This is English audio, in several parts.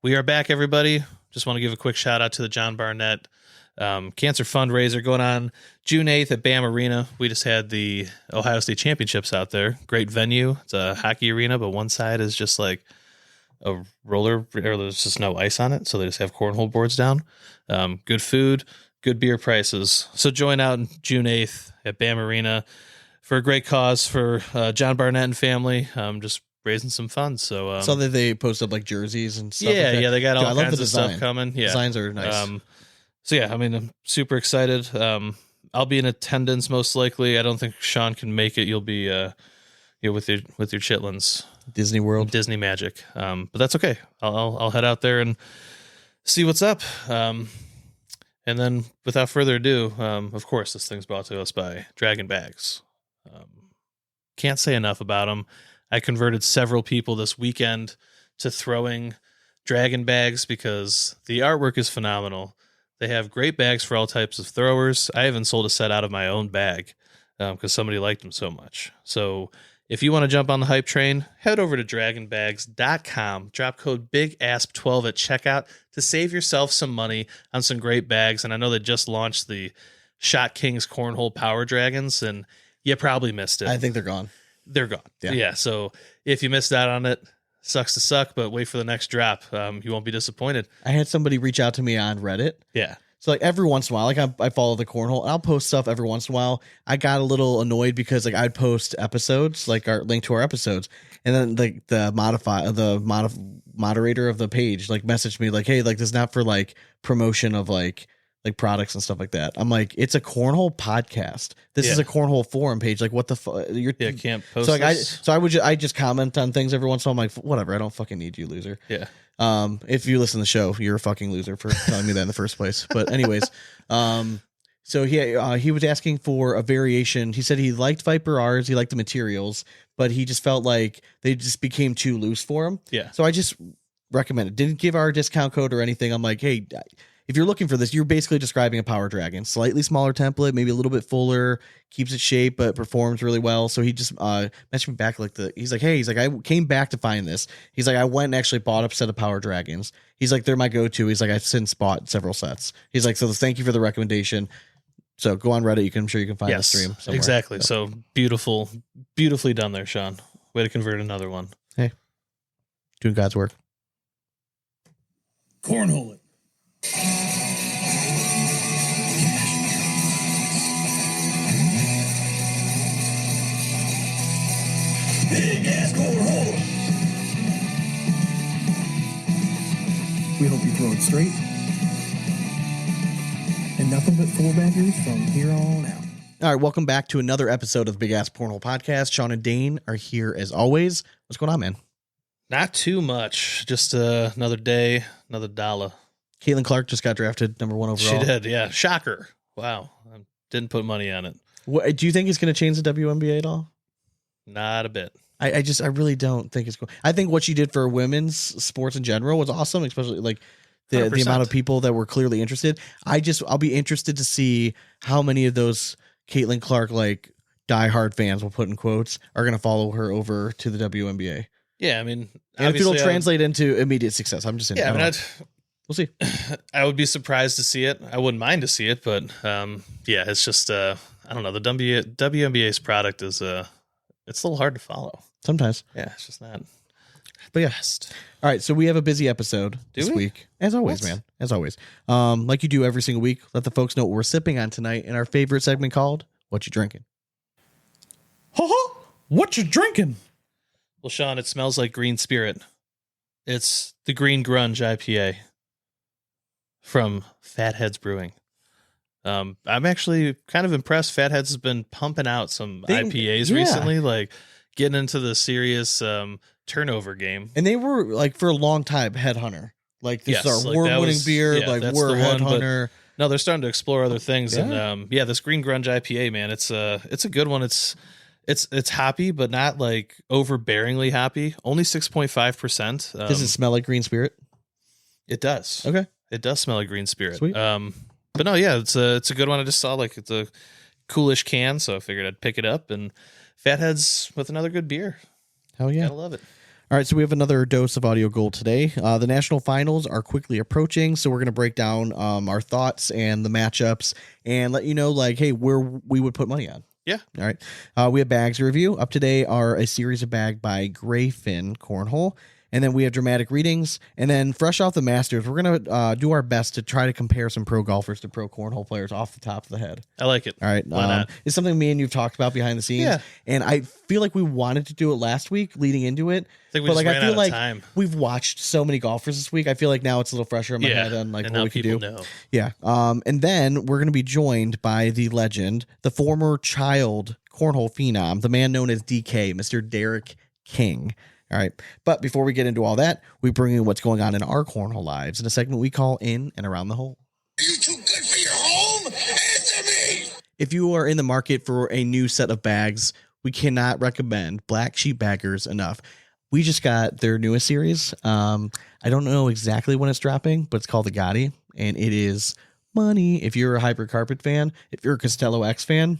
We are back, everybody. Just want to give a quick shout out to the John Barnett cancer fundraiser going on June 8th at BAM Arena. We just had the Ohio State Championships out there. Great venue. It's a hockey arena, but one side is just like a roller, or there's just no ice on it. So they just have cornhole boards down. Good food, good beer prices. So join out on June 8th at BAM Arena for a great cause for John Barnett and family. Just raising some funds. So that they post up like jerseys and stuff. Yeah, like that. yeah, they got all I love kinds the of stuff coming. Yeah, designs are nice. So yeah, I mean, I'm super excited. I'll be in attendance most likely. I don't think Sean can make it. You'll be with your chitlins, Disney World, Disney Magic. But that's okay. I'll head out there and see what's up. And then without further ado, of course, this thing's brought to us by Draggin Bags. Can't say enough about them. I converted several people this weekend to throwing Draggin Bags because the artwork is phenomenal. They have great bags for all types of throwers. I even sold a set out of my own bag because somebody liked them so much. So if you want to jump on the hype train, head over to dragginbags.com. Drop code BIGASP12 at checkout to save yourself some money on some great bags. And I know they just launched the Shot Kings Cornhole Power Dragons, and you probably missed it. I think they're gone. They're gone. Yeah. So if you missed out on it, sucks to suck, but wait for the next drop. You won't be disappointed. I had somebody reach out to me on Reddit. Yeah. So like every once in a while, like I follow the cornhole and I'll post stuff every once in a while. I got a little annoyed because like I'd post episodes, like our link to our episodes. And then like the moderator of the page, like messaged me like, hey, like this is not for like promotion of like products and stuff like that. I'm like, it's a cornhole podcast. This is a cornhole forum page. Like, what the fuck? Can't post. So like, I just comment on things every once in a while. I'm like, whatever. I don't fucking need you, loser. Yeah. If you listen to the show, you're a fucking loser for telling me that in the first place. But anyways, so he was asking for a variation. He said he liked Viper R's. He liked the materials, but he just felt like they just became too loose for him. Yeah. So I just recommended. Didn't give our discount code or anything. I'm like, hey, if you're looking for this, you're basically describing a power dragon. Slightly smaller template, maybe a little bit fuller, keeps its shape, but performs really well. So he just messaged me back he's like, I came back to find this. He's like, I went and actually bought a set of power dragons. He's like, they're my go-to. He's like, I've since bought several sets. He's like, so thank you for the recommendation. So go on Reddit. I'm sure you can find the stream somewhere. Exactly. So beautifully done there, Sean. Way to convert another one. Hey, doing God's work. Cornhole it. Big ass cornhole. We hope you throw it straight and nothing but four baggers from here on out. All right, welcome back to another episode of the Big Ass Cornhole Podcast. Sean and Dane are here as always. What's going on, man? Not too much. Just another day, another dollar. Caitlin Clark just got drafted number 1 overall. She did, yeah. Shocker. Wow. I didn't put money on it. What, do you think it's going to change the WNBA at all? Not a bit. I really don't think it's cool. I think what she did for women's sports in general was awesome, especially like the amount of people that were clearly interested. I'll be interested to see how many of those Caitlin Clark like diehard fans, we'll put in quotes, are going to follow her over to the WNBA. Yeah, I mean, and if it'll translate into immediate success, I'm just saying. Yeah, we'll see. I would be surprised to see it. I wouldn't mind to see it, but yeah, it's just I don't know. The WNBA's product is it's a little hard to follow sometimes. Yeah, it's just not. But yeah. All right, so we have a busy episode this week, as always, man. As always, like you do every single week. Let the folks know what we're sipping on tonight in our favorite segment called "What You Drinking." What you drinking? Well, Sean, it smells like Green Spirit. It's the Green Grunge IPA from Fatheads Brewing. I'm actually kind of impressed. Fatheads has been pumping out some IPAs recently, like getting into the serious turnover game. And they were like for a long time Headhunter. Like this is our award-winning beer. Yeah, like we're Headhunter. No, they're starting to explore other things. Yeah. And this Green Grunge IPA, man, it's a good one. It's hoppy, but not like overbearingly hoppy. Only 6.5%. Does it smell like Green Spirit? It does. Okay. It does smell like Green Spirit. Sweet. But no, yeah, it's a good one. I just saw like it's a coolish can, so I figured I'd pick it up. And Fatheads with another good beer. Hell yeah. Gotta love it. All right, so we have another dose of audio gold today. The national finals are quickly approaching, so we're going to break down our thoughts and the matchups and let you know, like, hey, where we would put money on. Yeah. All right. We have bags to review. Up today are a series of bag by Grayfin Cornhole. And then we have dramatic readings. And then fresh off the Masters, we're going to do our best to try to compare some pro golfers to pro cornhole players off the top of the head. I like it. All right. Why not? It's something me and you've talked about behind the scenes. Yeah. And I feel like we wanted to do it last week leading into it. I think we but just like ran I feel out of like time. we've watched so many golfers this week. I feel like now it's a little fresher in my head on like and what now we can people do. know. Yeah. And then we're going to be joined by the legend, the former child cornhole phenom, the man known as DK, Mr. Derrick King. All right. But before we get into all that, we bring in what's going on in our cornhole lives in a segment we call In and Around the Hole. Are you too good for your home? Answer me! If you are in the market for a new set of bags, we cannot recommend Black Sheep Baggers enough. We just got their newest series. I don't know exactly when it's dropping, but it's called the Gotti, and it is money. If you're a Hybrid Carpet fan, if you're a Costello X fan,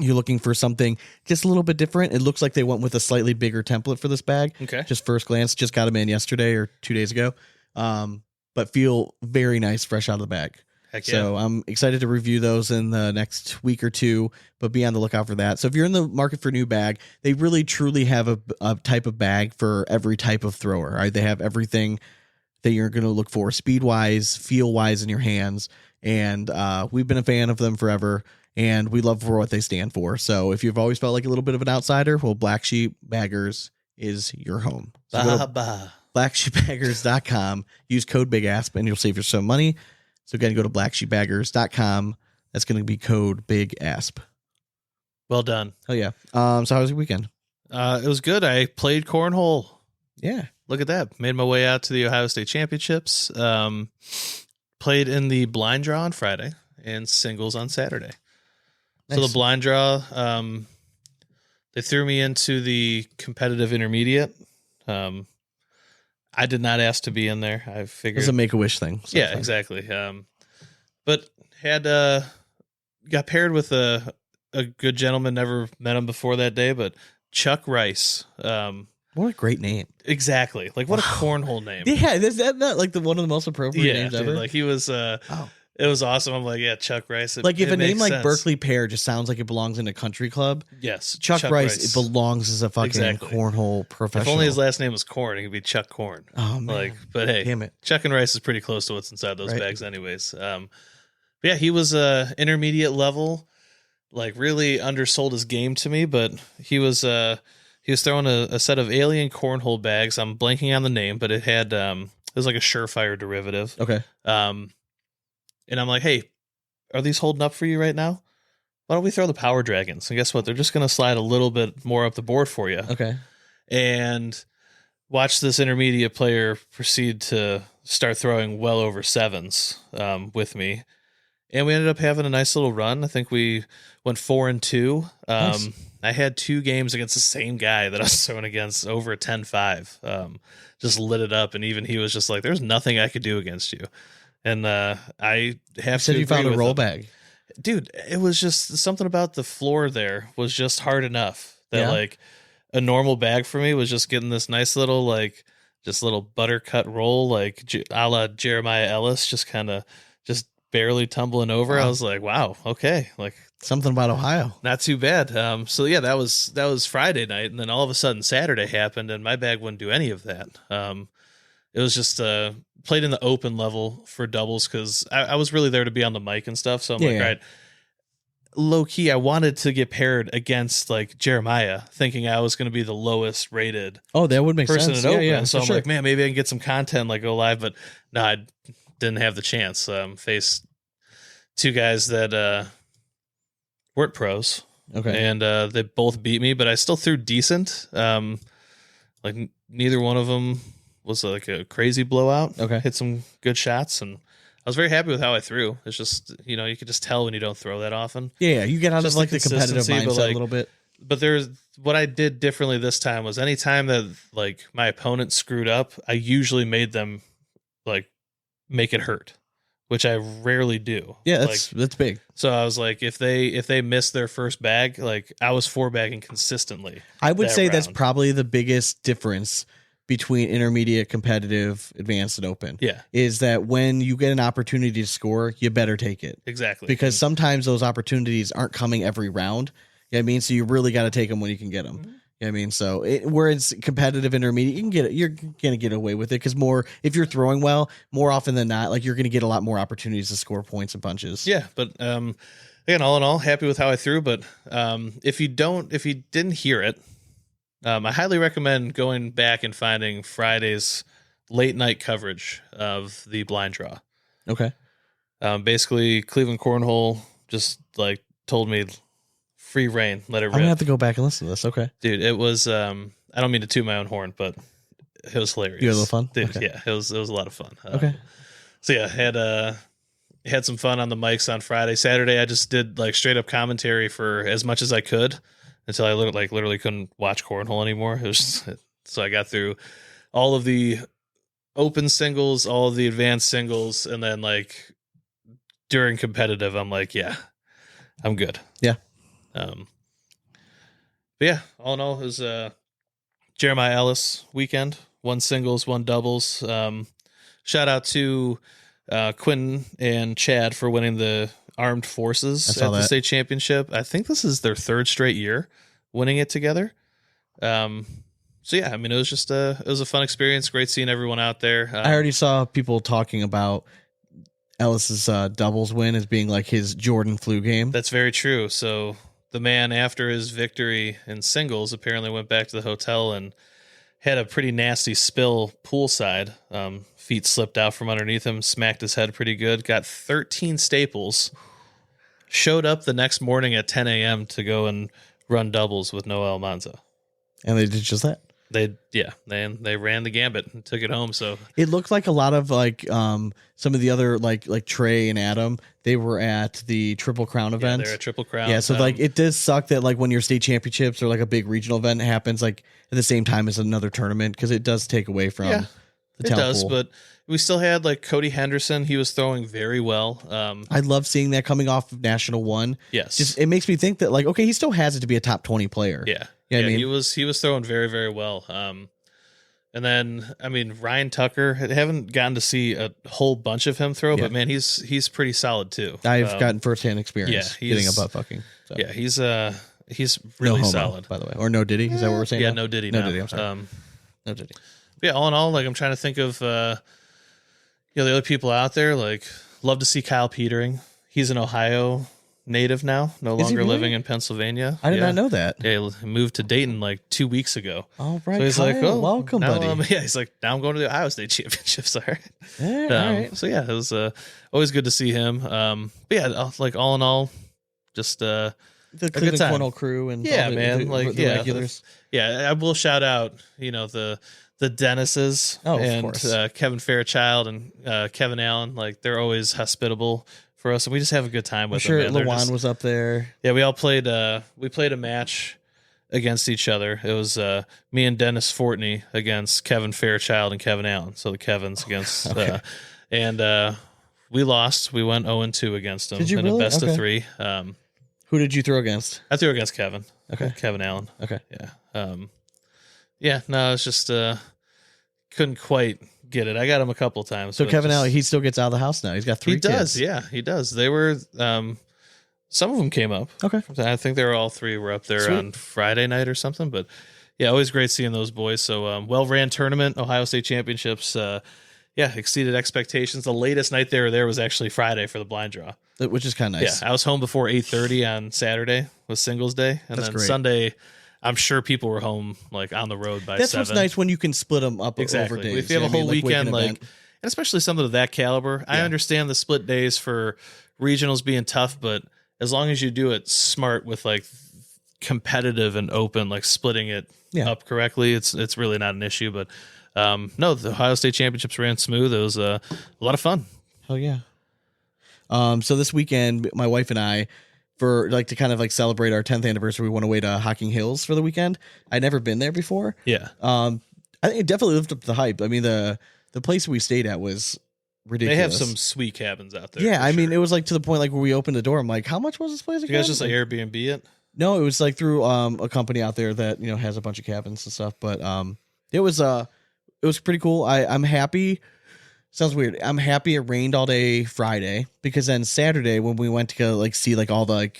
you're looking for something just a little bit different. It looks like they went with a slightly bigger template for this bag. Okay. Just first glance, just got them in yesterday or 2 days ago. But feel very nice, fresh out of the bag. Heck yeah. So I'm excited to review those in the next week or two, but be on the lookout for that. So if you're in the market for a new bag, they really truly have a type of bag for every type of thrower. Right? They have everything that you're going to look for, speed wise, feel wise in your hands. And we've been a fan of them forever, and we love for what they stand for. So if you've always felt like a little bit of an outsider, well, Black Sheep Baggers is your home. So go to blacksheepbaggers.com, use code BIGASP, and you'll save yourself some money. So again, go to blacksheepbaggers.com. That's going to be code BIGASP. Well done. Oh, yeah. So how was your weekend? It was good. I played cornhole. Yeah. Look at that. Made my way out to the Ohio State Championships. Played in the blind draw on Friday and singles on Saturday. Nice. So the blind draw, they threw me into the competitive intermediate. I did not ask to be in there. I figured It's a Make-A-Wish thing. So yeah, exactly. But had got paired with a good gentleman. Never met him before that day, but Chuck Rice. What a great name. Exactly. Like what a cornhole name. Yeah, is that not like one of the most appropriate names dude, ever? like he was. It was awesome. I'm like, yeah, Chuck Rice. Like if a name makes like sense. Berkeley Pear just sounds like it belongs in a country club, Yes, Chuck Rice it belongs as a fucking Exactly. cornhole professional. If only his last name was Corn, it could be Chuck Corn. Oh man, Like, but hey, damn it. Chuck and Rice is pretty close to what's inside those Right. bags, anyways. But yeah, he was intermediate level, like really undersold his game to me. But he was throwing a set of alien cornhole bags. I'm blanking on the name, but it had it was like a Surefire derivative. Okay. And I'm like, hey, are these holding up for you right now? Why don't we throw the Power Dragons? And guess what? They're just going to slide a little bit more up the board for you. Okay. And watch this intermediate player proceed to start throwing well over sevens with me. And we ended up having a nice little run. I think we went 4-2. Nice. I had 2 games against the same guy that I was throwing against over a 10-5. Just lit it up. And even he was just like, there's nothing I could do against you. And I have Said to you found a agree with roll him. bag. Dude, it was just something about the floor there was just hard enough that Yeah. like a normal bag for me was just getting this nice little like just little buttercut roll like a la Jeremiah Ellis, just kind of just barely tumbling over. Wow. I was like, wow, okay, like Something about Ohio. not too bad. So yeah, that was Friday night, and then all of a sudden Saturday happened, and my bag wouldn't do any of that. It was just played in the open level for doubles because I was really there to be on the mic and stuff. So I'm like, Yeah. all right, low key, I wanted to get paired against like Jeremiah, thinking I was going to be the lowest rated Oh, that would make person sense. at open. Yeah, So for I'm sure. like, man, maybe I can get some content, like go live. But no, I didn't have the chance. Faced 2 guys that weren't pros. Okay. And they both beat me, but I still threw decent. Like neither one of them was like a crazy blowout. Okay. Hit some good shots, and I was very happy with how I threw. It's just, you could just tell when you don't throw that often. Yeah, you get out Just of like the the competitive consistency, but, mindset like, a little bit. But what I did differently this time was anytime that like my opponent screwed up, I usually made them like make it hurt, which I rarely do. Yeah, Like, that's big. so I was like, if they missed their first bag, like I was 4-bagging consistently. I would that say that's round. probably the biggest difference between intermediate, competitive, advanced, and open. Yeah, Is that when you get an opportunity to score, you better take it. exactly. Because sometimes those opportunities aren't coming every round. You know what I mean? So you really got to take them when you can get them. Mhm. You know what I mean? So where it's competitive intermediate, you can get it. You're going to get away with it because if you're throwing well, more often than not, like you're going to get a lot more opportunities to score points and punches. Yeah, but again, all in all, happy with how I threw. But if you didn't hear it, I highly recommend going back and finding Friday's late night coverage of the blind draw. Okay. Basically, Cleveland Cornhole just like told me free reign, let it rip. I'm gonna have to go back and listen to this. Okay, Dude, it was. I don't mean to toot my own horn, but it was hilarious. You had a little fun? Dude, Okay. yeah, it was a lot of fun. Okay. So yeah, had some fun on the mics on Friday. Saturday, I just did like straight up commentary for as much as I could until I literally couldn't watch cornhole anymore. It was just, so I got through all of the open singles, all of the advanced singles, and then like during competitive, I'm like, yeah, I'm good. Yeah. But yeah, all in all, it was Jeremiah Ellis weekend. 1 singles, 1 doubles. Shout out to Quentin and Chad for winning the Armed Forces at the state championship. I think this is their 3rd straight year winning it together. So yeah, I mean, it was just it was a fun experience. Great seeing everyone out there. I already saw people talking about Ellis's doubles win as being like his Jordan flu game. That's very true. So the man, after his victory in singles, apparently went back to the hotel and had a pretty nasty spill poolside. Feet slipped out from underneath him, smacked his head pretty good, got 13 staples, showed up the next morning at 10 a.m. to go and run doubles with Noel Manza. And they did just that. They ran the gambit and took it home. So it looked like a lot of like some of the other like Trey and Adam, they were at the Triple Crown event. Yeah, they're at Triple Crown. Yeah, so like it does suck that like when your state championships or like a big regional event happens like at the same time as another tournament, because it does take away from the talent does, pool. but we still had like Cody Henderson. He was throwing very well. I love seeing that coming off of National 1. Yes. Just it makes me think that like, okay, he still has it to be a top 20 player. Yeah. I mean, he was throwing very, very well. And then, I mean, Ryan Tucker, I haven't gotten to see a whole bunch of him throw, but man, he's pretty solid too. I've gotten firsthand experience getting a butt fucking. So. Yeah, he's really solid, by the way. Or no Diddy? Is that what we're saying? Yeah, now? no Diddy. No now. Diddy, I'm sorry. No Diddy. Yeah, all in all, like I'm trying to think of the other people out there. Like, love to see Kyle Petering. He's an Ohio native now, no longer living in Pennsylvania. I did not know that. Yeah, he moved to Dayton like 2 weeks ago. All right, so he's Kyle, like, "Oh, welcome, now, buddy." he's like, "Now I'm going to the Ohio State Championships." All right. Yeah, all right. So yeah, it was always good to see him. But yeah, like all in all, just The good Cleveland time. Cornhole crew and Yeah, all man, the regulars. Yeah, I will shout out, the Dennises of and course. Kevin Fairchild and Kevin Allen. Like they're always hospitable for us, and we just have a good time with I'm sure them. Man. Lawan was up there. Yeah, we all played. We played a match against each other. It was me and Dennis Fortney against Kevin Fairchild and Kevin Allen. So the Kevins against, and we lost. We went 0-2 against them. Did you in really? a best Okay. of 3. Who did you throw against? I threw against Kevin. Okay. Kevin Allen. Okay. Yeah. Yeah. No, it's just couldn't quite get it. I got him a couple times. So but Kevin just- Allen, he still gets out of the house now. He's got 3 He does. kids. Yeah, he does. They were. Some of them came up. Okay. I think they were all 3 were up there Sweet. on Friday night or something. But yeah, always great seeing those boys. So well ran tournament, Ohio State Championships. Exceeded expectations. The latest night they were there was actually Friday for the blind draw. Which is kind of nice. Yeah, I was home before 8:30 on Saturday with singles day, and That's then great. Sunday, I'm sure people were home like on the road by That's 7. what's nice when you can split them up Exactly. over days. If you have a whole weekend, like, event. and especially something of that caliber, I Yeah. understand the split days for regionals being tough, but as long as you do it smart with like competitive and open, like splitting it up correctly, it's really not an issue. But no, the Ohio State Championships ran smooth. It was a lot of fun. Hell yeah. So this weekend, my wife and I, for like to kind of like celebrate our 10th anniversary, we went away to Hocking Hills for the weekend. I'd never been there before. Yeah. I think it definitely lived up to the hype. I mean, the place we stayed at was ridiculous. They have some sweet cabins out there. Yeah, for I mean, sure. it was like to the point like where we opened the door. I'm like, how much was this place again? You guys just like Airbnb it? No, it was like through a company out there that has a bunch of cabins and stuff. But it was it was pretty cool. I'm happy. Sounds weird. I'm happy it rained all day Friday, because then Saturday when we went to go like see like all the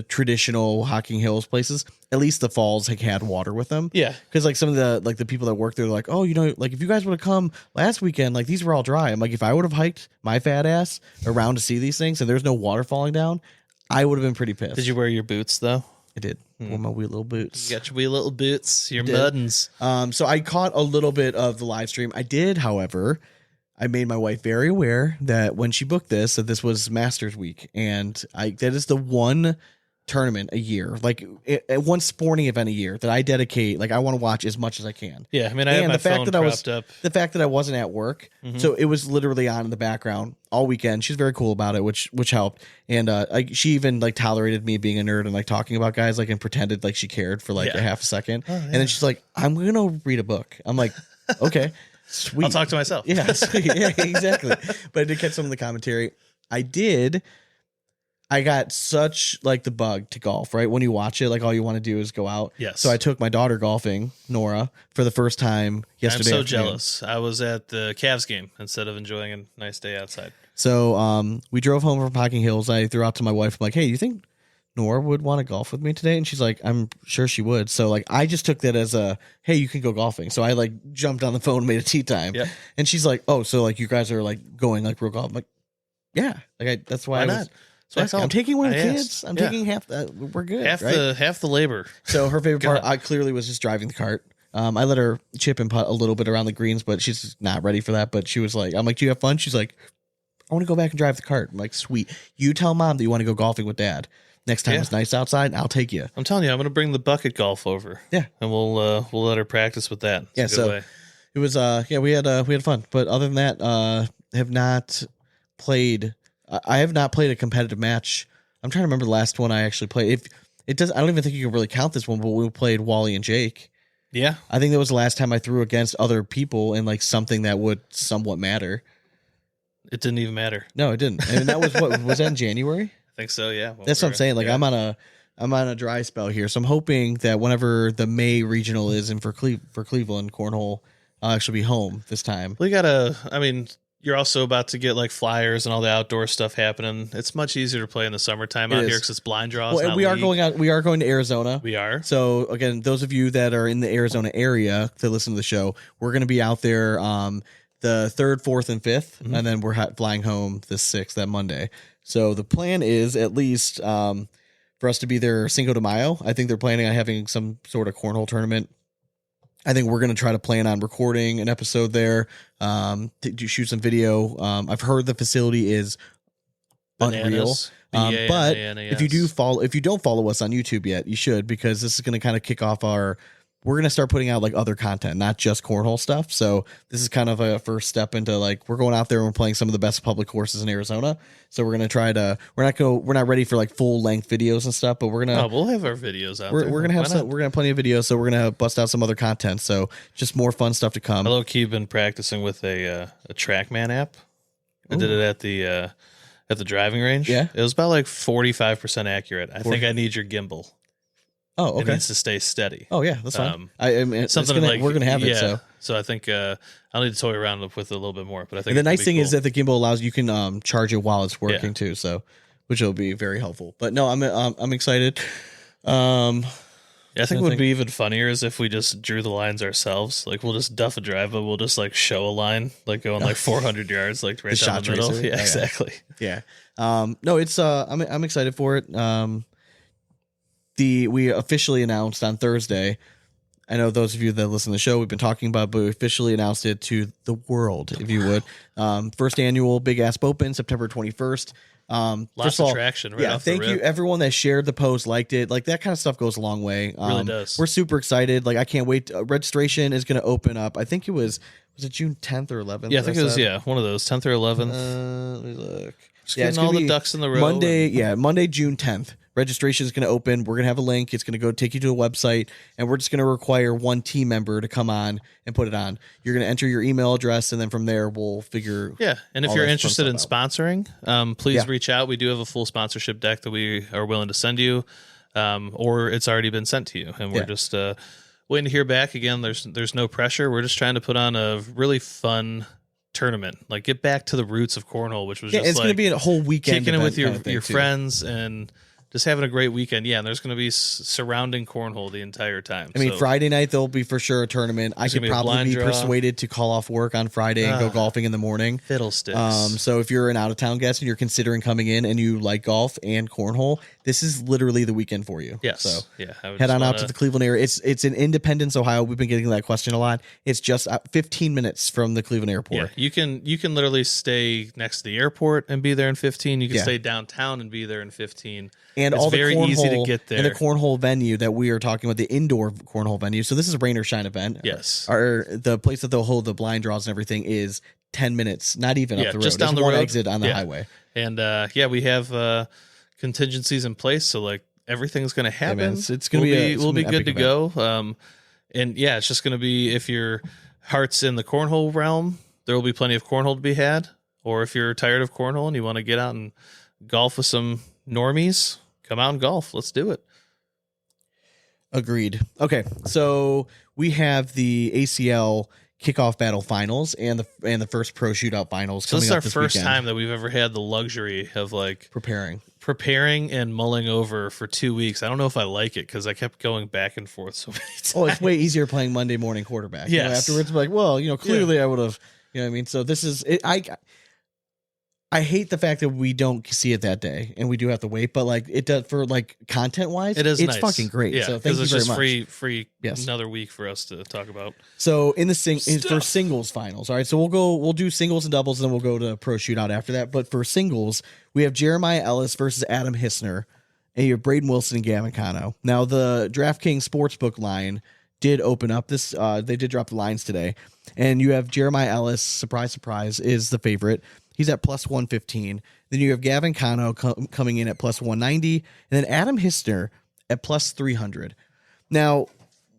traditional Hocking Hills places, at least the falls like had water with them. Yeah. Because like some of the people that work there are like, oh, like if you guys would have come last weekend, like these were all dry. I'm like, if I would have hiked my fat ass around to see these things and there's no water falling down, I would have been pretty pissed. Did you wear your boots though? I did. Wore my wee little boots. You got your wee little boots, your buttons. So I caught a little bit of the live stream. I did, however, I made my wife very aware that when she booked this, that this was Masters Week, and that is the one tournament a year, like one sporting event a year that I dedicate. Like I want to watch as much as I can. Yeah, I mean, I have my phone propped up. The fact that I wasn't at work, so it was literally on in the background all weekend. She's very cool about it, which helped. And she even like tolerated me being a nerd and like talking about guys, like, and pretended like she cared for like a half a second. And then she's like, "I'm gonna read a book." I'm like, "Okay, sweet." I'll talk to myself. Yeah, sweet. Yeah, exactly. But I did catch some of the commentary. I got such like the bug to golf, right? When you watch it, like all you want to do is go out. Yes. So I took my daughter golfing, Nora, for the first time yesterday. I'm so afternoon. jealous. I was at the Cavs game instead of enjoying a nice day outside. So we drove home from Hocking Hills. I threw out to my wife, I'm like, hey, do you think Nora would want to golf with me today? And she's like, I'm sure she would. So like I just took that as a, hey, you can go golfing. So I like jumped on the phone and made a tee time. Yep. And she's like, oh, so like you guys are like going like real golf. I'm like, yeah. Like that's why Why I not? was. That's I'm taking one of the I kids. asked. I'm Yeah. taking half the. We're good. Half right? the labor. So her favorite part, God. I clearly was just driving the cart. I let her chip and putt a little bit around the greens, but she's just not ready for that. But she was like, I'm like, do you have fun? She's like, I want to go back and drive the cart. I'm like, sweet. You tell mom that you want to go golfing with dad. Next time Yeah. it's nice outside, and I'll take you. I'm telling you, I'm going to bring the bucket golf over. Yeah. And we'll let her practice with that. It's Yeah, a good so- way. It was we had fun. But other than that, have not played. I have not played a competitive match. I'm trying to remember the last one I actually played. If it does, I don't even think you can really count this one. But we played Wally and Jake. Yeah. I think that was the last time I threw against other people in like something that would somewhat matter. It didn't even matter. No, it didn't. And that was what was that in January? I think so, yeah. That's what I'm saying. Like yeah. I'm on a dry spell here, so I'm hoping that whenever the May regional is in for Cleveland Cornhole, I'll actually be home this time. We gotta, I mean, you're also about to get like flyers and all the outdoor stuff happening. It's much easier to play in the summertime It out is. here because it's blind draws. Well, and not we are league. going out. We are going to Arizona. We are. So again, those of you that are in the Arizona area that listen to the show, we're going to be out there the 3rd, 4th, and 5th, and then we're flying home the 6th that Monday. So the plan is at least for us to be there Cinco de Mayo. I think they're planning on having some sort of cornhole tournament. I think we're going to try to plan on recording an episode there, to shoot some video. I've heard the facility is unreal. Bananas. But B-A-N-A-N-A-S. if you don't follow us on YouTube yet, you should, because this is going to kind of kick off we're going to start putting out like other content, not just cornhole stuff. So this is kind of a first step into like, we're going out there and we're playing some of the best public courses in Arizona. So we're going to try to, we're not ready for like full length videos and stuff, but we're going to, we'll have our videos out we're there. going to have Why not? we're going to have plenty of videos. So we're going to bust out some other content. So just more fun stuff to come. I low-key been practicing with a TrackMan app. I did it at the driving range. Yeah. It was about like 45% accurate. I think I need your gimbal. Oh, It okay. needs to stay steady. Oh yeah, that's fine. I mean, Something like we're gonna have it. yeah. So I think I'll need to toy around with it a little bit more. But I think and the it could nice be thing is cool. that the gimbal allows you can charge it while it's working too. So which will be very helpful. But no, I'm excited. Yeah, I think I what would think- be even funnier is if we just drew the lines ourselves. Like we'll just duff a drive, but we'll just like show a line, like going like 400 yards, like right The down shot the middle. tracer? Yeah, Yeah. exactly. Yeah. No, it's I'm excited for it. We officially announced on Thursday. I know those of you that listen to the show, we've been talking about, but we officially announced it to the world, if you would. First annual Big Ass Open, September 21st. Lots First of all, traction. Right yeah, off the thank you rip. everyone that shared the post, liked it. Like that kind of stuff goes a long way. Really does. We're super excited. Like I can't wait. Registration is going to open up. I think it was it June 10th or 11th? Yeah, I think it was said? one of those 10th or 11th. Let me look. Just Yeah, it's getting all gonna the be ducks in the row. Monday, June 10th. Registration is going to open. We're going to have a link. It's going to go take you to a website, and we're just going to require one team member to come on and put it on. You're going to enter your email address, and then from there, we'll figure. Yeah, and if all you're that fun interested in stuff sponsoring, please Yeah. reach out. We do have a full sponsorship deck that we are willing to send you, or it's already been sent to you, and we're Yeah. just waiting to hear back. Again, there's no pressure. We're just trying to put on a really fun tournament. Like, get back to the roots of cornhole, which was just it's like going to be a whole weekend kicking it with event your too. friends and just having a great weekend. Yeah, and there's going to be surrounding cornhole the entire time. I mean, So Friday night there'll be for sure a tournament. I could gonna be a probably blind be draw. persuaded to call off work on Friday and go golfing in the morning. fiddlesticks. So if you're an out of town guest and you're considering coming in and you like golf and cornhole, this is literally the weekend for you. Yes. So Yeah. I would head just on out wanna- to the Cleveland area. It's in Independence, Ohio. We've been getting that question a lot. It's just 15 minutes from the Cleveland airport. Yeah, you can literally stay next to the airport and be there in 15. You can Yeah. stay downtown and be there in 15. And It's all the very easy to cornhole- get there. And the cornhole venue that we are talking about, the indoor cornhole venue. So this is a rain or shine event. Yes. Or the place that they'll hold the blind draws and everything is 10 minutes, not even Yeah, up the road. just down There's the one road. exit on the Yeah. highway. And we have contingencies in place, so like everything's going to happen. man, it's gonna be we'll be an good to epic go. And yeah, it's just going to be, if your heart's in the cornhole realm, there will be plenty of cornhole to be had. Or if you're tired of cornhole and you want to get out and golf with some normies, come out and golf. Let's do it. Agreed. Okay, so we have the ACL kickoff battle finals and the first pro shootout finals. So this is coming our up this first weekend. time that we've ever had the luxury of like preparing and mulling over for 2 weeks. I don't know if I like it because I kept going back and forth so many times. Oh, it's way easier playing Monday morning quarterback. You know, Yes. afterwards, like, well, clearly I would have. You know what I mean? So this is it. I hate the fact that we don't see it that day and we do have to wait, but like it does for like content wise, It is it's nice. fucking great. Yeah, So thank you it's very just much. free Yes. another week for us to talk about. So in the for singles finals, all right. So we'll do singles and doubles, and then we'll go to pro shootout after that. But for singles, we have Jeremiah Ellis versus Adam Hissner, and you have Braden Wilson and Gavin Cano. Now the DraftKings Sportsbook line did open up this. They did drop the lines today, and you have Jeremiah Ellis. Surprise, surprise, is the favorite. He's at plus 115. Then you have Gavin Cano coming in at plus 190, and then Adam Hissner at plus 300. Now,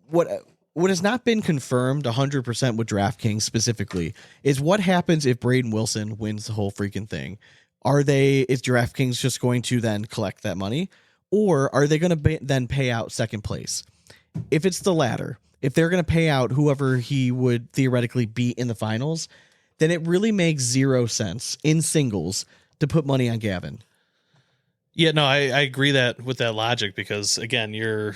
what has not been confirmed 100% with DraftKings specifically is what happens if Braden Wilson wins the whole freaking thing. Is DraftKings just going to then collect that money, or are they going to then pay out second place? If it's the latter, if they're going to pay out whoever he would theoretically beat in the finals, then it really makes zero sense in singles to put money on Gavin. Yeah, no, I agree with that logic because again, you're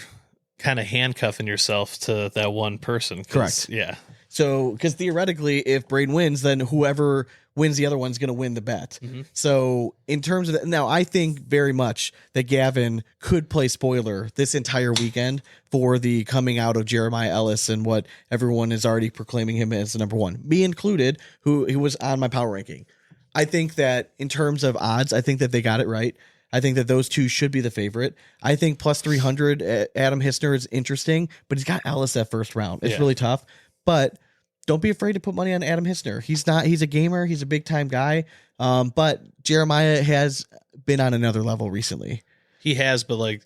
kind of handcuffing yourself to that one person. Correct. Yeah. So, because theoretically, if Braden wins, then whoever wins the other one's going to win the bet. Mm-hmm. So, in terms of that, now I think very much that Gavin could play spoiler this entire weekend for the coming out of Jeremiah Ellis and what everyone is already proclaiming him as the number one, me included, who was on my power ranking. I think that in terms of odds, I think that they got it right. I think that those two should be the favorite. I think plus 300, Adam Hissner is interesting, but he's got Ellis that first round. It's really tough. But don't be afraid to put money on Adam Hissner. He's a gamer. He's a big time guy. But Jeremiah has been on another level recently. He has, but like,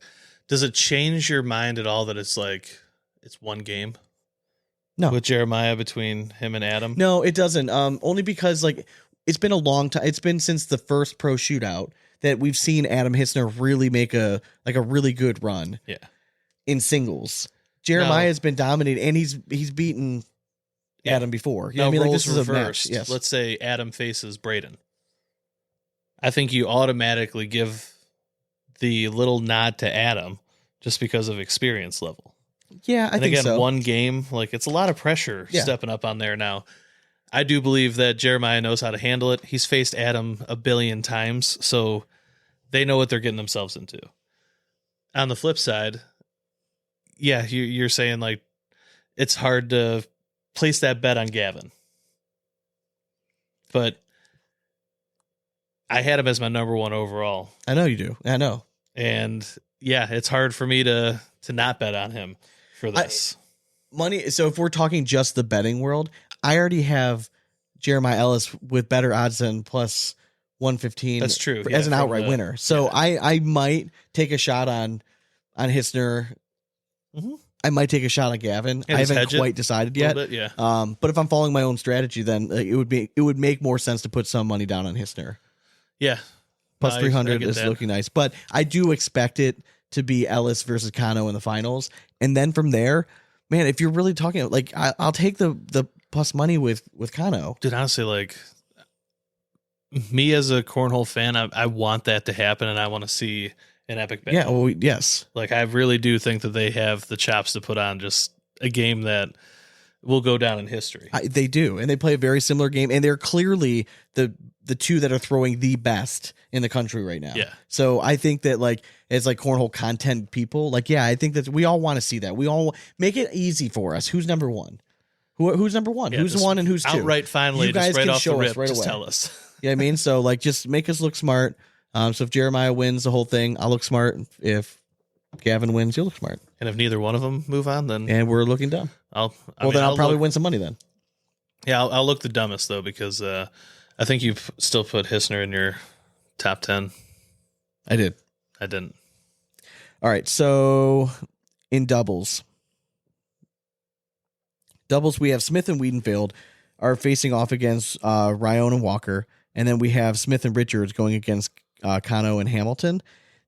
does it change your mind at all that it's like, it's one game? No. With Jeremiah between him and Adam? No, it doesn't. Only because like it's been a long time. It's been since the first pro shootout that we've seen Adam Hissner really make a really good run. Yeah. In singles. Jeremiah has been dominating, and he's beaten Adam before. You know what I mean? Like, this is a match. Yes. Let's say Adam faces Braden. I think you automatically give the little nod to Adam just because of experience level. Yeah, I think again, so. one game, like it's a lot of pressure stepping up on there now. I do believe that Jeremiah knows how to handle it. He's faced Adam a billion times, so they know what they're getting themselves into. On the flip side, yeah, you're saying like it's hard to place that bet on Gavin. But I had him as my number one overall. I know you do. I know. And yeah, it's hard for me to not bet on him for this. Money. So if we're talking just the betting world, I already have Jeremiah Ellis with better odds than plus 115. That's true. As an outright winner. So I might take a shot on Hissner. Mm-hmm. I might take a shot on Gavin. I haven't quite decided yet. Bit, yeah. But if I'm following my own strategy, then it would make more sense to put some money down on Hissner. Yeah. Plus 300 I is that. looking nice. But I do expect it to be Ellis versus Cano in the finals. And then from there, man, if you're really talking like I'll take the plus money with Kano. Dude, honestly, like me as a cornhole fan, I want that to happen, and I want to see an epic battle. Yeah, well, yes. Like I really do think that they have the chops to put on just a game that will go down in history. They do, and they play a very similar game, and they're clearly the two that are throwing the best in the country right now. Yeah. So I think that like as like cornhole content people, like I think that we all want to see that. We all make it easy for us. Who's number one? Who's number one? Yeah, who's one and who's two? Outright, finally, You guys just right can off the show us rip, right just away. tell us. You know what I mean? So like just make us look smart. So if Jeremiah wins the whole thing, I'll look smart. If Gavin wins, you'll look smart. And if neither one of them move on, then And we're looking dumb. I'll probably win some money then. Yeah, I'll look the dumbest though, because I think you still put Hissner in your top 10. I did. I didn't. All right. So in doubles, we have Smith and Wiedenfeld are facing off against Ryan and Walker. And then we have Smith and Richards going against Kano and Hamilton.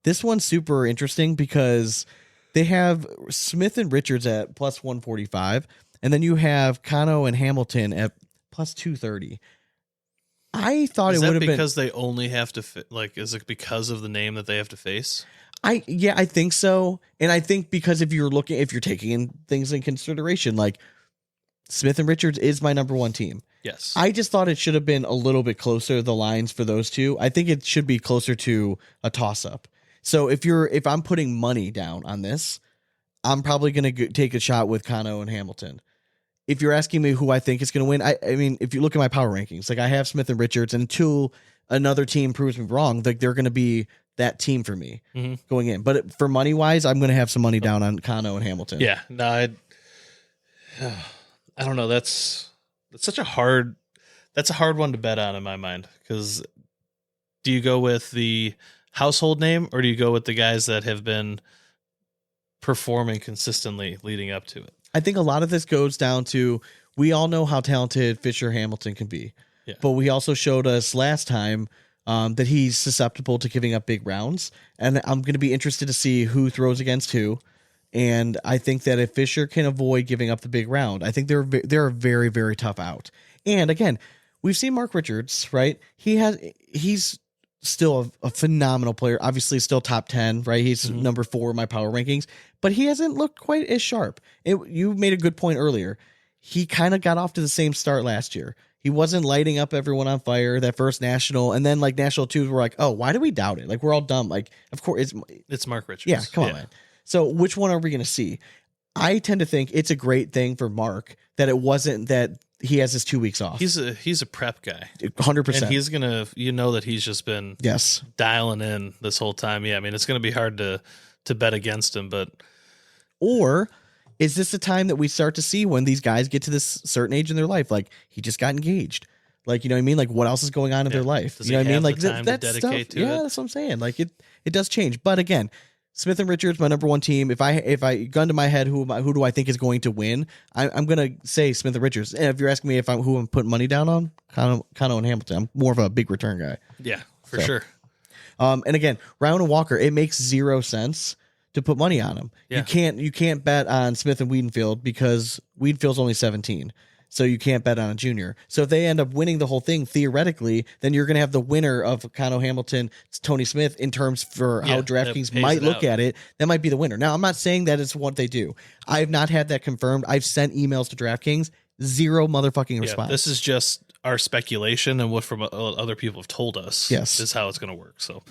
This one's super interesting because they have Smith and Richards at plus 145. And then you have Kano and Hamilton at plus 230. I thought it would have been because they only have to is it because of the name that they have to face? I think so. And I think because if you're taking things in consideration, like Smith and Richards is my number one team. Yes. I just thought it should have been a little bit closer, the lines for those two. I think it should be closer to a toss up. So if I'm putting money down on this, I'm probably going to take a shot with Kano and Hamilton. If you're asking me who I think is going to win, I mean, if you look at my power rankings, like I have Smith and Richards, and until another team proves me wrong, like they're going to be that team for me going in. But for money wise, I'm going to have some money down on Kano and Hamilton. Yeah, no, I don't know. That's a hard one to bet on in my mind, because do you go with the household name or do you go with the guys that have been performing consistently leading up to it? I think a lot of this goes down to, we all know how talented Fisher Hamilton can be, but we also showed us last time that he's susceptible to giving up big rounds. And I'm going to be interested to see who throws against who. And I think that if Fisher can avoid giving up the big round, I think they're a very, very tough out. And again, we've seen Mark Richards, right? He's still a phenomenal player. Obviously still top 10, right? He's number 4 in my power rankings, but he hasn't looked quite as sharp. You made a good point earlier. He kind of got off to the same start last year. He wasn't lighting up everyone on fire that first national, and then like national 2s were like, oh, why do we doubt it? Like we're all dumb. Like, of course it's Mark Richards. Yeah, come on, man. So which one are we going to see? I tend to think it's a great thing for Mark that it wasn't that he has his 2 weeks off. He's a prep guy, 100%. and he's gonna, that he's just been dialing in this whole time. Yeah, I mean it's gonna be hard to bet against him, but or is this the time that we start to see when these guys get to this certain age in their life? Like he just got engaged. Like, you know what I mean? Like what else is going on in their life? Does you know what I mean? Like that stuff. Yeah, that's what I'm saying. Like it does change. But again, Smith and Richards, my number one team. If I gun to my head, who do I think is going to win? I'm gonna say Smith and Richards. And if you're asking me who I'm putting money down on, Kano and Hamilton. I'm more of a big return guy. Yeah, for sure. And again, Ryan and Walker, it makes 0 sense to put money on them. Yeah. You can't bet on Smith and Wiedenfeld because Wiedenfeld's only 17. So you can't bet on a junior. So if they end up winning the whole thing, theoretically, then you're going to have the winner of Kano Hamilton, Tony Smith, in terms for how DraftKings might look at it. That might be the winner. Now, I'm not saying that it's what they do. I've not had that confirmed. I've sent emails to DraftKings, 0 motherfucking response. This is just our speculation and what from other people have told us. Yes, is how it's going to work. So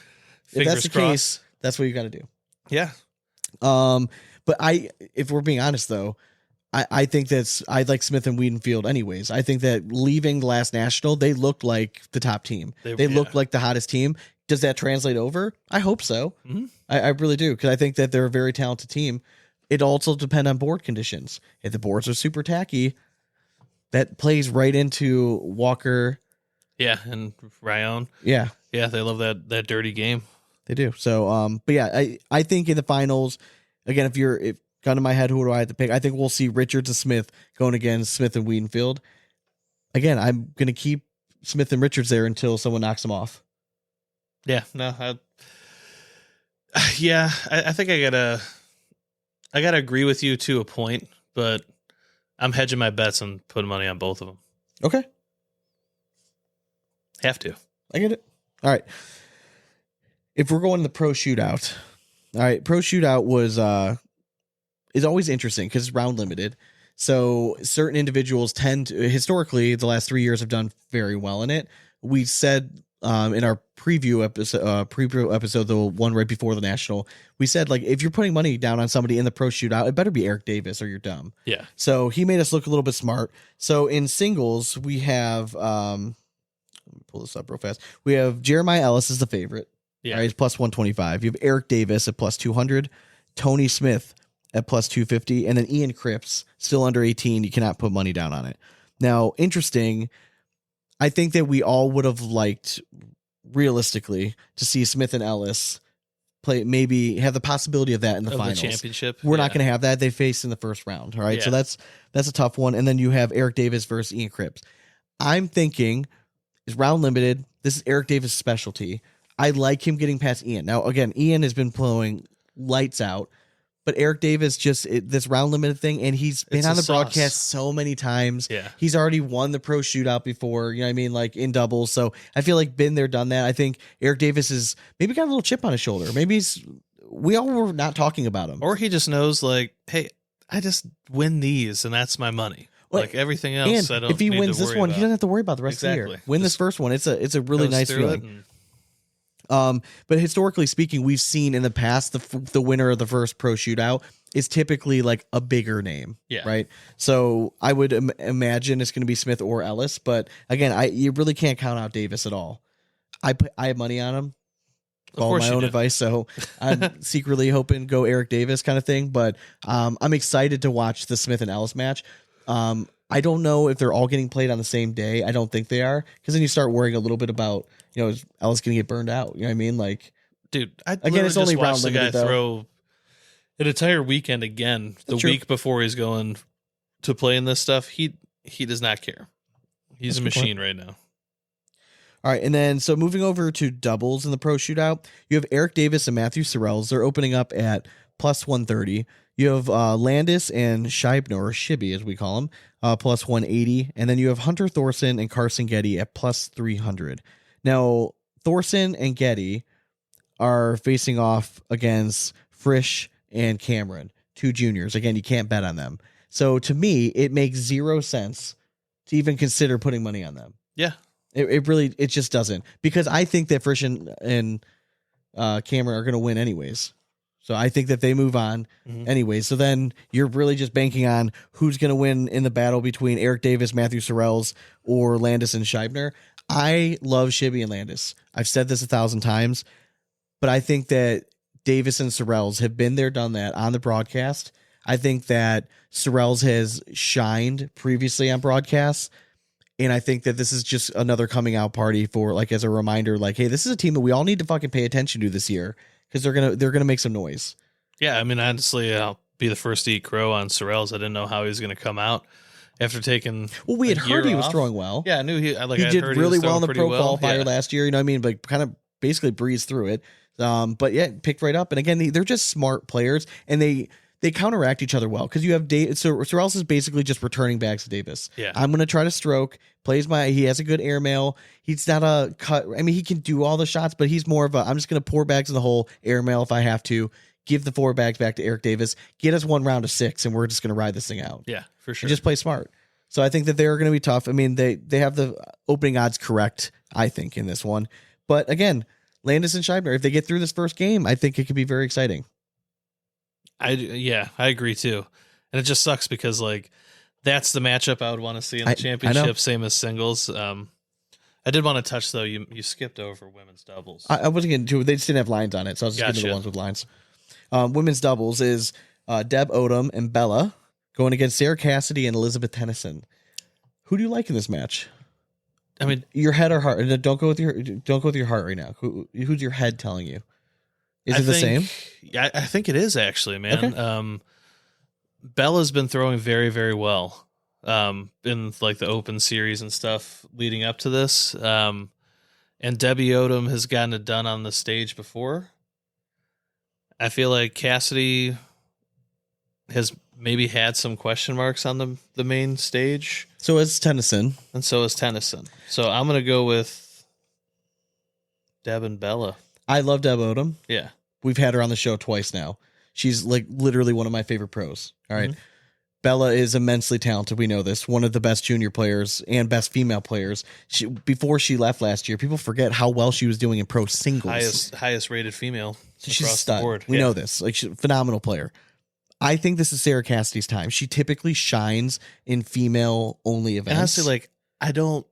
if that's the case, that's what you got to do. Yeah. But if we're being honest though, I think I like Smith and Wiedenfeld anyways. I think that leaving the last national, they looked like the top team. They looked like the hottest team. Does that translate over? I hope so. Mm-hmm. I really do, because I think that they're a very talented team. It also depends on board conditions. If the boards are super tacky, that plays right into Walker. Yeah, and Ryan. Yeah. Yeah, they love that dirty game. They do. So, but yeah, I think in the finals, again, if gun to my head, who do I have to pick? I think we'll see Richards and Smith going against Smith and Wiedenfeld. Again, I'm going to keep Smith and Richards there until someone knocks them off. Yeah, no, I think I gotta agree with you to a point, but I'm hedging my bets and putting money on both of them. Okay. Have to. I get it. All right. If we're going to the pro shootout, all right, pro shootout is always interesting because it's round limited. So certain individuals tend to, historically, the last 3 years have done very well in it. We said in our preview episode, the one right before the national, we said, like, if you're putting money down on somebody in the pro shootout, it better be Eric Davis or you're dumb. Yeah. So he made us look a little bit smart. So in singles, we have, let me pull this up real fast. We have Jeremiah Ellis is the favorite. Yeah. All right, he's plus 125. You have Eric Davis at plus 200, Tony Smith at plus 250, and then Ian Cripps, still under 18. You cannot put money down on it. Now, interesting, I think that we all would have liked, realistically, to see Smith and Ellis play, maybe have the possibility of that in the finals. The championship. We're not going to have that. They face in the first round. All right, so that's a tough one. And then you have Eric Davis versus Ian Cripps. I'm thinking, is round limited. This is Eric Davis' specialty. I like him getting past Ian. Now, again, Ian has been blowing lights out, but Eric Davis this round limited thing, and he's been on the broadcast so many times. Yeah. He's already won the pro shootout before, you know what I mean, like in doubles. So I feel like been there, done that. I think Eric Davis is maybe got a little chip on his shoulder. Maybe we all were not talking about him. Or he just knows, like, hey, I just win these, and that's my money. Like everything else, and I don't if he need wins to this worry one, about. he doesn't have to worry about the rest of the year. Win this first one. It's a really nice feeling. But historically speaking, we've seen in the past the winner of the first pro shootout is typically like a bigger name, right? So I would imagine it's going to be Smith or Ellis, but again, you really can't count out Davis at all. I have money on him. Follow my own advice, so I'm secretly hoping go Eric Davis kind of thing. But I'm excited to watch the Smith and Ellis match. I don't know if they're all getting played on the same day. I don't think they are, because then you start worrying a little bit about, is Ellis going to get burned out? You know what I mean? Like, dude, again, it's only round limited, the guy throw an entire weekend again the week before he's going to play in this stuff. He does not care. He's a machine right now. All right, and then so moving over to doubles in the pro shootout, you have Eric Davis and Matthew Sorrells. They're opening up at plus 130. You have Landis and Scheibner, or Shibby as we call him, plus 180. And then you have Hunter Thorson and Carson Getty at plus 300. Now, Thorson and Getty are facing off against Frisch and Cameron, two juniors. Again, you can't bet on them. So to me, it makes 0 sense to even consider putting money on them. Yeah. It just doesn't, because I think that Frisch and Cameron are going to win anyways. So I think that they move on anyways. So then you're really just banking on who's going to win in the battle between Eric Davis, Matthew Sorrells, or Landis and Scheibner. I love Shibby and Landis. I've said this 1,000 times, but I think that Davis and Sorrells have been there, done that on the broadcast. I think that Sorrells has shined previously on broadcasts. And I think that this is just another coming out party for, like, as a reminder, like, hey, this is a team that we all need to fucking pay attention to this year, because they're gonna make some noise. Yeah, I mean, honestly, I'll be the first to eat crow on Sorrells. I didn't know how he was going to come out after taking. Well, we had heard he was throwing well. Yeah, I knew he did really well in the pro qualifier last year. You know what I mean? But kind of basically breezed through it. But yeah, picked right up. And again, they're just smart players, and they counteract each other well, because you have so Sorrells is basically just returning bags to Davis. Yeah, I'm going to try to stroke. He has a good airmail. He's not a cut. I mean, he can do all the shots, but he's more of I'm just going to pour bags in the hole, airmail if I have to, give the 4 bags back to Eric Davis, get us one round of 6, and we're just going to ride this thing out. Yeah, for sure. And just play smart. So I think that they're going to be tough. I mean, they have the opening odds correct, I think, in this one. But again, Landis and Scheibner, if they get through this first game, I think it could be very exciting. I agree too. And it just sucks because, like, that's the matchup I would want to see in the championship, same as singles. I did want to touch, though, you skipped over women's doubles. I wasn't getting to it. They just didn't have lines on it, so I was just getting to the ones with lines. Women's doubles is Deb Odom and Bella going against Sarah Cassidy and Elizabeth Tennyson. Who do you like in this match? I mean, your head or heart? Don't go with your heart right now. Who's your head telling you? Is it the same? Yeah, I think it is, actually, man. Okay. Bella's been throwing very, very well in, like, the open series and stuff leading up to this. And Debbie Odom has gotten it done on the stage before. I feel like Cassidy has maybe had some question marks on the main stage. So is Tennyson. And so is Tennyson. So I'm going to go with Deb and Bella. I love Deb Odom. Yeah. We've had her on the show twice now. She's like literally one of my favorite pros. All right. Bella is immensely talented. We know this. One of the best junior players and best female players. Before she left last year, people forget how well she was doing in pro singles. Highest rated female She's a across stud. the board. We know this. Like, she's a phenomenal player. I think this is Sarah Cassidy's time. She typically shines in female only events. And honestly, like, I don't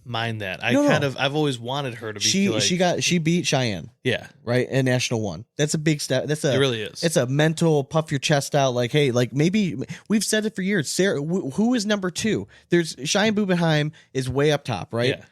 mind that. I've always wanted her to be. She beat Cheyenne. Yeah. Right. And National 1. That's a big step. It really is. It's a mental puff your chest out. Like, hey, like maybe we've said it for years. Sarah, who is number 2? There's Cheyenne Bubenheim is way up top, right? Yeah.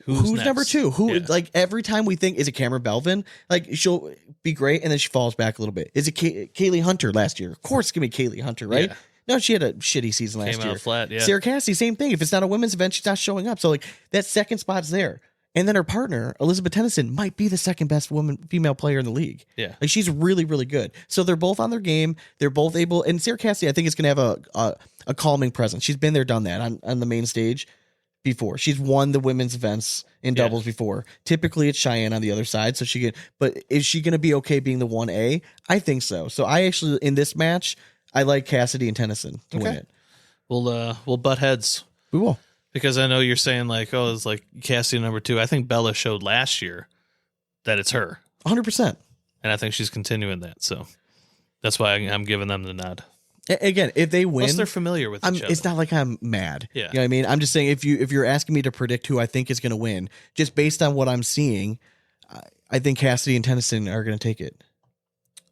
Who's number 2? Like every time we think, is it Cameron Belvin? Like she'll be great, and then she falls back a little bit. Is it Kaylee Hunter last year? Of course, it's gonna be Kaylee Hunter, right? Yeah. No, she had a shitty season last year. Came out flat, yeah. Sarah Cassidy, same thing. If it's not a women's event, she's not showing up. So like that second spot's there. And then her partner, Elizabeth Tennyson, might be the second best female player in the league. Yeah. Like she's really, really good. So they're both on their game. They're both able, and Sarah Cassidy, I think, is gonna have a calming presence. She's been there, done that on the main stage before. She's won the women's events in doubles before. Typically it's Cheyenne on the other side, so but is she going to be okay being the 1A? I think so. So I actually, in this match, I like Cassidy and Tennyson to win it. We'll butt heads. We will. Because I know you're saying like, oh, it's like Cassidy number 2. I think Bella showed last year that it's her. 100%. And I think she's continuing that. So that's why I'm giving them the nod. Again, if they win, plus they're familiar with each other. It's not like I'm mad. Yeah. You know what I mean? I'm just saying if you're asking me to predict who I think is going to win, just based on what I'm seeing, I think Cassidy and Tennyson are going to take it.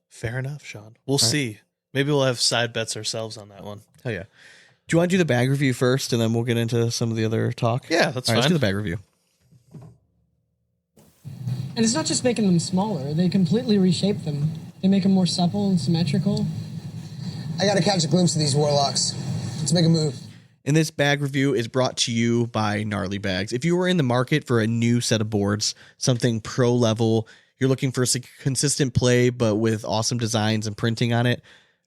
Fair enough, Sean. We'll see. Maybe we'll have side bets ourselves on that one. Hell yeah. Do you want to do the bag review first, and then we'll get into some of the other talk? Yeah, that's fine. Let's do the bag review. And it's not just making them smaller. They completely reshape them. They make them more supple and symmetrical. I gotta catch a glimpse of these warlocks. Let's make a move. And this bag review is brought to you by Gnarly Bags. If you were in the market for a new set of boards, something pro level, you're looking for consistent play, but with awesome designs and printing on it,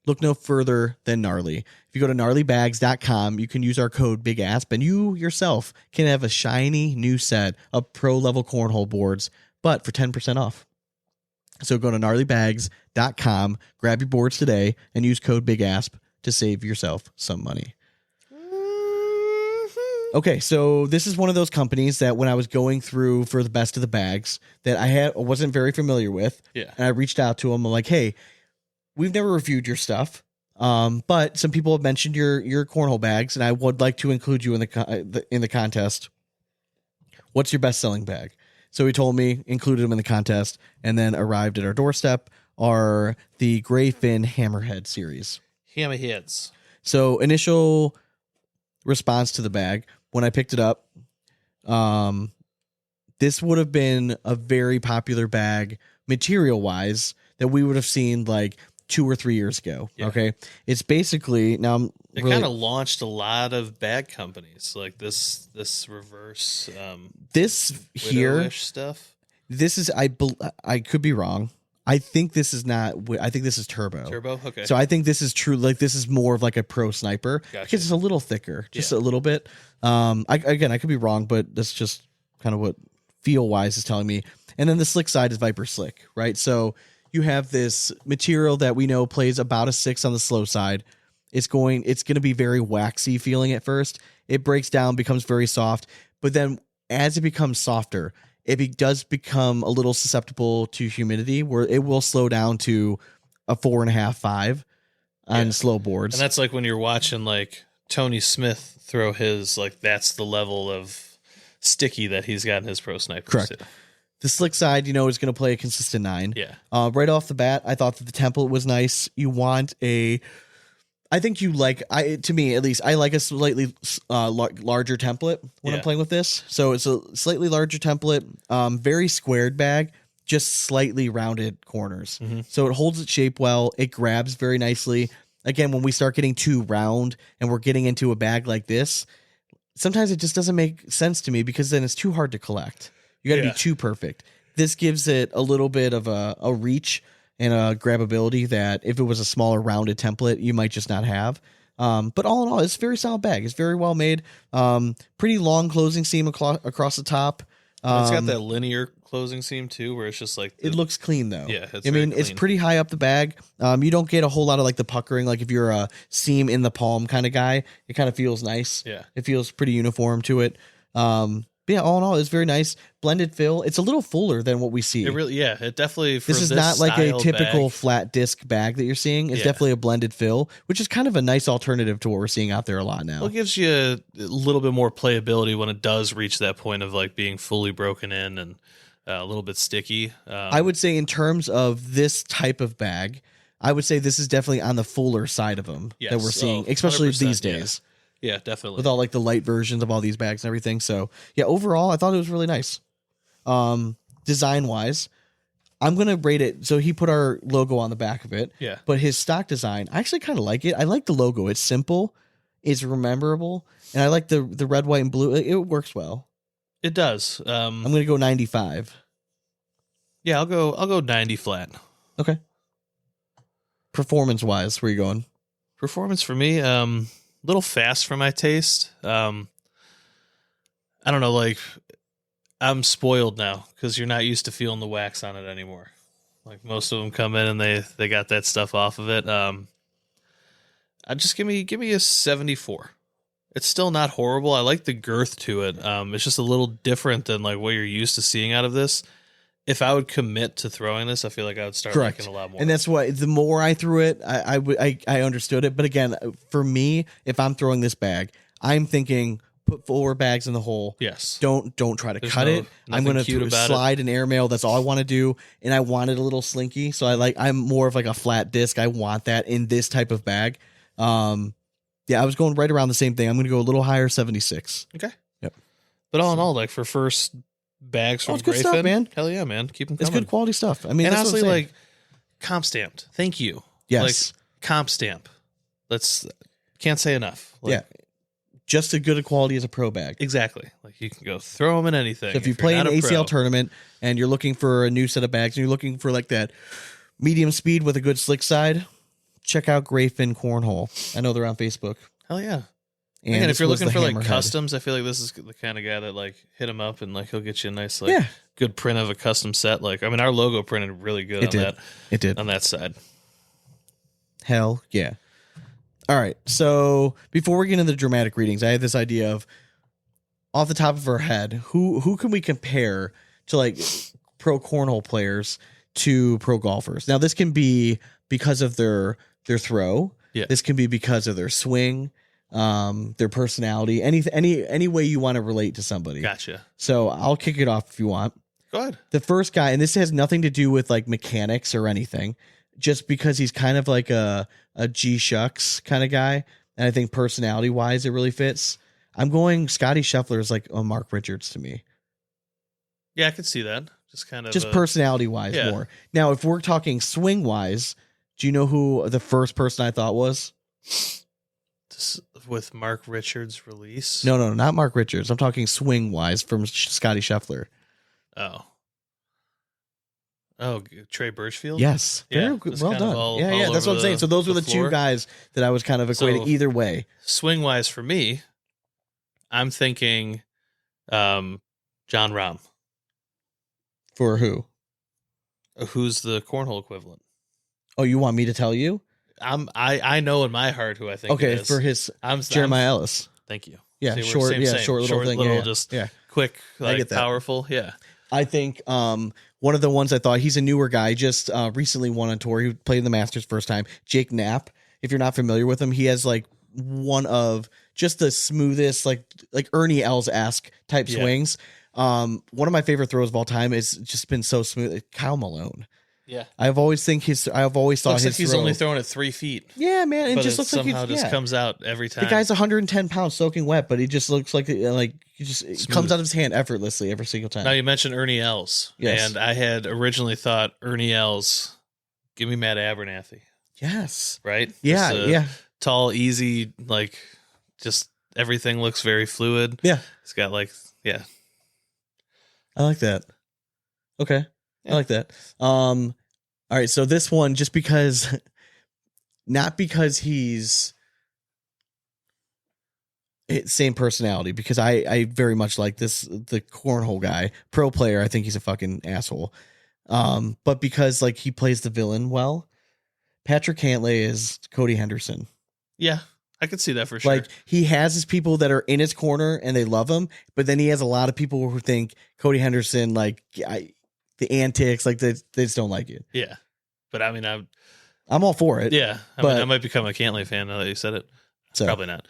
look no further than Gnarly. If you go to gnarlybags.com, you can use our code BIGASP, and you yourself can have a shiny new set of pro level cornhole boards, but for 10% off. So go to gnarlybags.com, grab your boards today, and use code BIGASP to save yourself some money. Okay, so this is one of those companies that when I was going through for the best of the bags that I wasn't very familiar with, Yeah. and I reached out to them. I'm like, hey, we've never reviewed your stuff, but some people have mentioned your cornhole bags, and I would like to include you in the contest. What's your best selling bag? So he told me, included him in the contest, and then arrived at our doorstep are the Gray Fin Hammerhead series. Hammerheads. So initial response to the bag, when I picked it up, this would have been a very popular bag material-wise that we would have seen like 2 or 3 years ago. Yeah. Okay. It's basically, now It kind of launched a lot of bag companies like this reverse this here widowish stuff. This is I could be wrong. I think this is not. I think this is Turbo. Turbo, okay. So I think this is true. Like this is more of like a pro sniper Gotcha. because it's a little thicker, just a little bit. I could be wrong, but that's just kind of what feel wise is telling me. And then the slick side is Viper Slick, right? So you have this material that we know plays about a 6 on the slow side. It's going to be very waxy feeling at first. It breaks down, becomes very soft, but then as it becomes softer, it does become a little susceptible to humidity where it will slow down to a 4.5, 5 on slow boards. And that's like when you're watching like Tony Smith throw his, like that's the level of sticky that he's got in his pro snipers. Correct. Too. The slick side, is going to play a consistent 9. Yeah. Right off the bat, I thought that the template was nice. You want I think you like, to me at least, I like a slightly larger template when I'm playing with this. So it's a slightly larger template, very squared bag, just slightly rounded corners. Mm-hmm. So it holds its shape well. It grabs very nicely. Again, when we start getting too round and we're getting into a bag like this, sometimes it just doesn't make sense to me because then it's too hard to collect. You got to be too perfect. This gives it a little bit of a reach and a grabbability that if it was a smaller rounded template, you might just not have. But all in all, it's a very solid bag. It's very well made. Pretty long closing seam across the top. It's got that linear closing seam too, where it's just like it looks clean though. Yeah, it's pretty high up the bag. You don't get a whole lot of like the puckering. Like if you're a seam in the palm kind of guy, it kind of feels nice. Yeah, it feels pretty uniform to it. But yeah, all in all, it's very nice blended fill. It's a little fuller than what we see. it really, yeah, it definitely. For This is not like a style typical bag, flat disc bag that you're seeing. It's Yeah. definitely a blended fill, which is kind of a nice alternative to what we're seeing out there a lot now. Well, it gives you a little bit more playability when it does reach that point of like being fully broken in and a little bit sticky. I would say in terms of this type of bag, I would say this is definitely on the fuller side of them that we're Yes. seeing, Oh, especially 100%, these yeah. days Yeah, definitely. with all like the light versions of all these bags and everything. So yeah, overall, I thought it was really nice. Design wise, I'm going to rate it. So he put our logo on the back of it, Yeah. but his stock design, I actually kind of like it. I like the logo. It's simple, it's memorable, and I like the red, white, and blue. It works well. It does. I'm going to go 95. Yeah, I'll go 90 flat. Okay. Performance wise, where you going? Performance for me, little fast for my taste. I don't know, like I'm spoiled now because you're not used to feeling the wax on it anymore. Like most of them come in and they got that stuff off of it. I just give me a 74. It's still not horrible. I like the girth to it. It's just a little different than like what you're used to seeing out of this. If I would commit to throwing this, I feel like I would start Correct. liking a lot more. And that's why the more I threw it, I understood it. But again, for me, if I'm throwing this bag, I'm thinking put 4 bags in the hole. Yes. Don't try to There's cut it. I'm nothing going cute to about slide an airmail. That's all I want to do. And I want it a little slinky. So I'm more of like a flat disc. I want that in this type of bag. Yeah, I was going right around the same thing. I'm going to go a little higher, 76. Okay. Yep. But all in all, like for first bags from it's good stuff, Grayfin, man. hell yeah, man. Keep them It's coming. good quality stuff. I mean, And that's what I'm honestly, saying. like comp stamped. Thank you. Yes. Like comp stamp. That's can't say enough. Like, yeah. Just as good a quality as a pro bag. Exactly. Like you can go throw them in anything. So if you you're play an not a ACL pro. tournament and you're looking for a new set of bags and you're looking for like that medium speed with a good slick side, check out Grayfin Cornhole. I know they're on Facebook. Hell yeah. And Again, this if you're was looking the for like hammerhead. customs, I feel like this is the kind of guy that like hit him up and like he'll get you a nice like Yeah. good print of a custom set. Like I mean, our logo printed really good It did. It did. on that side. Hell yeah. All right. So before we get into the dramatic readings, I had this idea of off the top of our head, who can we compare to like pro cornhole players to pro golfers? Now this can be because of their throw. Yeah. This can be because of their swing, their personality, any way you want to relate to somebody. Gotcha. So I'll kick it off if you want. Go ahead. The first guy, and this has nothing to do with like mechanics or anything, just because he's kind of like a G shucks kind of guy, and I think personality wise it really fits. I'm going Scotty Scheffler is like a Mark Richards to me, Yeah, I could see that. Just kind of just personality wise yeah. more. Now, if we're talking swing wise, do you know who the first person I thought was? with Mark Richards' release. No, not Mark Richards. I'm talking swing wise from Scotty Scheffler. Oh, Trey Birchfield? Yes. Yeah, Very good. just Well kind of done. all Yeah, that's over what I'm saying. So those were the two floor. guys that I was kind of equating So- either way. Swing wise for me, I'm thinking John Rahm. For who? Who's the cornhole equivalent? Oh, you want me to tell you? I know in my heart who I think Okay, it is. for his I'm Jeremiah Ellis. Thank you. Yeah, See, we're short, same, yeah, same. short little thing. little, yeah, just yeah. quick, I like get that. powerful. Yeah. I think one of the ones I thought he's a newer guy, just recently won on tour. He played in the Masters first time. Jake Knapp. If you're not familiar with him, he has like one of just the smoothest, like Ernie Els-esque type Yeah. swings. One of my favorite throws of all time is just been so smooth. Kyle Malone. Yeah. I've always thought Looks like his he's throw, only throwing it 3 feet. yeah, man, it But just it looks like somehow he's, just yeah. comes out every time. The guy's 110 pounds soaking wet, but he just looks like it Smooth. comes out of his hand effortlessly every single time. Now you mentioned Ernie Els. Yes. And I had originally thought Ernie Els, give me Matt Abernathy, Yes. right? Yeah, Just a yeah. tall, easy, like just everything looks very fluid. Yeah. It's got like, yeah. I like that. Okay. I Yeah. like that. All right, so this one, just because, not because he's same personality, because I very much like the cornhole guy, pro player. I think he's a fucking asshole. But because like he plays the villain well, Patrick Cantlay is Cody Henderson. Yeah, I could see that for sure. Like he has his people that are in his corner and they love him, but then he has a lot of people who think Cody Henderson, like the antics, like they just don't like it. Yeah, but I mean, I'm all for it. Yeah, I mean, I might become a Cantlay fan now that you said it. So. Probably not.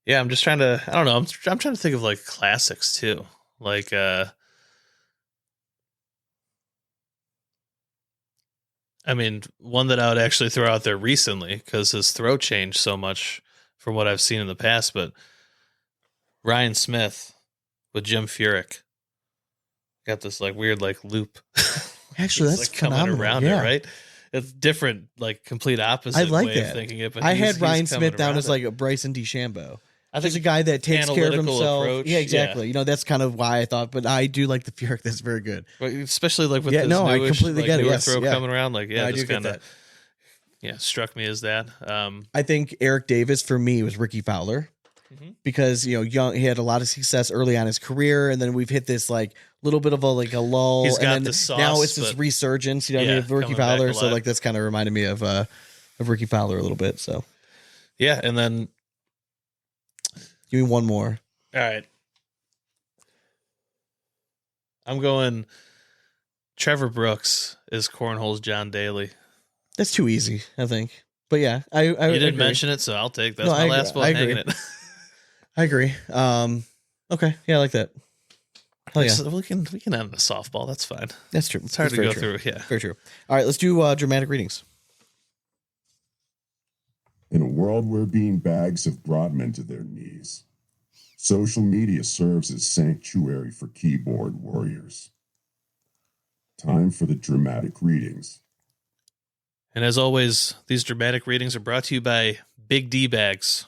Yeah, I'm just trying to. I don't know. I'm trying to think of like classics too. Like, I mean, one that I would actually throw out there recently because his throw changed so much from what I've seen in the past. But Ryan Smith with Jim Furyk got this like weird like loop. Actually, that's like coming around it, right? It's different, like complete opposite I like way that. of thinking it. But I had Ryan coming Smith down around as it. like a Bryson DeChambeau. I think There's a guy that takes care of analytical himself. approach, Yeah, exactly. yeah. You know, that's kind of why I thought, but I do like the Furyk. That's very good. Especially like with Yeah, this no, I newish, completely like, get it. newer Yes, throw yeah. coming around. Like, yeah, No, I just do get kind of, struck me as that. I think Eric Davis for me was Ricky Fowler because, you know, he had a lot of success early on in his career. And then we've hit this like little bit of a lull. He's and got then the sauce, now it's this but- resurgence, you know, what I mean, of Ricky coming back Fowler. So alive. like, that's kind of reminded me of Ricky Fowler a little bit. So Yeah, and then give me one more. all right, I'm going. Trevor Brooks is Cornhole's John Daly. That's too easy, I think. But yeah, I You didn't agree. mention it, so I'll take that's No, my I last agree. one. I Hanging agree. it. I agree. Okay. Yeah, I like that. Oh yeah, So we can end a softball. That's fine. that's true. It's hard That's to very go true. through. Yeah. Very true. All right, let's do dramatic readings. In a world where bean bags have brought men to their knees, social media serves as sanctuary for keyboard warriors. Time for the dramatic readings. And as always, these dramatic readings are brought to you by Big D Bags.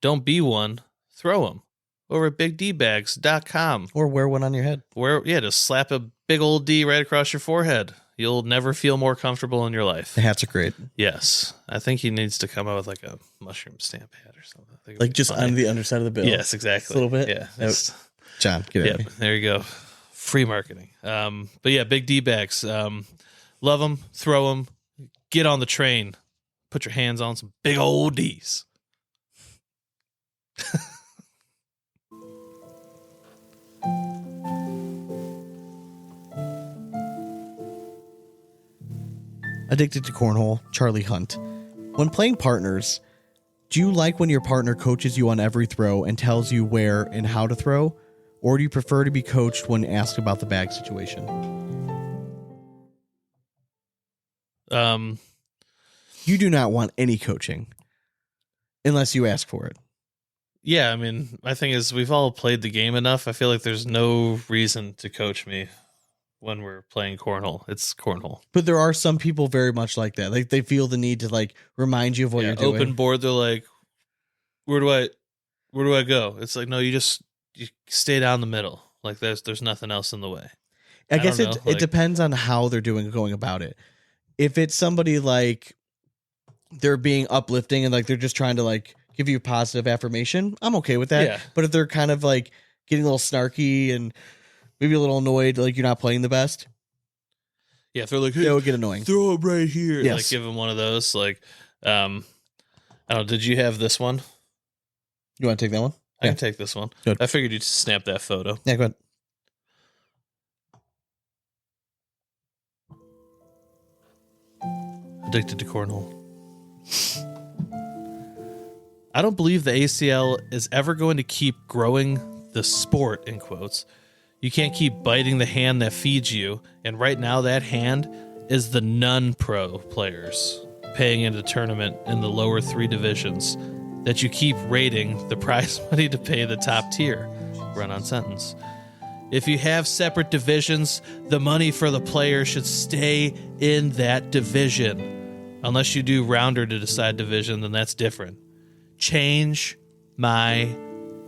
Don't be one, throw them. Over at bigdbags.com. Or wear one on your head. Where, just slap a big old D right across your forehead. You'll never feel more comfortable in your life. The hats are great. Yes. I think he needs to come out with like a mushroom stamp hat or something. I think it'd Like be just funny. on the underside of the bill. Yes, exactly. A little bit? Yeah. Nope. John, get at me. There you go. Free marketing. But yeah, Big D Bags. Love them, throw them, get on the train, put your hands on some big old D's. Addicted to Cornhole, Charlie Hunt. When playing partners, do you like when your partner coaches you on every throw and tells you where and how to throw? Or do you prefer to be coached when asked about the bag situation? You do not want any coaching unless you ask for it. Yeah, I mean, my thing is we've all played the game enough. I feel like there's no reason to coach me when we're playing cornhole. It's cornhole. But there are some people very much like that. Like they feel the need to like remind you of what you're doing. Open board, they're like, where do I go? It's like, no, you stay down the middle. Like there's nothing else in the way. I guess don't know, it depends on how they're going about it. If it's somebody like they're being uplifting and like they're just trying to like give you positive affirmation, I'm okay with that. Yeah. But if they're kind of like getting a little snarky and maybe a little annoyed, like you're not playing the best, Yeah, if they're like, hey, that would get annoying. throw it right here. Yes. Like give them one of those. Like, I don't know. Did you have this one? You want to take that one? I Yeah. can take this one. Good. I figured you'd snap that photo. Yeah, go ahead. Addicted to cornhole. I don't believe the ACL is ever going to keep growing the sport, in quotes. You can't keep biting the hand that feeds you, and right now that hand is the non-pro players paying in a tournament in the lower 3 divisions that you keep rating the prize money to pay the top tier. Run-on sentence. If you have separate divisions, the money for the player should stay in that division. Unless you do rounder to decide division, then that's different. Change my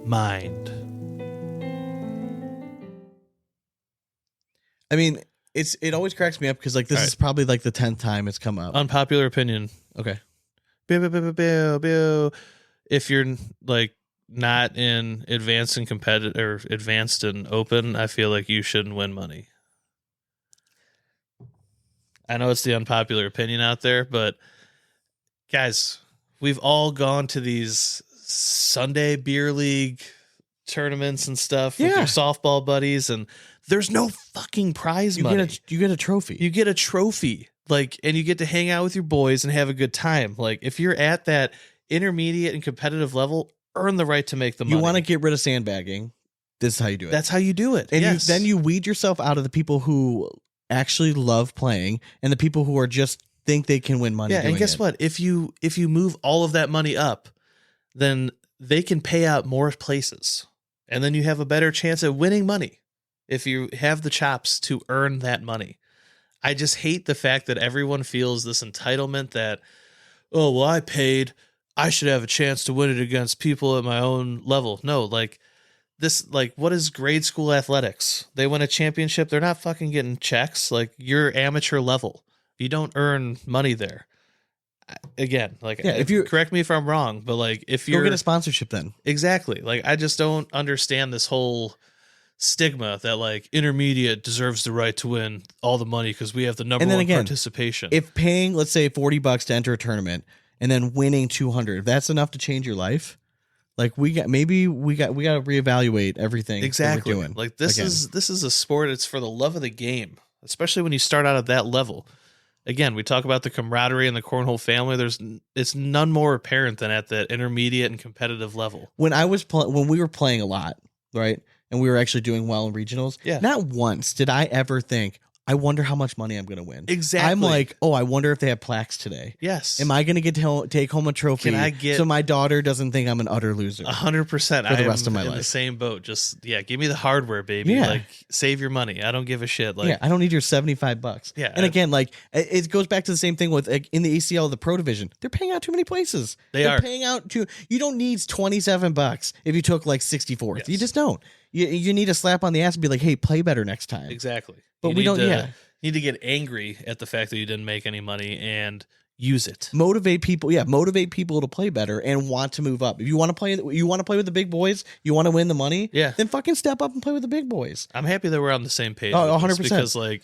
mind. I mean, It always cracks me up because like this All is probably like the 10th time it's come up. Unpopular opinion. Okay. If you're like not in advanced and competitive or advanced and open, I feel like you shouldn't win money. I know it's the unpopular opinion out there, but guys, we've all gone to these Sunday beer league tournaments and stuff with your softball buddies, and there's no fucking prize money. You get a trophy. You get a trophy, like, and you get to hang out with your boys and have a good time. Like, if you're at that intermediate and competitive level, earn the right to make the money. You want to get rid of sandbagging. This is how you do it. That's how you do it. And yes. then you weed yourself out of the people who actually love playing and the people who are just think they can win money. Yeah, and guess it. what? If you move all of that money up, then they can pay out more places. And then you have a better chance at winning money if you have the chops to earn that money. I just hate the fact that everyone feels this entitlement that, oh, well, I paid, I should have a chance to win it against people at my own level. No, like this, like, what is grade school athletics? They win a championship. They're not fucking getting checks. Like, you're amateur level. You don't earn money there. Again, like, if you correct me if I'm wrong, but like, if you're go get a sponsorship, then exactly, like, I just don't understand this whole stigma that like intermediate deserves the right to win all the money because we have the number one participation. If paying, let's say, $40 to enter a tournament and then winning 200, if that's enough to change your life, like we got to reevaluate everything. Exactly. That we're doing. Like this is a sport. It's for the love of the game, especially when you start out at that level. Again, we talk about the camaraderie in the cornhole family. It's none more apparent than at that intermediate and competitive level. When we were playing a lot, right, and we were actually doing well in regionals, not once did I ever think, I wonder how much money I'm going to win. Exactly. I'm like, oh, I wonder if they have plaques today. Yes. Am I going to get to take home a trophy? Can I get so my daughter doesn't think I'm an utter loser? 100% for the rest of my life. In the same boat. Just give me the hardware, baby. Yeah. Like, save your money. I don't give a shit. Like, I don't need your $75. Yeah. And again, like, it goes back to the same thing with like, in the ACL, the pro division, they're paying out too many places. They're paying out you don't need $27 if you took like 64th. Yes. You just don't. You need a slap on the ass and be like, hey, play better next time. Exactly. But we don't. Need to get angry at the fact that you didn't make any money and use it. Motivate people. Yeah, motivate people to play better and want to move up. If you want to play with the big boys, you want to win the money. Yeah, then fucking step up and play with the big boys. I'm happy that we're on the same page. Oh, 100%. Because like,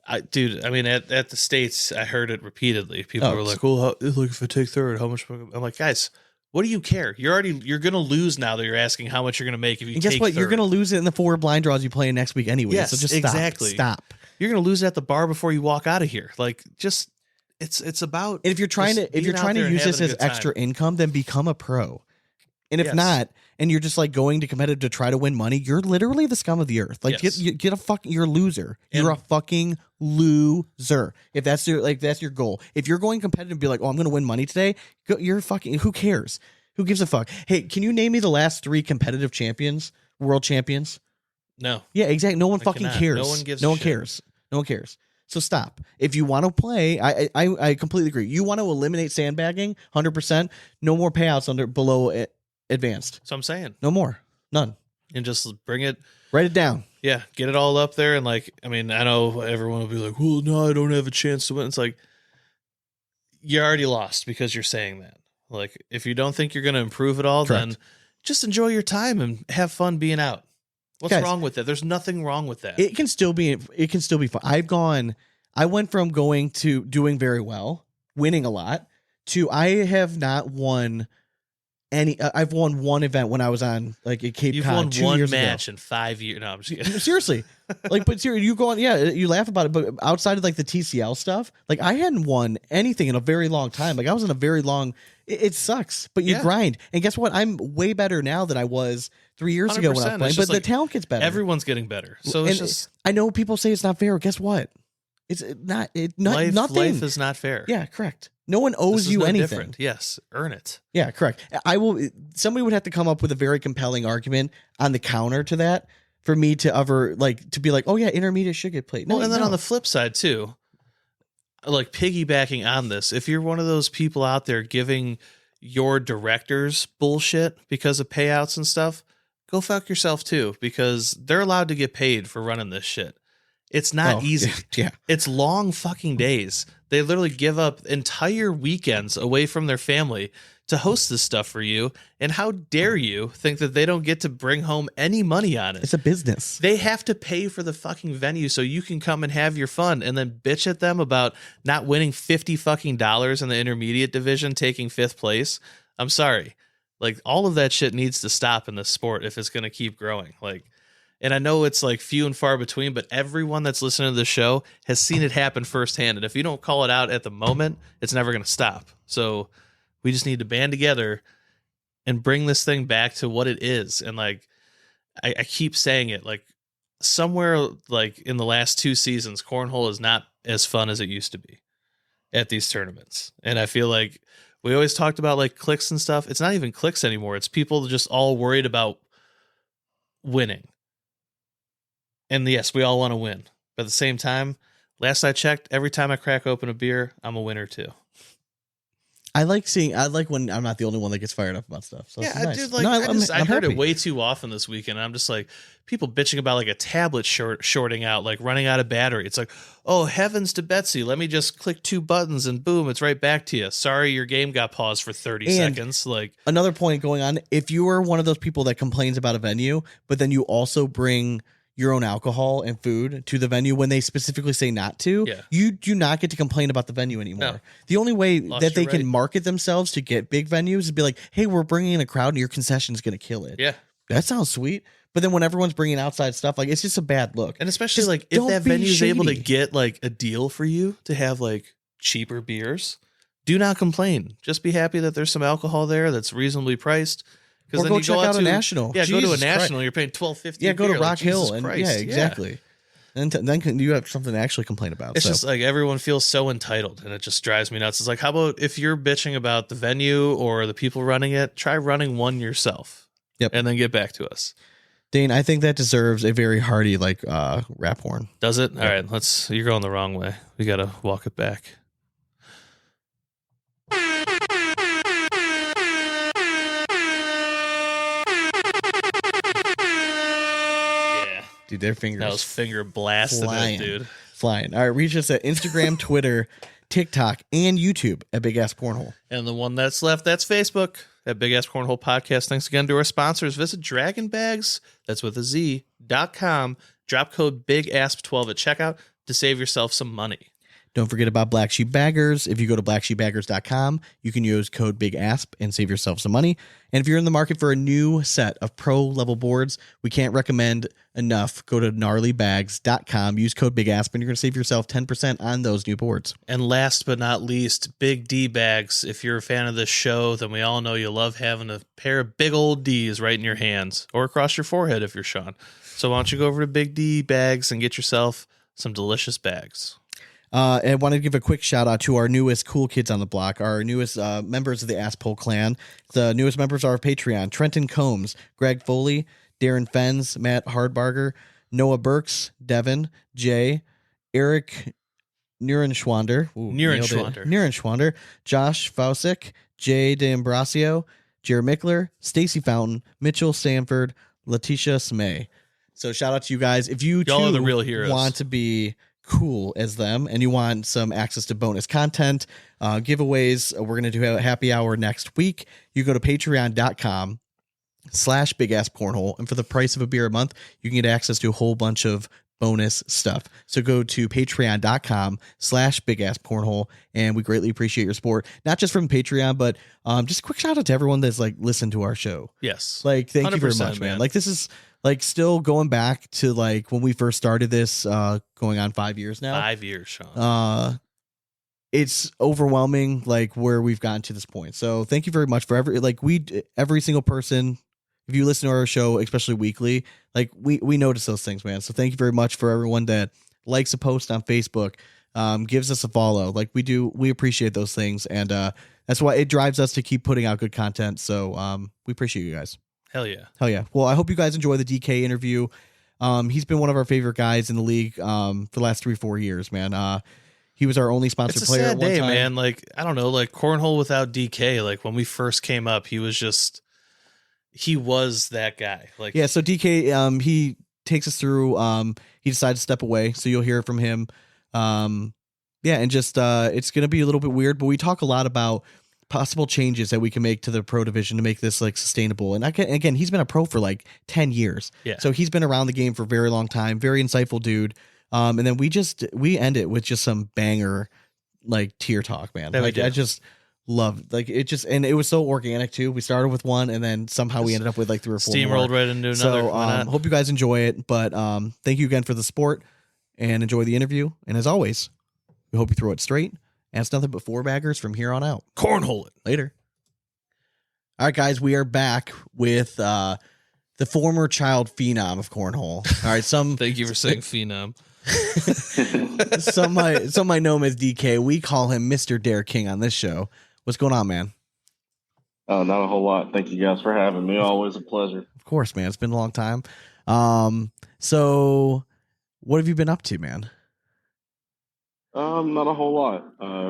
I mean, at the States, I heard it repeatedly. People were like, "Well, look, if I take third, how much?" I'm like, guys, what do you care? You're gonna lose now that you're asking how much you're gonna make if you. And guess what? Third. You're gonna lose it in the 4 blind draws you play next week anyway. Yes, so just stop. You're gonna lose it at the bar before you walk out of here. Like, just it's about. And if you're trying to use this as extra income, then become a pro. And if not, and you're just like going to competitive to try to win money, you're literally the scum of the earth. Like you're a loser. You're a fucking loser. If that's your goal. If you're going competitive and be like, oh, I'm going to win money today, you're fucking. Who cares? Who gives a fuck? Hey, can you name me the last 3 competitive champions, world champions? No. Yeah, exactly. No one fucking cares. No one gives. No one cares. No one cares. So stop. If you want to play, I completely agree. You want to eliminate sandbagging, 100%. No more payouts below advanced. So I'm saying no more, none. And just bring it. Write it down. Yeah, get it all up there. And like, I mean, I know everyone will be like, well, no, I don't have a chance to win. It's like, you already lost because you're saying that. Like, if you don't think you're going to improve at all, then just enjoy your time and have fun being out. What's wrong with that? There's nothing wrong with that. It can still be fun. I went from going to doing very well, winning a lot, to I have not won any. I've won one event when I was on like a Cape You've Cod won 2 one years match ago. in 5 years. No, I'm just kidding. Seriously. Like, but seriously, you go on, you laugh about it, but outside of like the TCL stuff, like I hadn't won anything in a very long time. Like I was in a very long, it sucks, but you grind. And guess what? I'm way better now than I was 3 years ago when I was playing, but the talent gets better. Everyone's getting better. So it's just, I know people say it's not fair. Guess what? It's not, nothing. Life is not fair. Yeah, correct. No one owes you anything. Different. Yes, earn it. Yeah, correct. Somebody would have to come up with a very compelling argument on the counter to that for me to ever to be like, oh yeah, intermediate should get played. No, and then on the flip side too, like piggybacking on this, if you're one of those people out there giving your directors bullshit because of payouts and stuff, go fuck yourself too, because they're allowed to get paid for running this shit. It's not easy. Yeah. It's long fucking days. They literally give up entire weekends away from their family to host this stuff for you. And how dare you think that they don't get to bring home any money on it? It's a business. They have to pay for the fucking venue so you can come and have your fun, and then bitch at them about not winning $50 fucking in the intermediate division, taking 5th place. I'm sorry. Like, all of that shit needs to stop in this sport if it's going to keep growing. Like, and I know it's like few and far between, but everyone that's listening to the show has seen it happen firsthand. And if you don't call it out at the moment, it's never going to stop. So we just need to band together and bring this thing back to what it is. And like, I keep saying it, like somewhere like in the last 2 seasons, cornhole is not as fun as it used to be at these tournaments. And I feel like we always talked about like clicks and stuff. It's not even clicks anymore. It's people just all worried about winning. And yes, we all want to win. But at the same time, last I checked, every time I crack open a beer, I'm a winner too. I like when I'm not the only one that gets fired up about stuff. So Yeah, this is nice. dude, like, No, I heard happy. it way too often this weekend. I'm just like, people bitching about like a tablet shorting out, like running out of battery. It's like, oh, heavens to Betsy. Let me just click 2 buttons and boom, it's right back to you. Sorry, your game got paused for 30 seconds. Like, another point going on, if you are one of those people that complains about a venue, but then you also bring your own alcohol and food to the venue when they specifically say not to, you do not get to complain about the venue anymore. No. The only way Lost that they your can right. market themselves to get big venues is be like, hey, we're bringing in a crowd and your concession is going to kill it. yeah. That sounds sweet. But then when everyone's bringing outside stuff, like, it's just a bad look. And especially Just like if don't that be venue is able to shady. get like a deal for you to have like cheaper beers, do not complain. Just be happy that there's some alcohol there that's reasonably priced. Or Because then go you check go out to a national. Yeah, go to a Jesus Christ. national. You're paying $12.50. Yeah, go to beer. Rock Like, Hill. Jesus And Christ. yeah, exactly. And then you have something to actually complain about. It's so. just like everyone feels so entitled, and it just drives me nuts. It's like, how about if you're bitching about the venue or the people running it, try running one yourself. Yep. And then get back to us. Dane, I think that deserves a very hearty rap horn. Does it? All right, you're going the wrong way. We got to walk it back. Dude, their fingers That was finger blasting flying. it, dude. flying. All right, reach us at Instagram, Twitter, TikTok, and YouTube at Big Ass Cornhole. And the one that's left, that's Facebook at Big Ass Cornhole Podcast. Thanks again to our sponsors. Visit Draggin Bags, that's with a Z.com. Drop code BIGASP12 at checkout to save yourself some money. Don't forget about Black Sheep Baggers. If you go to blacksheepbaggers.com, you can use code BIGASP and save yourself some money. And if you're in the market for a new set of pro-level boards, we can't recommend enough. Go to gnarlybags.com, use code BIGASP, and you're going to save yourself 10% on those new boards. And last but not least, Big D Bags. If you're a fan of this show, then we all know you love having a pair of big old D's right in your hands or across your forehead if you're Sean. So why don't you go over to Big D Bags and get yourself some delicious bags. I want to give a quick shout out to our newest cool kids on the block, our newest members of the Asspole clan. The newest members are our Patreon: Trenton Combs, Greg Foley, Darren Fenns, Matt Hardbarger, Noah Burks, Devin, Jay, Eric Nierenschwander, Josh Fausick, Jay D'Ambrosio, Jared Mickler, Stacy Fountain, Mitchell Sanford, Letitia Smay. So shout out to you guys. If you Y'all are the too real heroes. want to be cool as them and you want some access to bonus content, giveaways, we're going to do a happy hour next week. You go to patreon.com/bigasscornhole, and for the price of a beer a month, you can get access to a whole bunch of bonus stuff. So go to patreon.com/bigasscornhole, and we greatly appreciate your support, not just from Patreon, but just a quick shout out to everyone that's like listened to our show. Yes. Like, thank you very 100%, much, man. man. Like, this is like still going back to like when we first started this, going on 5 years now. 5 years, Sean. It's overwhelming, like where we've gotten to this point. So thank you very much for every single person. If you listen to our show, especially weekly, like we notice those things, man. So thank you very much for everyone that likes a post on Facebook, gives us a follow. Like we appreciate those things, and that's why it drives us to keep putting out good content. So we appreciate you guys. Hell yeah. Hell yeah. Well, I hope you guys enjoy the DK interview. He's been one of our favorite guys in the league for the last 3-4 years, man. He was our only sponsored It's a player sad at one day, time. man. Like, I don't know, like cornhole without DK. Like when we first came up, he was that guy. Like, Yeah, so DK, he takes us through. he decided to step away. So you'll hear from him. Yeah, and just it's going to be a little bit weird, but we talk a lot about possible changes that we can make to the pro division to make this like sustainable. And again, he's been a pro for like 10 years. Yeah. So he's been around the game for a very long time, very insightful dude. And then we end it with just some banger like tier talk, man. Like I just love like it just, and it was so organic too. We started with one and then somehow we ended up with like 3 or 4 steamrolled right into another. So hope you guys enjoy it, but thank you again for the support and enjoy the interview. And as always, we hope you throw it straight. And it's nothing but 4 baggers from here on out. Cornhole it. Later. All right, guys, we are back with the former child phenom of cornhole. All right, Thank you for saying phenom. some might know him as DK. We call him Mr. Derrick King on this show. What's going on, man? Not a whole lot. Thank you guys for having me. Always a pleasure. Of course, man. It's been a long time. So what have you been up to, man? Not a whole lot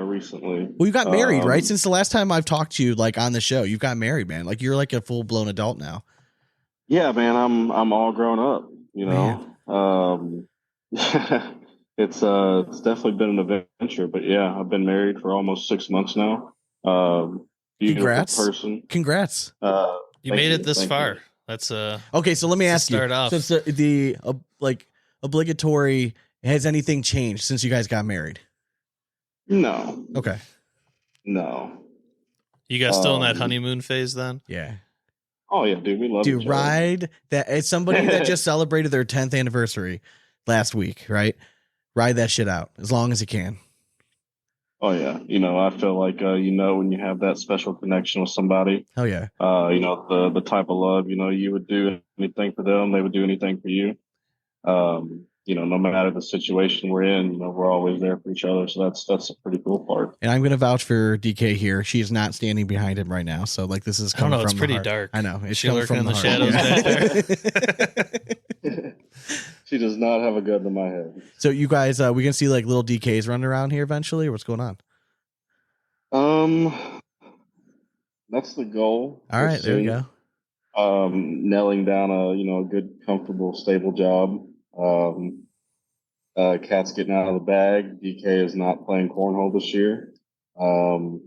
recently. Well, you got married, right? Since the last time I've talked to you, like on the show, you've got married, man. Like you're like a full blown adult now. Yeah, man. I'm all grown up. You know, it's definitely been an adventure. But yeah, I've been married for almost 6 months now. Beautiful person. Congrats. You made it this far. That's okay. So let me ask you. Start off. Since the like obligatory. Has anything changed since you guys got married? No. Okay. No. You guys still in that honeymoon phase then? Yeah. Oh yeah, dude. We love Dude, each other. ride that. It's somebody that just celebrated their 10th anniversary last week, right? Ride that shit out as long as you can. Oh yeah. You know, I feel like you know, when you have that special connection with somebody. Hell yeah. You know, the type of love, you know, you would do anything for them, they would do anything for you. You know, no matter the situation we're in, you know, we're always there for each other. So that's a pretty cool part. And I'm going to vouch for DK here. She is not standing behind him right now. So like this is coming from it's pretty heart. dark. I know. It's she coming lurking from in the heart. shadows back there. She does not have a gun to my head. So you guys, we can see like little DKs running around here eventually, or what's going on? That's the goal. All right, there we go. Nailing down a good, comfortable, stable job. Cat's getting out of the bag. DK is not playing cornhole this year. You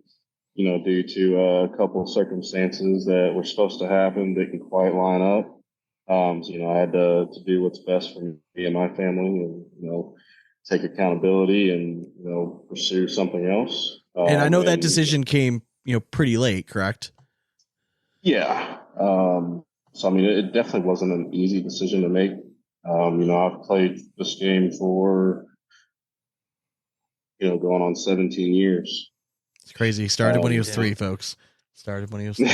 know, due to a couple of circumstances that were supposed to happen that didn't quite line up. So, you know, I had to do what's best for me and my family, and you know, take accountability and you know, pursue something else. And I know that decision came, you know, pretty late, correct? Yeah. So I mean, it definitely wasn't an easy decision to make. You know, I've played this game for, you know, going on 17 years. It's crazy. He started when he was 3, folks. Started when he was 3.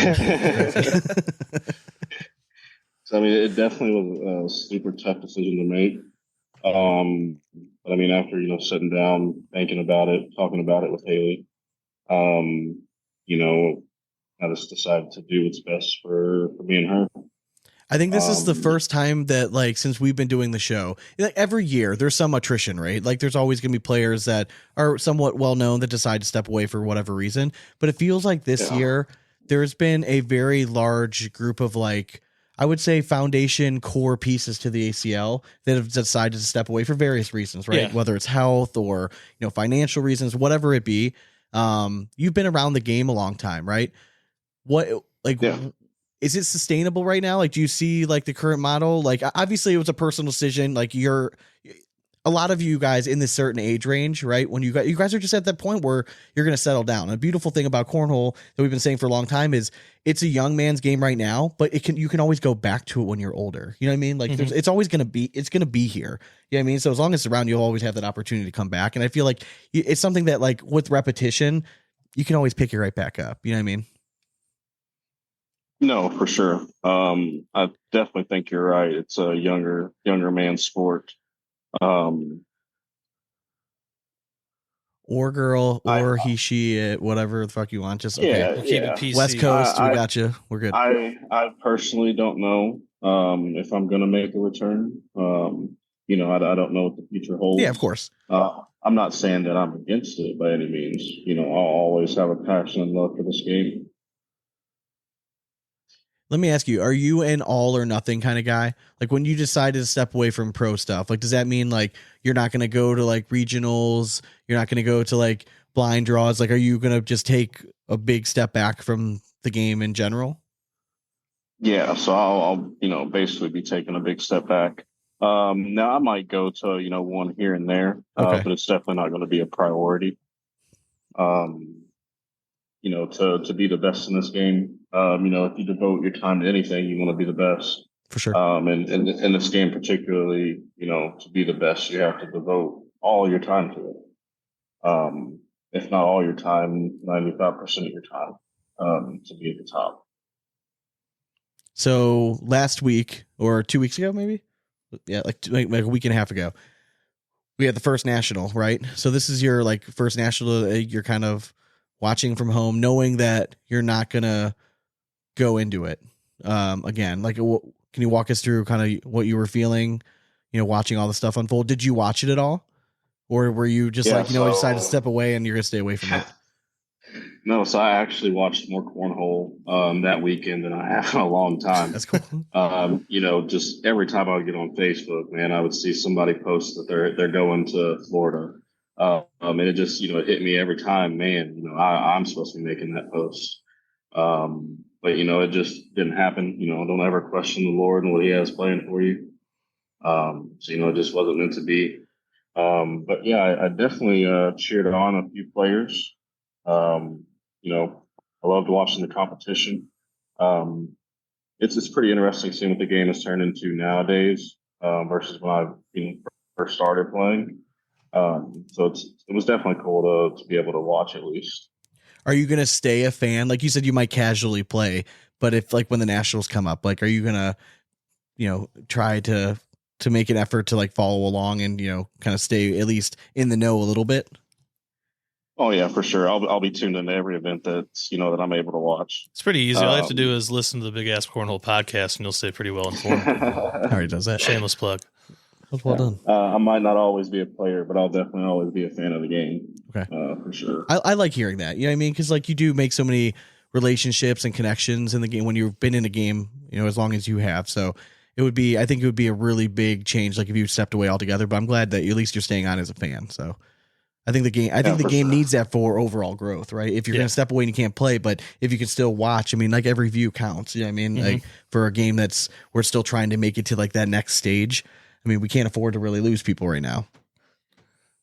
So, I mean, it definitely was a super tough decision to make. But I mean, after, you know, sitting down, thinking about it, talking about it with Haley, you know, I just decided to do what's best for me and her. I think this is the first time that, like, since we've been doing the show, like every year there's some attrition, right? Like there's always going to be players that are somewhat well known that decide to step away for whatever reason. But it feels like this year there's been a very large group of, like, I would say foundation core pieces to the ACL that have decided to step away for various reasons, right? Yeah. Whether it's health or, you know, financial reasons, whatever it be. You've been around the game a long time, right? Is it sustainable right now? Like, do you see like the current model? Like, obviously it was a personal decision. Like a lot of you guys in this certain age range, right? When you guys are just at that point where you're going to settle down. And a beautiful thing about cornhole that we've been saying for a long time is it's a young man's game right now, but you can always go back to it when you're older. You know what I mean? Like it's always going to be here. You know what I mean? So as long as it's around, you'll always have that opportunity to come back. And I feel like it's something that, like, with repetition, you can always pick it right back up. You know what I mean? No, for sure. I definitely think you're right. It's a younger man's sport. Or girl, or he, she, it, whatever the fuck you want. Just okay. Yeah, We'll keep it PC. West Coast, we got you. We're good. I personally don't know if I'm going to make a return. You know, I don't know what the future holds. Yeah, of course. I'm not saying that I'm against it by any means. You know, I'll always have a passion and love for this game. Let me ask you, are you an all or nothing kind of guy? Like when you decided to step away from pro stuff, like does that mean like you're not going to go to like regionals, you're not going to go to like blind draws? Like are you going to just take a big step back from the game in general? Yeah, so I'll basically be taking a big step back. Now I might go to, one here and there, Okay. but it's definitely not going to be a priority. To be the best in this game, if you devote your time to anything, you want to be the best. For sure. And in this game particularly, to be the best, you have to devote all your time to it. If not all your time, 95% of your time, to be at the top. So last week or 2 weeks ago, maybe, like a week and a half ago, we had the first national, right? So this is your like first national. You're kind of watching from home, knowing that you're not gonna go into it again. Like, can you walk us through kind of what you were feeling? Watching all the stuff unfold. Did you watch it at all, or were you just decided to step away and you're gonna stay away from it? No, so I actually watched more cornhole that weekend than I have in a long time. That's cool. Just every time I would get on Facebook, man, I would see somebody post that they're going to Florida. And it just, it hit me every time, man, I'm supposed to be making that post. But it just didn't happen. Don't ever question the Lord and what he has planned for you. It just wasn't meant to be. But yeah, I definitely cheered on a few players. I loved watching the competition. It's pretty interesting seeing what the game has turned into nowadays versus when I first started playing. So it was definitely cool to be able to watch at least. Are you gonna stay a fan? Like you said, you might casually play, but if like when the nationals come up, like are you gonna try to make an effort to like follow along and kind of stay at least in the know a little bit? Oh yeah, for sure. I'll be tuned into every event that's that I'm able to watch. It's pretty easy. All you have to do is listen to the Big Ass Cornhole podcast, and you'll stay pretty well informed. Already does that. Shameless plug. That's well done. I might not always be a player, but I'll definitely always be a fan of the game. Okay, for sure. I like hearing that. You know what I mean? Because like you do make so many relationships and connections in the game when you've been in a game, as long as you have. So I think it would be a really big change, like if you stepped away altogether. But I'm glad that at least you're staying on as a fan. So. I think the game needs that for overall growth, right? If you're going to step away and you can't play, but if you can still watch, I mean, like every view counts. You know what I mean? Mm-hmm. Like for a game we're still trying to make it to like that next stage. I mean, we can't afford to really lose people right now.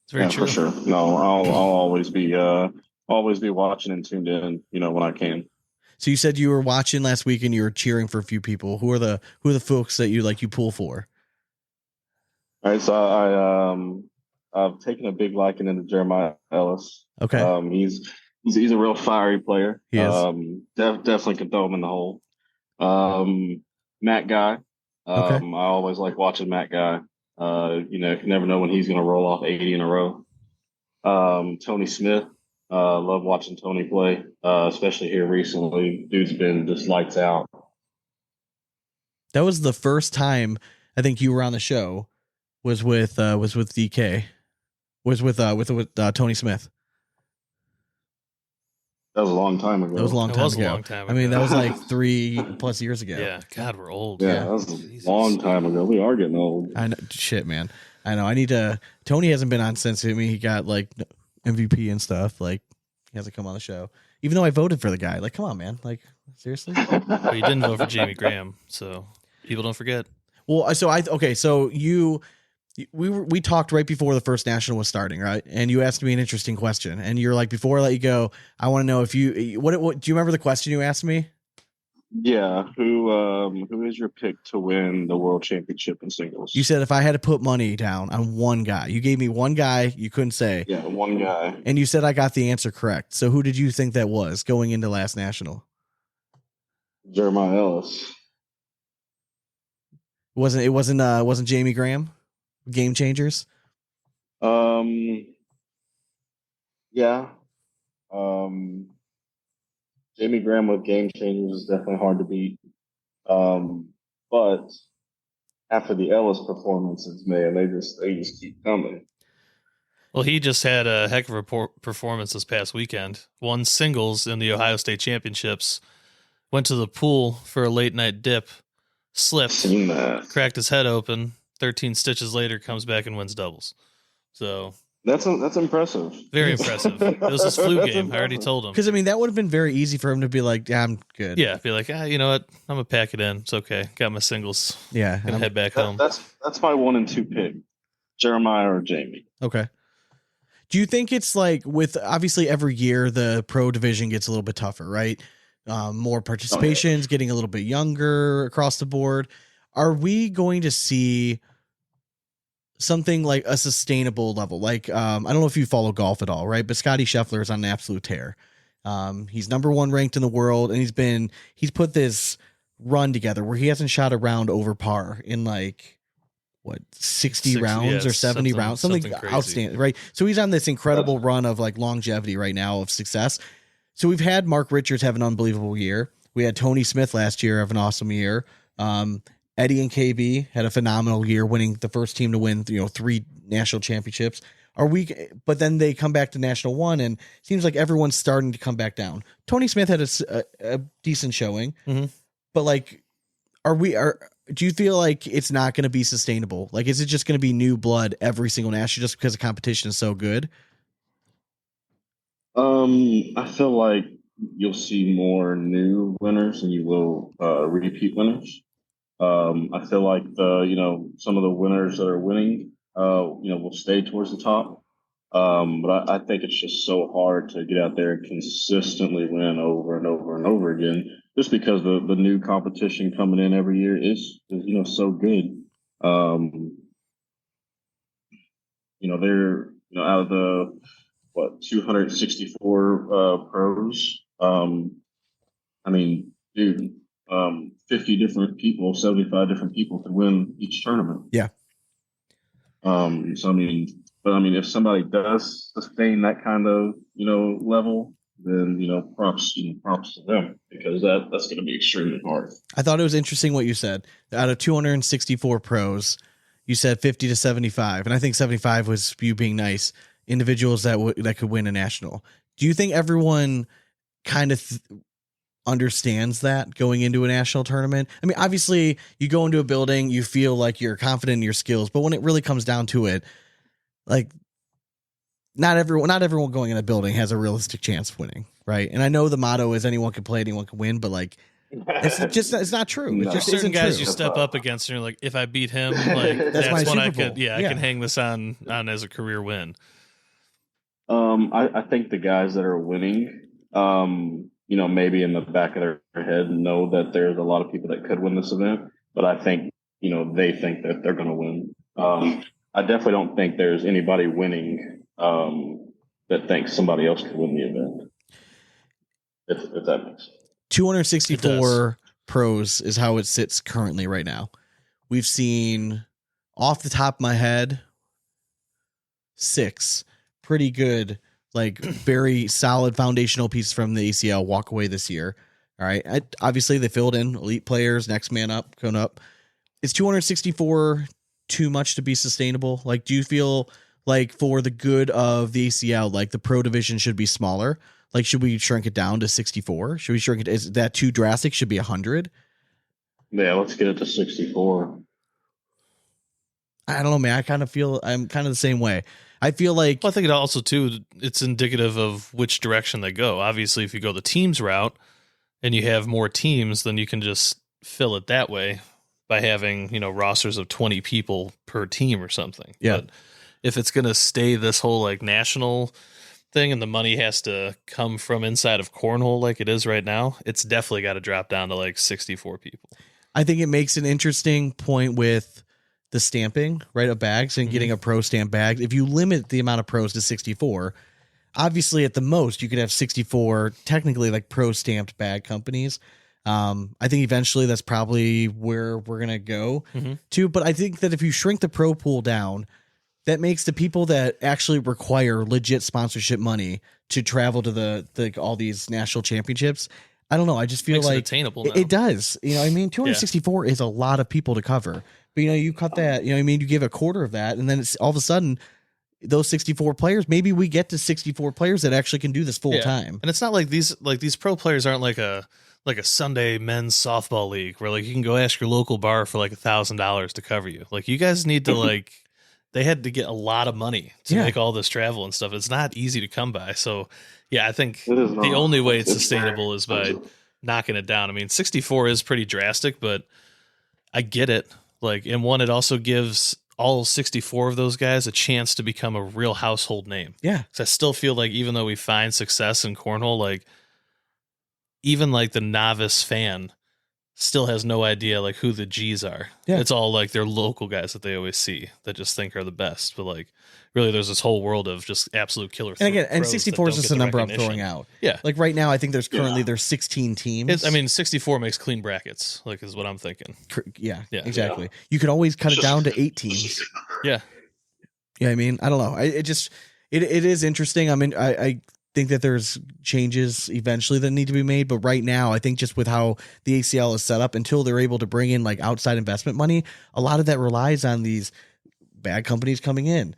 It's very true. For sure. No, I'll always be watching and tuned in, when I can. So you said you were watching last week and you were cheering for a few people. Who are the folks that you pull for? All right, so I've taken a big liking into Jeremiah ELLIS. Okay. He's a real fiery player. He is. Definitely can throw him in the hole. Matt Guy. Okay. I always like watching Matt Guy. You never know when he's going to roll off 80 in a row. Tony Smith. Love watching Tony play, especially here recently. Dude's been just lights out. That was the first time I think you were on the show. Was with DK. Was with Tony Smith. That was a long time ago. That was a long time ago. I mean, that was like 3+ years ago. Yeah, God, we're old. Yeah, that was a long time ago. We are getting old. I know, shit, man. I know. I need to. Tony hasn't been on since. I mean, he got like MVP and stuff. Like, he hasn't come on the show, even though I voted for the guy. Like, come on, man. Like, seriously. Well, you didn't vote for Jamie Graham, so people don't forget. Well, so we talked right before the first national was starting, right? And you asked me an interesting question, and you're like, before I let you go, I want to know if you what do you remember the question you asked me? Yeah, who is your pick to win the world championship in singles? You said if I had to put money down on one guy. You gave me one guy. You couldn't say. Yeah, one guy. And you said I got the answer correct. So who did you think that was going into last national? Jeremiah ELLIS. It wasn't Jamie Graham? Game changers? Yeah. Jamie Graham with game changers is definitely hard to beat. But after the ELLIS performances, man, they just keep coming. Well, he just had a heck of a performance this past weekend. Won singles in the Ohio State Championships went to the pool for a late night dip, slipped, Seen that. cracked his head open. 13 stitches later, comes back and wins doubles. So That's impressive. very impressive. It was his flu That's game. I already impressive. told him. Because I mean, that would have been very easy for him to be like, "Yeah, I'm good." Yeah, be like, you know what? I'm gonna pack it in. It's okay. Got my singles. Yeah. Gonna head back home. That's my 1 and 2 pick, Jeremiah or Jamie. Okay. Do you think it's like with obviously every year the pro division gets a little bit tougher, right? More participations, getting a little bit younger across the board. Are we going to see something like a sustainable level? Like, I don't know if you follow golf at all, right? But Scotty Scheffler is on an absolute tear. He's number 1 ranked in the world, and he's put this run together where he hasn't shot a round over par in like, what, 60 rounds or 70 rounds, something crazy. outstanding, right? So he's on this incredible run of like longevity right now of success. So we've had Mark Richards have an unbelievable year. We had Tony Smith last year have an awesome year. Eddie and KB had a phenomenal year, winning the first team to win, 3 national championships. But then they come back to National One, and it seems like everyone's starting to come back down. Tony Smith had a decent showing, but like, do you feel like it's not going to be sustainable? Like, is it just going to be new blood every single national just because the competition is so good? I feel like you'll see more new winners than you will repeat winners. I feel like some of the winners that are winning, will stay towards the top. But I think it's just so hard to get out there and consistently win over and over and over again, just because the new competition coming in every year is so good. They're out of the 264 pros. I mean, dude, 50 different people, 75 different people could win each tournament. Yeah. If somebody does sustain that kind of, level, then, props to them, because that's going to be extremely hard. I thought it was interesting what you said. Out of 264 pros, you said 50 to 75. And I think 75 was you being nice. Individuals that could win a national. Do you think everyone kind of understands that going into a national tournament? I mean, obviously you go into a building, you feel like you're confident in your skills, but when it really comes down to it, like not everyone going in a building has a realistic chance of winning, right? And I know the motto is anyone can play, anyone can win, but like it's not true. No. It just certain isn't guys true. you step up against and you're like, if I beat him, like that's my when I Super Bowl. could, I can hang this on as a career win. I think the guys that are winning, maybe in the back of their head know that there's a lot of people that could win this event, but I think, they think that they're going to win. I definitely don't think there's anybody winning that thinks somebody else could win the event. If that makes sense. 264 pros is how it sits currently right now. We've seen, off the top of my head, 6 pretty good, like very solid foundational pieces from the ACL walk away this year. All right. Obviously they filled in elite players, next man up, going up. Is 264 too much to be sustainable? Like, do you feel like for the good of the ACL, like the pro division should be smaller? Like, should we shrink it down to 64? Should we shrink it? Is that too drastic? Should be 100? Yeah, let's get it to 64. I don't know, man. I'm kind of the same way. I feel like, Well, I think it also too, it's indicative of which direction they go. Obviously, if you go the teams route and you have more teams, then you can just fill it that way by having, rosters of 20 people per team or something. Yeah. But if it's going to stay this whole like national thing and the money has to come from inside of cornhole like it is right now, it's definitely got to drop down to like 64 people. I think it makes an interesting point with the stamping, right, of bags and getting a pro stamp bag. If you limit the amount of pros to 64, obviously at the most you could have 64 technically like pro stamped bag companies. I think eventually that's probably where we're going to go to. But I think that if you shrink the pro pool down, that makes the people that actually require legit sponsorship money to travel to all these national championships. I don't know. I just feel Makes it like attainable now. it does. 264 is a lot of people to cover. But you cut that, you give a quarter of that, and then it's all of a sudden those 64 players, maybe we get to 64 players that actually can do this full time. And it's not like these pro players aren't like like a Sunday men's softball league where like you can go ask your local bar for like $1,000 to cover you. Like you guys need to like, they had to get a lot of money to make all this travel and stuff. It's not easy to come by. So yeah, I think the only way it's sustainable is by knocking it down. I mean, 64 is pretty drastic, but I get it. Like, and one, it also gives all 64 of those guys a chance to become a real household name. Yeah. Because I still feel like even though we find success in cornhole, like even like the novice fan still has no idea like who the G's are. Yeah. It's all like their local guys that they always see that just think are the best. But like really there's this whole world of just absolute killer. And again, and pros 64 that is don't just get a the number I'm recognition. throwing out. Yeah. Like right now, I think there's currently there's 16 teams. I mean, 64 makes clean brackets, like is what I'm thinking. Yeah, Yeah. exactly. You could always cut it down to 8 teams. Yeah. Yeah, I mean, I don't know. It is interesting. I mean, I think that there's changes eventually that need to be made, but right now, I think just with how the ACL is set up, until they're able to bring in like outside investment money, a lot of that relies on these bad companies coming in.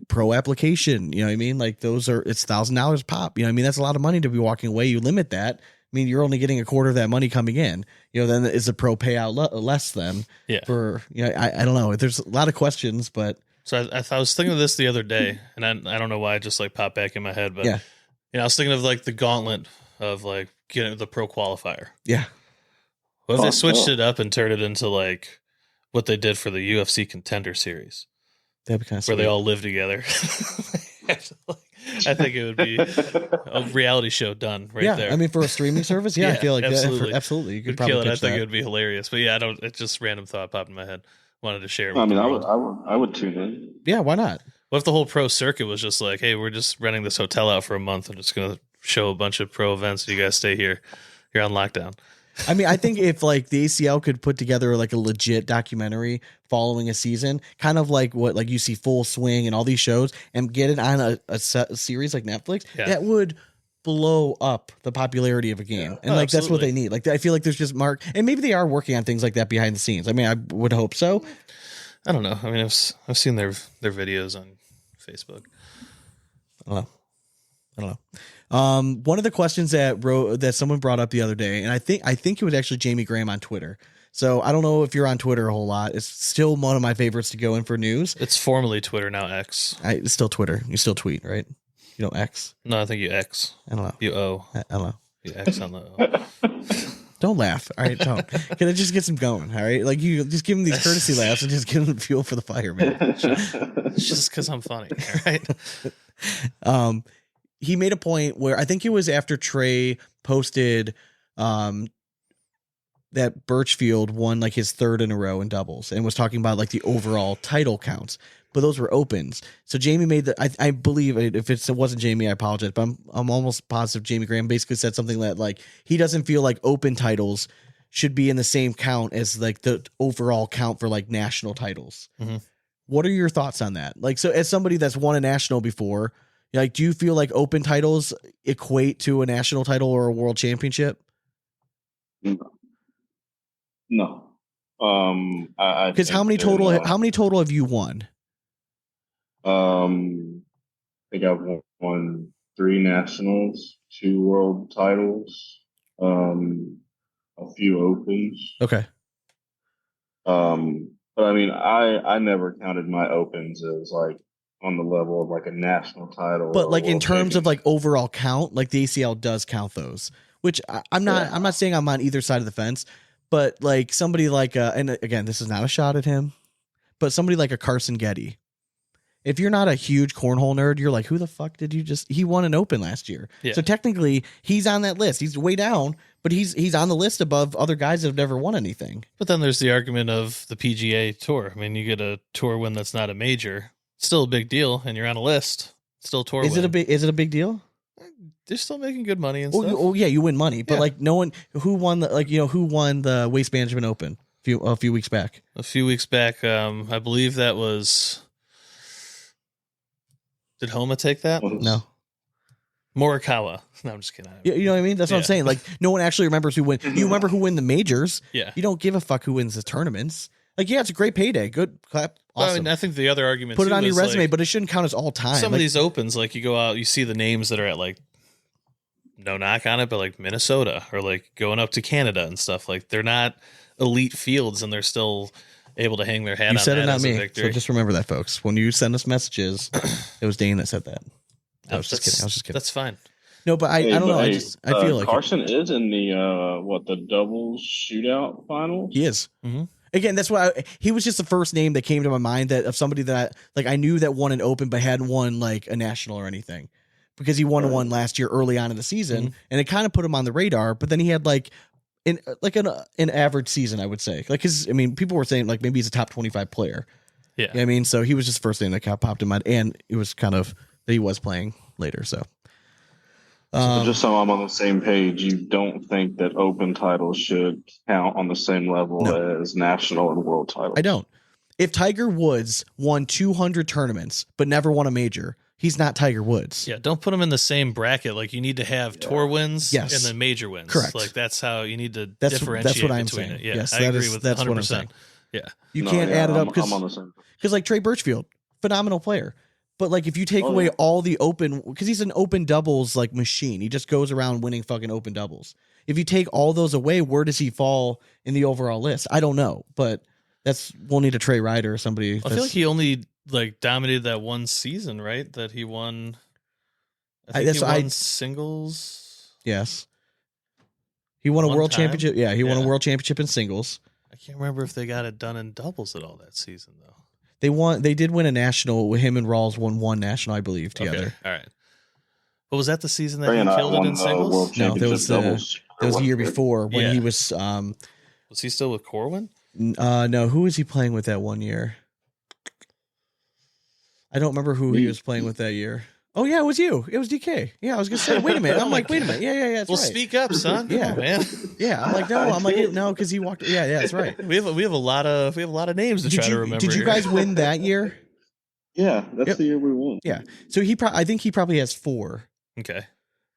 Pro application, you know what I mean? Like those are, it's $1,000 pop. You know what I mean? That's a lot of money to be walking away. You limit that. I mean, you're only getting a quarter of that money coming in. You know, then is the pro payout less than for, you know, I don't know. There's a lot of questions, but. So I was thinking of this the other day, and I don't know why it just like popped back in my head, but yeah, you know, I was thinking of like the gauntlet of like getting the pro qualifier. Yeah. What if they switched it up and turned it into like what they did for the UFC Contender Series? That'd be kind of where they all live together. I think it would be a reality show done right there. I mean, for a streaming service, I feel like absolutely. Absolutely. You could It'd probably kill it. I pitch think that. it would be hilarious. But yeah, it's just random thought popped in my head. Wanted to share. I With mean, the I world. would tune in. Yeah, why not? What if the whole pro circuit was just like, hey, we're just renting this hotel out for a month. I'm just going to show a bunch of pro events. You guys stay here. You're on lockdown. I mean, I think if like the ACL could put together like a legit documentary following a season, kind of like what like you see Full Swing and all these shows, and get it on a series like Netflix, that would blow up the popularity of a game. And like that's what they need. Like I feel like there's just and maybe they are working on things like that behind the scenes. I mean, I would hope so. I don't know. I mean, I've seen their videos on Facebook. I don't know. One of the questions that someone brought up the other day, and I think it was actually Jamie Graham on Twitter. So I don't know if you're on Twitter a whole lot. It's still one of my favorites to go in for news. It's formerly Twitter, now X. It's still Twitter. You still tweet, right? You don't X? No, I think you X. I don't know. You O. I don't know. You X on the O. Don't laugh. All right, don't. Can I just get some going? All right, like you just give them these courtesy laughs and just give them fuel for the fire, man. It's just because I'm funny. All right. He made a point where I think it was after Trey posted that Birchfield won like his third in a row in doubles and was talking about like the overall title counts, but those were opens. So Jamie made I believe if it wasn't Jamie, I apologize, but I'm almost positive Jamie Graham basically said something that like he doesn't feel like open titles should be in the same count as like the overall count for like national titles. Mm-hmm. What are your thoughts on that? Like, so as somebody that's won a national before, like, do you feel like open titles equate to a national title or a world championship? No. Because how many total have you won? I think I've won 3 nationals, 2 world titles, a few opens. Okay. But I mean, I never counted my opens as like on the level of like a national title. But like in terms of like overall count, like the ACL does count those, which I'm not saying I'm on either side of the fence, but like somebody like and again, this is not a shot at him, but somebody like a Carson Getty. If you're not a huge cornhole nerd, you're like, who the fuck did you he won an open last year. Yeah. So technically he's on that list. He's way down, but he's on the list above other guys that have never won anything. But then there's the argument of the PGA Tour. I mean, you get a tour win that's not a major, still a big deal, and you're on a list. Still a tour win. Is it a big deal? They're still making good money and stuff. Oh yeah, you win money, but like no one who won who won the Waste Management Open a few weeks back. A few weeks back, I believe that was. Did Homa take that? No. Morikawa. No, I'm just kidding. You know what I mean? That's what I'm saying. Like, no one actually remembers who win. You remember who win the majors. Yeah. You don't give a fuck who wins the tournaments. Like, yeah, it's a great payday. Good clap. Awesome. Well, I mean, I think the other argument put it on your resume, like, but it shouldn't count as all time. Some of these opens, like you go out, you see the names that are at like no knock on it, but like Minnesota or like going up to Canada and stuff, like they're not elite fields and they're still able to hang their hat You on said that it, not as a me. victory. So just remember that, folks. When you send us messages, it was Dane that said that. I was just kidding. That's fine. No, but I don't know. I feel like Carson is in the the doubles shootout final. he is. Mm-hmm. Again, that's why he was just the first name that came to my mind that of somebody that I knew that won an open but hadn't won like a national or anything, because he won one last year early on in the season, and it kind of put him on the radar. But then he had like an average season, I would say. Like people were saying like maybe he's a top 25 player. Yeah, you know what I mean, so he was just the first name that kind of popped in mind, and it was kind of that he was playing later. So. Just so I'm on the same page, you don't think that open titles should count on the same level as national and world titles? I don't. If Tiger Woods won 200 tournaments but never won a major, he's not Tiger Woods. Yeah, don't put him in the same bracket. Like you need to have tour wins and then major wins. Correct. Like that's how you need to differentiate. That's what I'm between saying. It. Yeah, yes, I agree with that's 100%. what I'm saying. Yeah, you can't add it up I'm on the same. because like Trey Birchfield, phenomenal player. But like if you take away all the open, because he's an open doubles like machine, he just goes around winning fucking open doubles. If you take all those away, where does he fall in the overall list? I don't know, but we'll need a Trey Ryder or somebody. I feel like he only like dominated that one season, right? That he won. I think he won singles. Yes, he won a world championship. Yeah, he won a world championship in singles. I can't remember if they got it done in doubles at all that season though. They did win a national. Him and Rawls won one national, I believe, together. Okay. All right. But was that the season that he killed it in singles? No, that was the year before when he was. Was he still with Corwin? No, who was he playing with that one year? I don't remember who he was playing with that year. Oh yeah, it was you. It was DK. Yeah, I was gonna say. Wait a minute. I'm like, wait a minute. Yeah. That's well, right. Speak up, son. Yeah, man. Yeah, I'm like, no. I'm like, no, because he walked. Yeah, that's right. We have a lot of names to try to remember. Did you guys win that year? Yeah, that's the year we won. Yeah. So I think he probably has 4. Okay.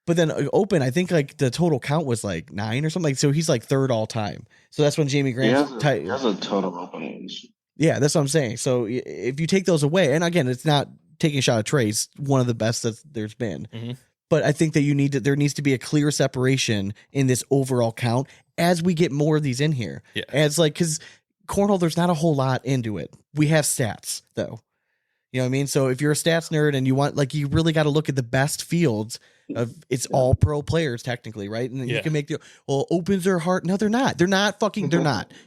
But then open, I think like the total count was like 9 or something. Like, so he's like 3rd all time. So that's when Jamie Grant he has a ton of openings. Yeah, that's what I'm saying. So if you take those away, and again, it's not taking a shot at Trey, it's one of the best that there's been. Mm-hmm. But I think that there needs to be a clear separation in this overall count as we get more of these in here. Yeah. As like, because cornhole, there's not a whole lot into it. We have stats though. You know what I mean? So if you're a stats nerd and you want, like, you really got to look at the best fields of it's all pro players technically, right? And then you can make opens are hard. No, they're not. They're not.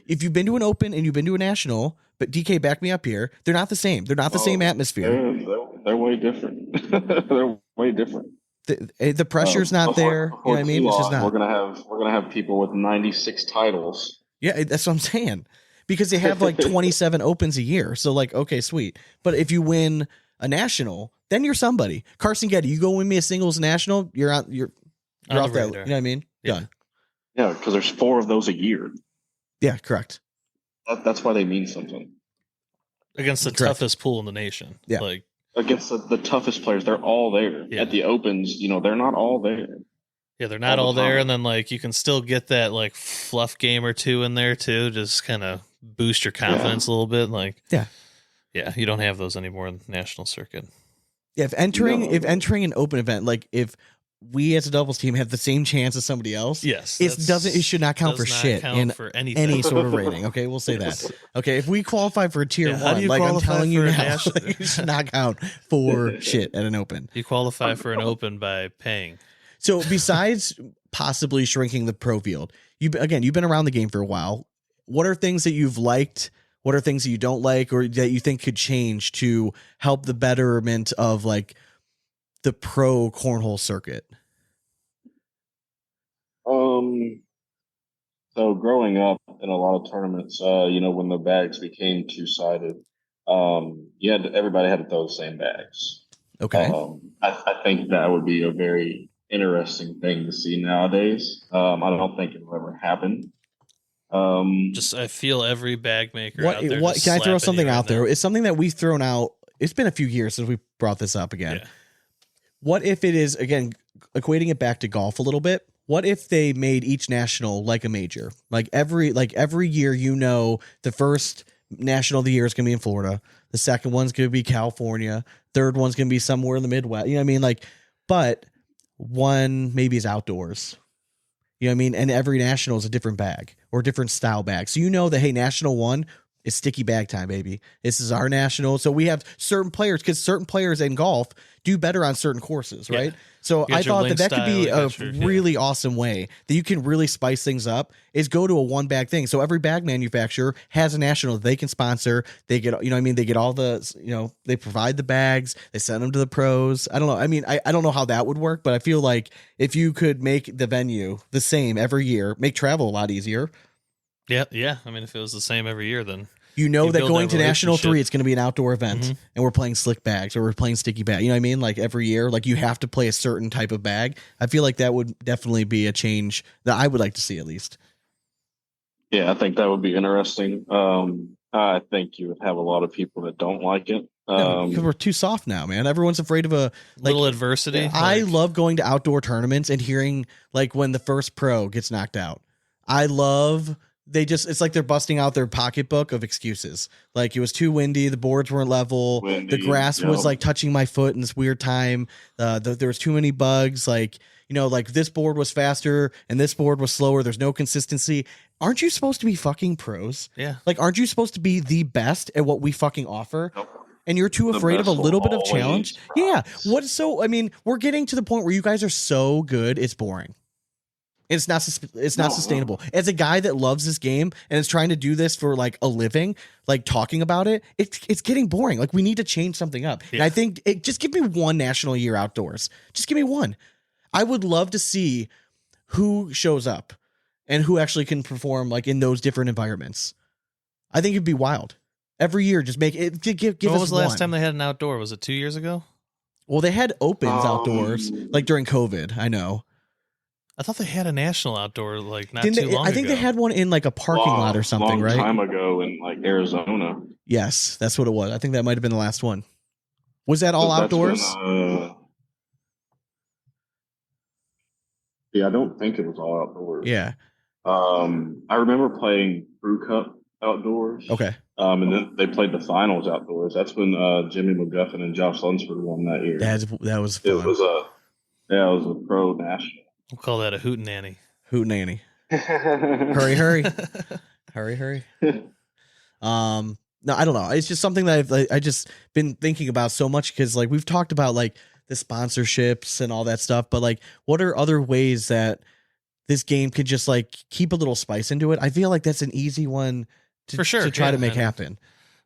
If you've been to an open and you've been to a national, but DK, back me up here, they're not the same. They're not the same atmosphere. They're way different. They're way different. The pressure's not there. You know what I mean? It's just not. We're gonna have people with 96 titles. Yeah, that's what I'm saying. Because they have like 27 opens a year. So like, okay, sweet. But if you win a national, then you're somebody. Carson Getty, you go win me a singles national, you're off that. You know what I mean? Yeah. Done. Yeah, because there's 4 of those a year. Yeah, correct. That's why they mean something. Against the toughest pool in the nation. Yeah. Like against the toughest players, they're all there. Yeah. At the opens, they're not all there. Yeah, they're not all there, and then like you can still get that like fluff game or two in there too, just kind of boost your confidence a little bit. Like yeah, you don't have those anymore in the national circuit. Yeah, if entering an open event, like if we as a doubles team have the same chance as somebody else, yes, it should not count for shit in any sort of rating. Okay, we'll say that. Okay, if we qualify for a tier 1, like I'm telling you now, like, it should not count for shit at an open. You qualify for an open by paying. So besides possibly shrinking the pro field, you've been around the game for a while. What are things that you've liked? What are things that you don't like or that you think could change to help the betterment of like the pro cornhole circuit? So growing up in a lot of tournaments, when the bags became 2-sided, everybody had to throw the same bags. Okay. I think that would be a very interesting thing to see nowadays. I don't think it will ever happen. I feel every bag maker out there. Can I throw something out there? It's something that we've thrown out. It's been a few years since we brought this up again. Yeah. What if it is, again, equating it back to golf a little bit? What if they made each national like a major? Like every year, the first national of the year is going to be in Florida. The second one's going to be California. Third one's going to be somewhere in the Midwest. You know what I mean? Like, but one maybe is outdoors. You know what I mean? And every national is a different bag or different style bag. So you know that, hey, national one is sticky bag time, baby. This is our national. So we have certain players, because certain players in golf do better on certain courses, right? Yeah. So I thought that could be a really yeah. awesome way that you can really spice things up, is go to a one bag thing. So every bag manufacturer has a national that they can sponsor. They get, you know what I mean? They get all the, you know, they provide the bags, they send them to the pros. I don't know. I mean, I don't know how that would work, but I feel like if you could make the venue the same every year, make travel a lot easier. Yeah. Yeah. I mean, if it was the same every year, then you know that build going that to National relationship. 3, it's going to be an outdoor event, Mhm. and we're playing slick bags or we're playing sticky bag. You know what I mean? Like every year, like you have to play a certain type of bag. I feel like that would definitely be a change that I would like to see, at least. Yeah, I think that would be interesting. I think you would have a lot of people that don't like it. No, because we're too soft now, man. Everyone's afraid of a little adversity. I like- love going to outdoor tournaments and hearing like when the first pro gets knocked out. I love it's like they're busting out their pocketbook of excuses. Like it was too windy, the boards weren't level, the grass was like touching my foot in this weird time. There was too many bugs. Like, you know, like this board was faster and this board was slower. There's no consistency. Aren't you supposed to be fucking pros? Yeah. Like, aren't you supposed to be the best at what we fucking offer? And you're too afraid of a little bit of challenge. Yeah. I mean, we're getting to the point where you guys are so good, it's boring. It's not sustainable. As a guy that loves this game and is trying to do this for like a living, like talking about it, it's getting boring. Like we need to change something up. Yeah. And I think just give me one national year outdoors. Just give me one. I would love to see who shows up and who actually can perform like in those different environments. I think it'd be wild. Every year, just make it. Give When us was the last one. time they had an outdoor? Was it 2 years ago? Well, they had opens outdoors like during COVID. I know. I thought they had a national outdoor like not Didn't too they, long I think ago. they had one in like a parking lot or something, long right? time ago in like Arizona. Yes, that's what it was. I think that might have been the last one. Was that all That's outdoors? Yeah, I don't think it was all outdoors. Yeah. I remember playing Brew Cup outdoors. Okay. And then they played the finals outdoors. That's when Jimmy McGuffin and Josh Lunsford won that year. That was fun. It was a pro national. We'll call that a hootenanny. Hootenanny. Hurry, hurry. Hurry. No, I don't know. It's just something that I just been thinking about so much because like we've talked about like the sponsorships and all that stuff, but like what are other ways that this game could just like keep a little spice into it? I feel like that's an easy one For sure, to try yeah, to make and- happen.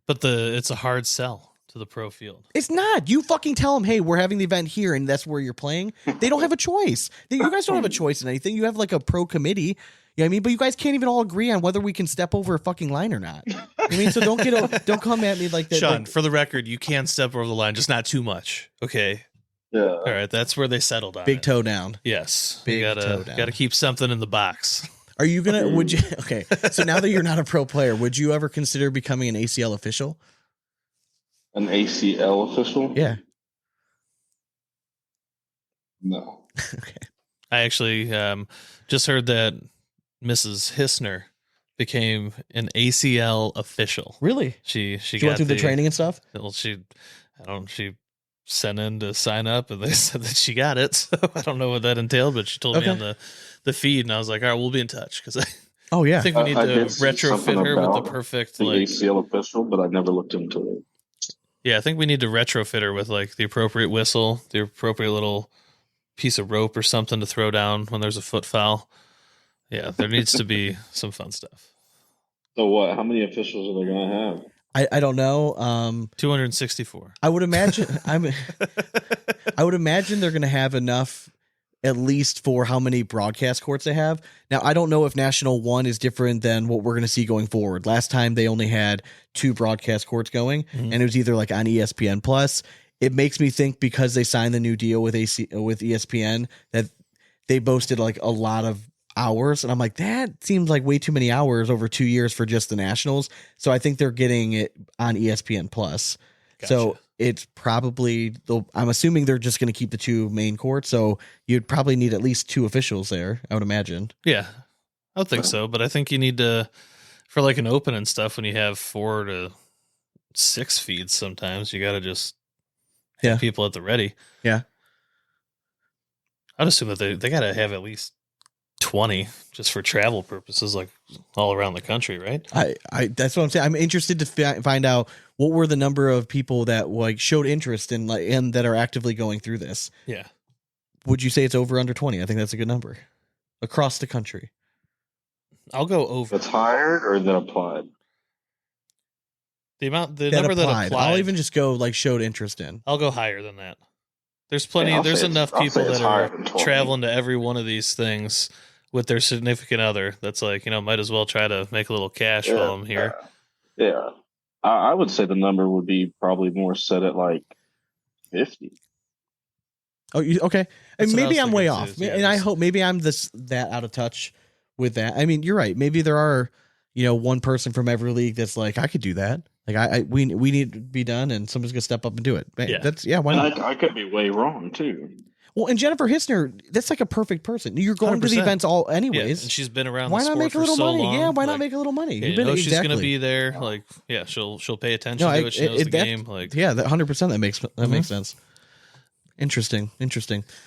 But it's a hard sell to the pro field. It's not. You fucking tell them, hey, we're having the event here and that's where you're playing. They don't have a choice. You guys don't have a choice in anything. You have like a pro committee. You know what I mean? But you guys can't even all agree on whether we can step over a fucking line or not. I mean, so don't come at me like that. Sean, like- for the record, you can step over the line, just not too much. Okay. Yeah. All right. That's where they settled on big it. toe down. Yes. Big you toe down. gotta keep something in the box. Are you gonna? Would you? Okay. So now that you're not a pro player, would you ever consider becoming an ACL official? An ACL official? Yeah. No. Okay. I actually just heard that Mrs. Hissner became an ACL official. Really? She She got went through the training and stuff. Well, she sent in to sign up and they said that she got it. So I don't know what that entailed, but she told me Okay. on the feed and I was like, all right, we'll be in touch because I Oh yeah. think we need I to did see retrofit something her with the about perfect The like ACL official, but I never looked into it. yeah, I think we need to retrofit her with like the appropriate whistle, the appropriate little piece of rope or something to throw down when there's a foot foul. Yeah, there needs to be some fun stuff. So what? How many officials are they going to have? I don't know. 264. I would imagine. I would imagine they're going to have enough, at least for how many broadcast courts they have. Now, I don't know if National 1 is different than what we're going to see going forward. Last time they only had 2 broadcast courts going, and it was either like on ESPN Plus. It makes me think because they signed the new deal with ESPN that they boasted like a lot of hours, and I'm like, that seems like way too many hours over 2 years for just the Nationals. So I think they're getting it on ESPN Plus. So it's probably, I'm assuming they're just going to keep the 2 main courts. So you'd probably need at least 2 officials there, I would imagine. Yeah, I would think so. But I think you need to, for like an open and stuff, when you have 4 to 6 feeds, sometimes you got to just have Yeah. people at the ready. Yeah. I'd assume that they got to have at least 20 just for travel purposes, like all around the country, right? I that's what I'm saying. I'm interested to find out what were the number of people that like showed interest in like and that are actively going through this. Yeah. Would you say it's over under 20? I think that's a good number across the country. I'll go over. That's hired or that applied? The That number that applied. applied. I'll even just go like showed interest in. I'll go higher than that. There's plenty. Yeah, there's enough people that are than 20. traveling to every one of these things with their significant other. That's like, might as well try to make a little cash while I'm here. Yeah. I would say the number would be probably more set at like 50. Oh, okay. And That's what I maybe was I'm way thinking off, too, yeah, and I just- hope maybe I'm that out of touch with that. I mean, you're right. Maybe there are, one person from every league that's like, I could do that. Like we need to be done, and somebody's gonna step up and do it. Yeah. Why not? I could be way wrong too. Well, and Jennifer Hissner, that's like a perfect person. You're going to the 100%. events all Yeah, anyways. and she's been around. Why the not sport make a for little so money? long. Yeah, why not Like, make a little money? Yeah, You've been she's gonna be there. Like, yeah, she'll pay attention to it. She knows the game. Like, yeah, that 100%. That makes sense. Interesting.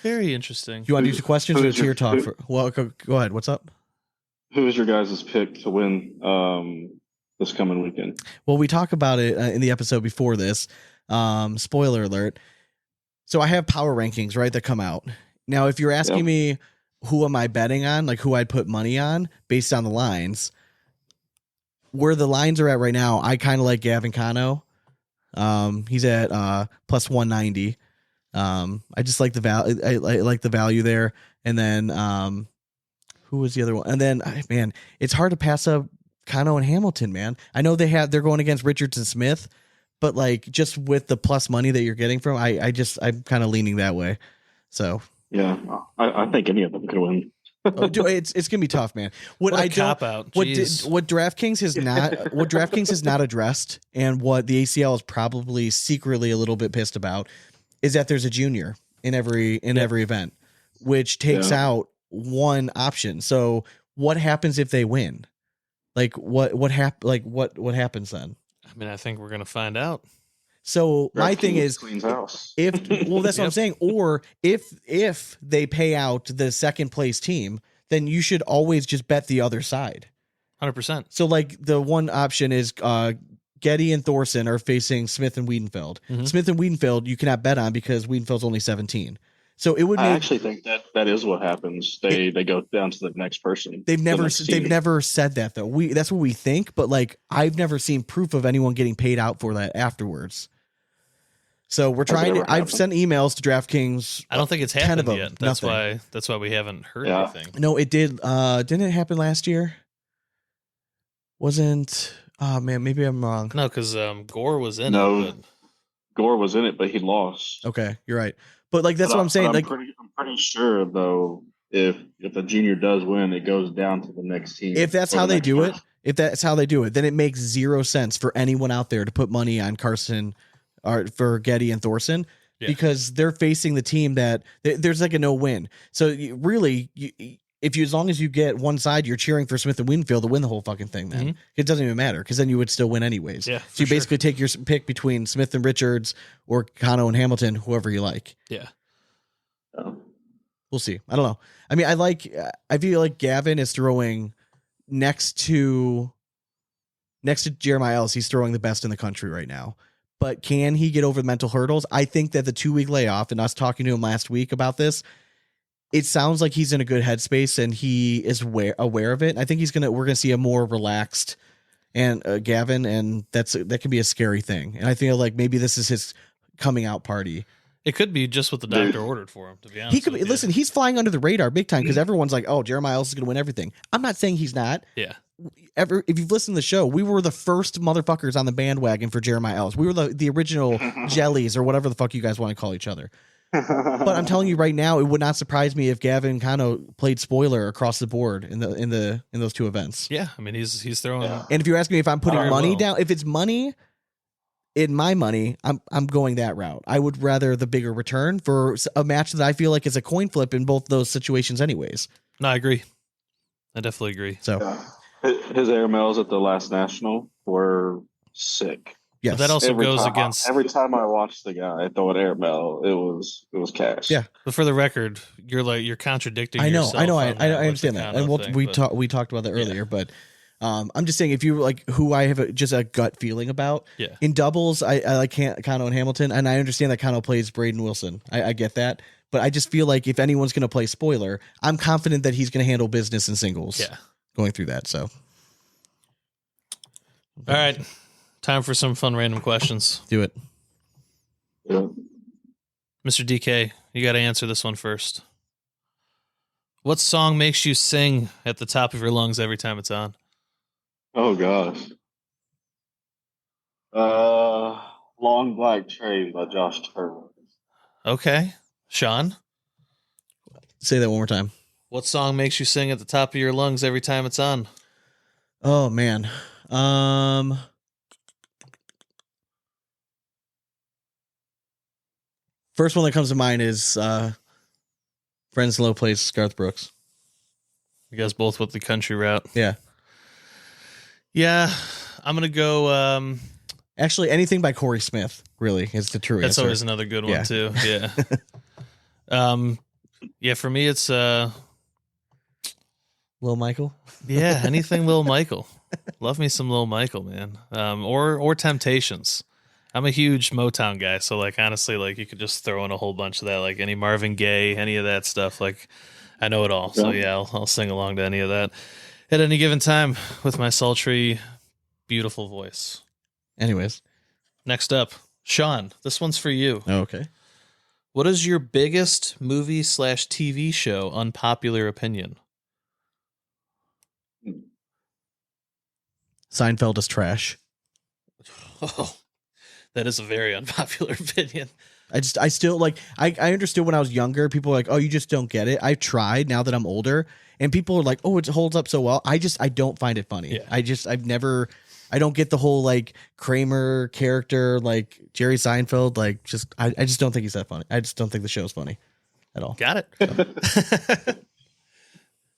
very interesting. You want to do some questions or who's cheer your- talk? who- Well, go ahead. What's up? Who's your guys' pick to win this coming weekend? Well, we talk about it in the episode before this. Spoiler alert. So I have power rankings, right, that come out. Now, if you're asking me who am I betting on, like who I'd put money on based on the lines, where the lines are at right now, I kind of like Gavin Cano. He's at plus 190. I just like the value. I like the value there. And then who was the other one? And then man, it's hard to pass up Cano and Hamilton, man. I know they're going against Richards and Smith, but like just with the plus money that you're getting from, I'm kind of leaning that way. So Yeah, I think any of them could win. it's gonna be tough, man. What cop out. What Jeez. DraftKings has not addressed, and what the ACL is probably secretly a little bit pissed about, is that there's a junior in every event, which takes out one option. So what happens if they win? Like what happens then? I mean, I think we're gonna find out. So my thing is, cleans house. that's what I'm saying. Or if they pay out the second place team, then you should always just bet the other side. 100%. So like the one option is Getty and Thorson are facing Smith and Wiedenfeld. Mhm. Smith and Wiedenfeld you cannot bet on because Wiedenfeld's only 17. So it would I make actually think that is what happens. They go down to the next person. they've the never next team. said that though. That's what we think, but like I've never seen proof of anyone getting paid out for that afterwards. So we're trying to. never I've happened. sent emails to DraftKings. I don't think it's 10 happened of them, yet. That's nothing. why we haven't heard Yeah. anything. No, it did. Didn't it happen last year? Wasn't? Oh man, maybe I'm wrong. No, because Gore was in No. it. But Gore was in it, but he lost. Okay, you're right. But like that's But what I'm saying. but Like I'm pretty sure though, if the junior does win, it goes down to the next team. if that's or how the they next do it, person. then it makes zero sense for anyone out there to put money on Carson or for Getty and Thorson. Yeah. Because they're facing the team that there's like a no win. So as long as you get one side, you're cheering for Smith and Winfield to win the whole fucking thing. Then Mhm. it doesn't even matter because then you would still win anyways. Yeah, So for you sure. basically take your pick between Smith and Richards or Cano and Hamilton, whoever you like. yeah. We'll see. I don't know. I mean, I feel like Gavin is throwing next to Jeremiah Ellis. He's throwing the best in the country right now. But can he get over the mental hurdles? I think that the 2-week layoff and us talking to him last week about this, it sounds like he's in a good headspace and he is aware of it. I think we're gonna see a more relaxed and Gavin, and that can be a scary thing. And I feel like maybe this is his coming out party. It could be just what the doctor ordered for him, to be honest. He could with you. listen. He's flying under the radar big time because everyone's like, "Oh, Jeremiah Ellis is going to win everything." I'm not saying he's not. Yeah. If you've listened to the show, we were the first motherfuckers on the bandwagon for Jeremiah Ellis. We were the original jellies or whatever the fuck you guys want to call each other. But I'm telling you right now, it would not surprise me if Gavin Cano played spoiler across the board in those two events. Yeah. I mean, he's throwing. Yeah. And if you're asking me if I'm putting Very money well. down, if it's money, in my money, I'm going that route. I would rather the bigger return for a match that I feel like is a coin flip in both those situations, anyways. No, I agree. I definitely agree. So His air mails at the last national were sick. Yes. But that also goes time, against. every time I watch the guy throw an air bell, it was cash. Yeah. But for the record, you're contradicting. I know, yourself I know, on I that with understand the that, Kano and thing, we but- talked about that earlier. But I'm just saying, if you like who I have just a gut feeling about, Yeah. in doubles, I like Kano and Hamilton, and I understand that Kano plays Braden Wilson. I get that, but I just feel like if anyone's going to play spoiler, I'm confident that he's going to handle business in singles. Yeah. Going through that, so. All right. Time for some fun random questions. Do it. Yeah. Mr. DK, you got to answer this one first. What song makes you sing at the top of your lungs every time it's on? Oh gosh. Long Black Train by Josh Turner. Okay. Sean, Say that one more time. what song makes you sing at the top of your lungs every time it's on? Oh man. First one that comes to mind is Friends Low Place, Garth Brooks. You guys both with the country route. Yeah. Yeah. I'm going to go. Actually, anything by Corey Smith really is the true That's answer. always another good one, Yeah. too. Yeah. Yeah, for me, it's Lil Michael. yeah, anything Lil Michael. Love me some Lil Michael, man. Or Temptations. I'm a huge Motown guy, so like honestly, like you could just throw in a whole bunch of that, like any Marvin Gaye, any of that stuff. Like I know it all, so yeah, I'll sing along to any of that at any given time with my sultry, beautiful voice. Anyways. Next up, Sean. This one's for you. Oh, okay. What is your biggest movie/TV show unpopular opinion? Seinfeld is trash. Oh, that is a very unpopular opinion. I still like, I understood when I was younger, people were like, oh, you just don't get it. I've tried now that I'm older, and people are like, oh, it holds up so well. I don't find it funny. Yeah. I don't get the whole like Kramer character, like Jerry Seinfeld, like I just don't think he's that funny. I just don't think the show's funny at all. Got it.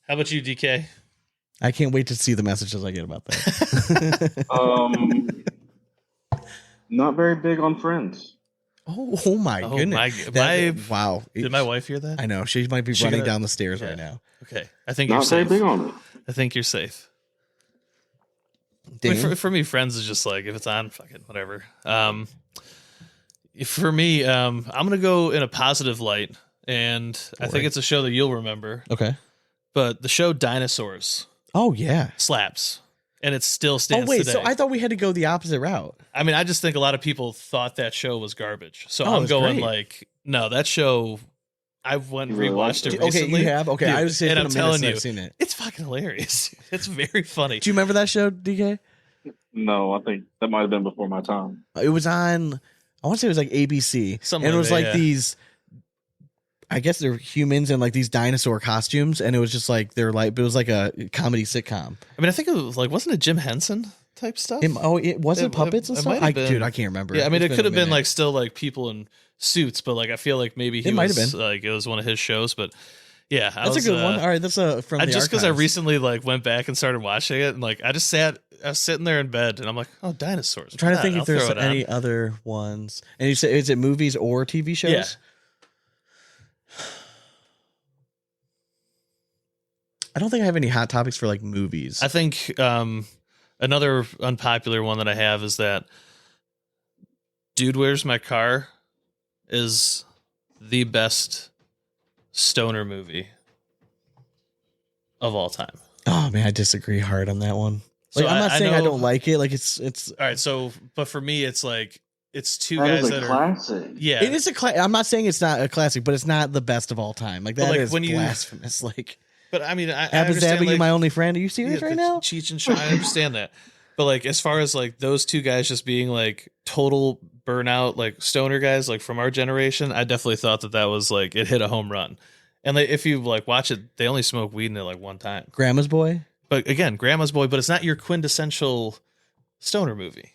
How about you, DK? I can't wait to see the messages I get about that. Not very big on Friends. Oh my Oh goodness. my- Wow. Did my wife hear that? I know. She might be She running gonna- down the stairs Yeah. right now. Okay, I think you're Not very safe. big on it. I think you're safe. I Dane? mean, for me, Friends is just like if it's on, fucking whatever. For me, I'm gonna go in a positive light, and I think it's a show that you'll remember. Okay. But the show Dinosaurs Oh yeah. slaps, and it still Oh stands wait, today. so I thought we had to go the opposite route. I mean, I just think a lot of people thought that show was garbage. So Oh, I'm it's going great. like, no, that show. I went and You really rewatched liked it it? recently. Okay, you have. Okay, Dude, I was saying, and I'm telling you, I've seen it. it's fucking hilarious. It's very funny. Do you remember that show, DK? No, I think that might have been before my time. It was on. I want to say it was like ABC, Something and it like was that, like yeah. these. I guess they're humans in like these dinosaur costumes, and it was just like they're like it was like a comedy sitcom. I mean, I think it was like, wasn't it Jim Henson type stuff? It wasn't It- puppets and it stuff. might have been. Dude, I can't remember. Yeah, I mean, It's it could a have been minute. like still like people in suits, but like I feel like maybe he It might was have been. like it was one of his shows. But yeah, That's a good one. All right, that's from the Just because I archives. recently like went back and started watching it, and like I was sitting there in bed, and I'm like, oh, dinosaurs. I'm trying to Why think not? if there's I'll throw it any on. other ones. And you said, is it movies or TV shows? Yeah. I don't think I have any hot topics for like movies. I think another unpopular one that I have is that Dude, Where's My Car is the best stoner movie of all time. Oh man, I disagree hard on that one. So Like, I'm not saying I know- don't like it. Like it's All right, so but for me, it's like it's two That guys is a that are classic. yeah. it is a I'm not saying it's not a classic, but it's not the best of all time. Like But, that like, is when you- blasphemous. Like But I mean, I Abba understand Zabba, you like, my only friend. Are you serious yeah, right the now? Cheech and Chong, I understand that. But like as far as like those two guys just being like total burnout, like stoner guys, like from our generation, I definitely thought that was like it hit a home run. And like, if you like watch it, they only smoke weed in it like one time. Grandma's Boy. But again, Grandma's Boy, but it's not your quintessential stoner movie.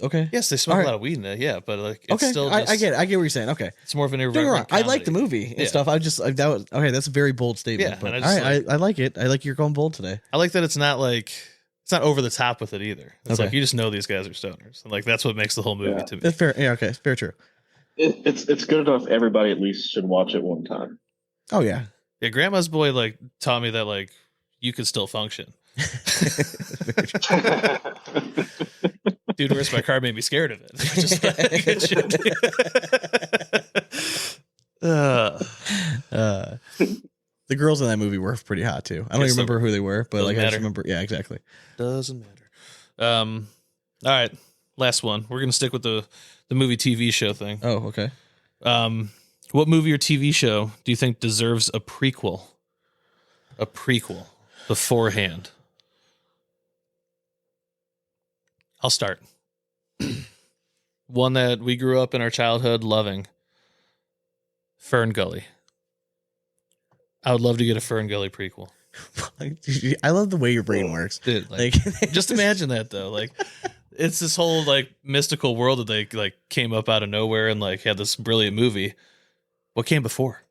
Okay. Yes, they smoke All right. a lot of weed in it, yeah, but like it's Okay. still I just, get it. I get what you're saying. Okay. it's more of an Don't get me wrong. irreverent I like the comedy. movie and Yeah. stuff. That was okay. That's a very bold statement. Yeah, but and all I just right, I like it. I like you're going bold today. I like that it's not like it's not over the top with it either. It's Okay. like you just know these guys are stoners, and like that's what makes the whole movie to me. That's fair. Yeah, okay, fair, true. It's good enough. Everybody at least should watch it one time. Oh yeah. Yeah, Grandma's Boy like taught me that like you could still function. Dude, where's my car? Made me scared of it. Just The girls in that movie were pretty hot too. I don't even remember who they were, but like I just remember. Yeah, exactly. Doesn't matter. All right, last one. We're gonna stick with the movie TV show thing. Oh, okay. What movie or TV show do you think deserves a prequel? A prequel beforehand. I'll start. One that we grew up in our childhood loving. Fern Gully. I would love to get a Fern Gully prequel. I love the way your brain works. Dude, Like, just imagine that though. Like it's this whole like mystical world that they like came up out of nowhere and like had this brilliant movie. What came before?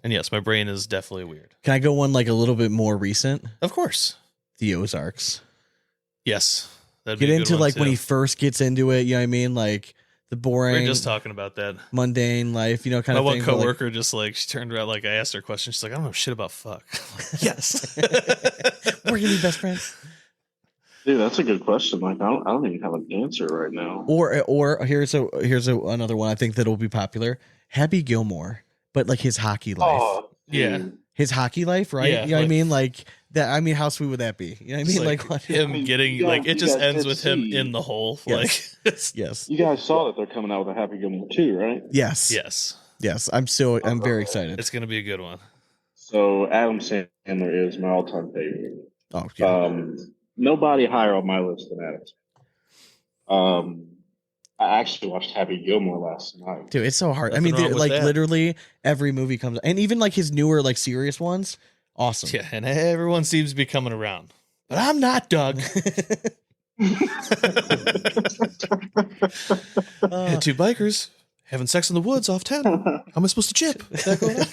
And yes, my brain is definitely weird. can I go one like a little bit more recent? Of course. The Ozarks. Yes. That'd Get be a good into one, like when too. he first gets into it. You know what I mean? Like the We boring, were just talking about that. mundane life. You know, kind My of one thing. but, like, coworker just like she turned around, like I asked her a question. She's like, I don't know shit about fuck. I'm like, yes. we're gonna be best friends. Dude, that's a good question. Like, I don't even have an answer right now. Or here's another one I think that'll be popular. Happy Gilmore, but like his hockey life. Oh, Yeah. dude. His hockey life, right? Yeah, you know what I like- mean? Like that. I mean, how sweet would that be? You know what I mean? Like, what? him I mean, getting you like guys- it just you guys ends did with him see- in the hole. Yes. Like it's, Yes. You guys saw that they're coming out with a Happy Gilmore 2, right? Yes. yes. Yes. I'm very excited. It's gonna be a good one. So Adam Sandler is my all-time favorite. Oh yeah. Nobody higher on my list than Adam Sandler. I actually watched Happy Gilmore last night. Dude, it's so hard. I Nothing mean, wrong with like that. literally every movie comes, and even like his newer, like serious ones, awesome. Yeah, and everyone seems to be coming around. But I'm not Doug. Two bikers having sex in the woods off town. How am I supposed to chip? Is that going on?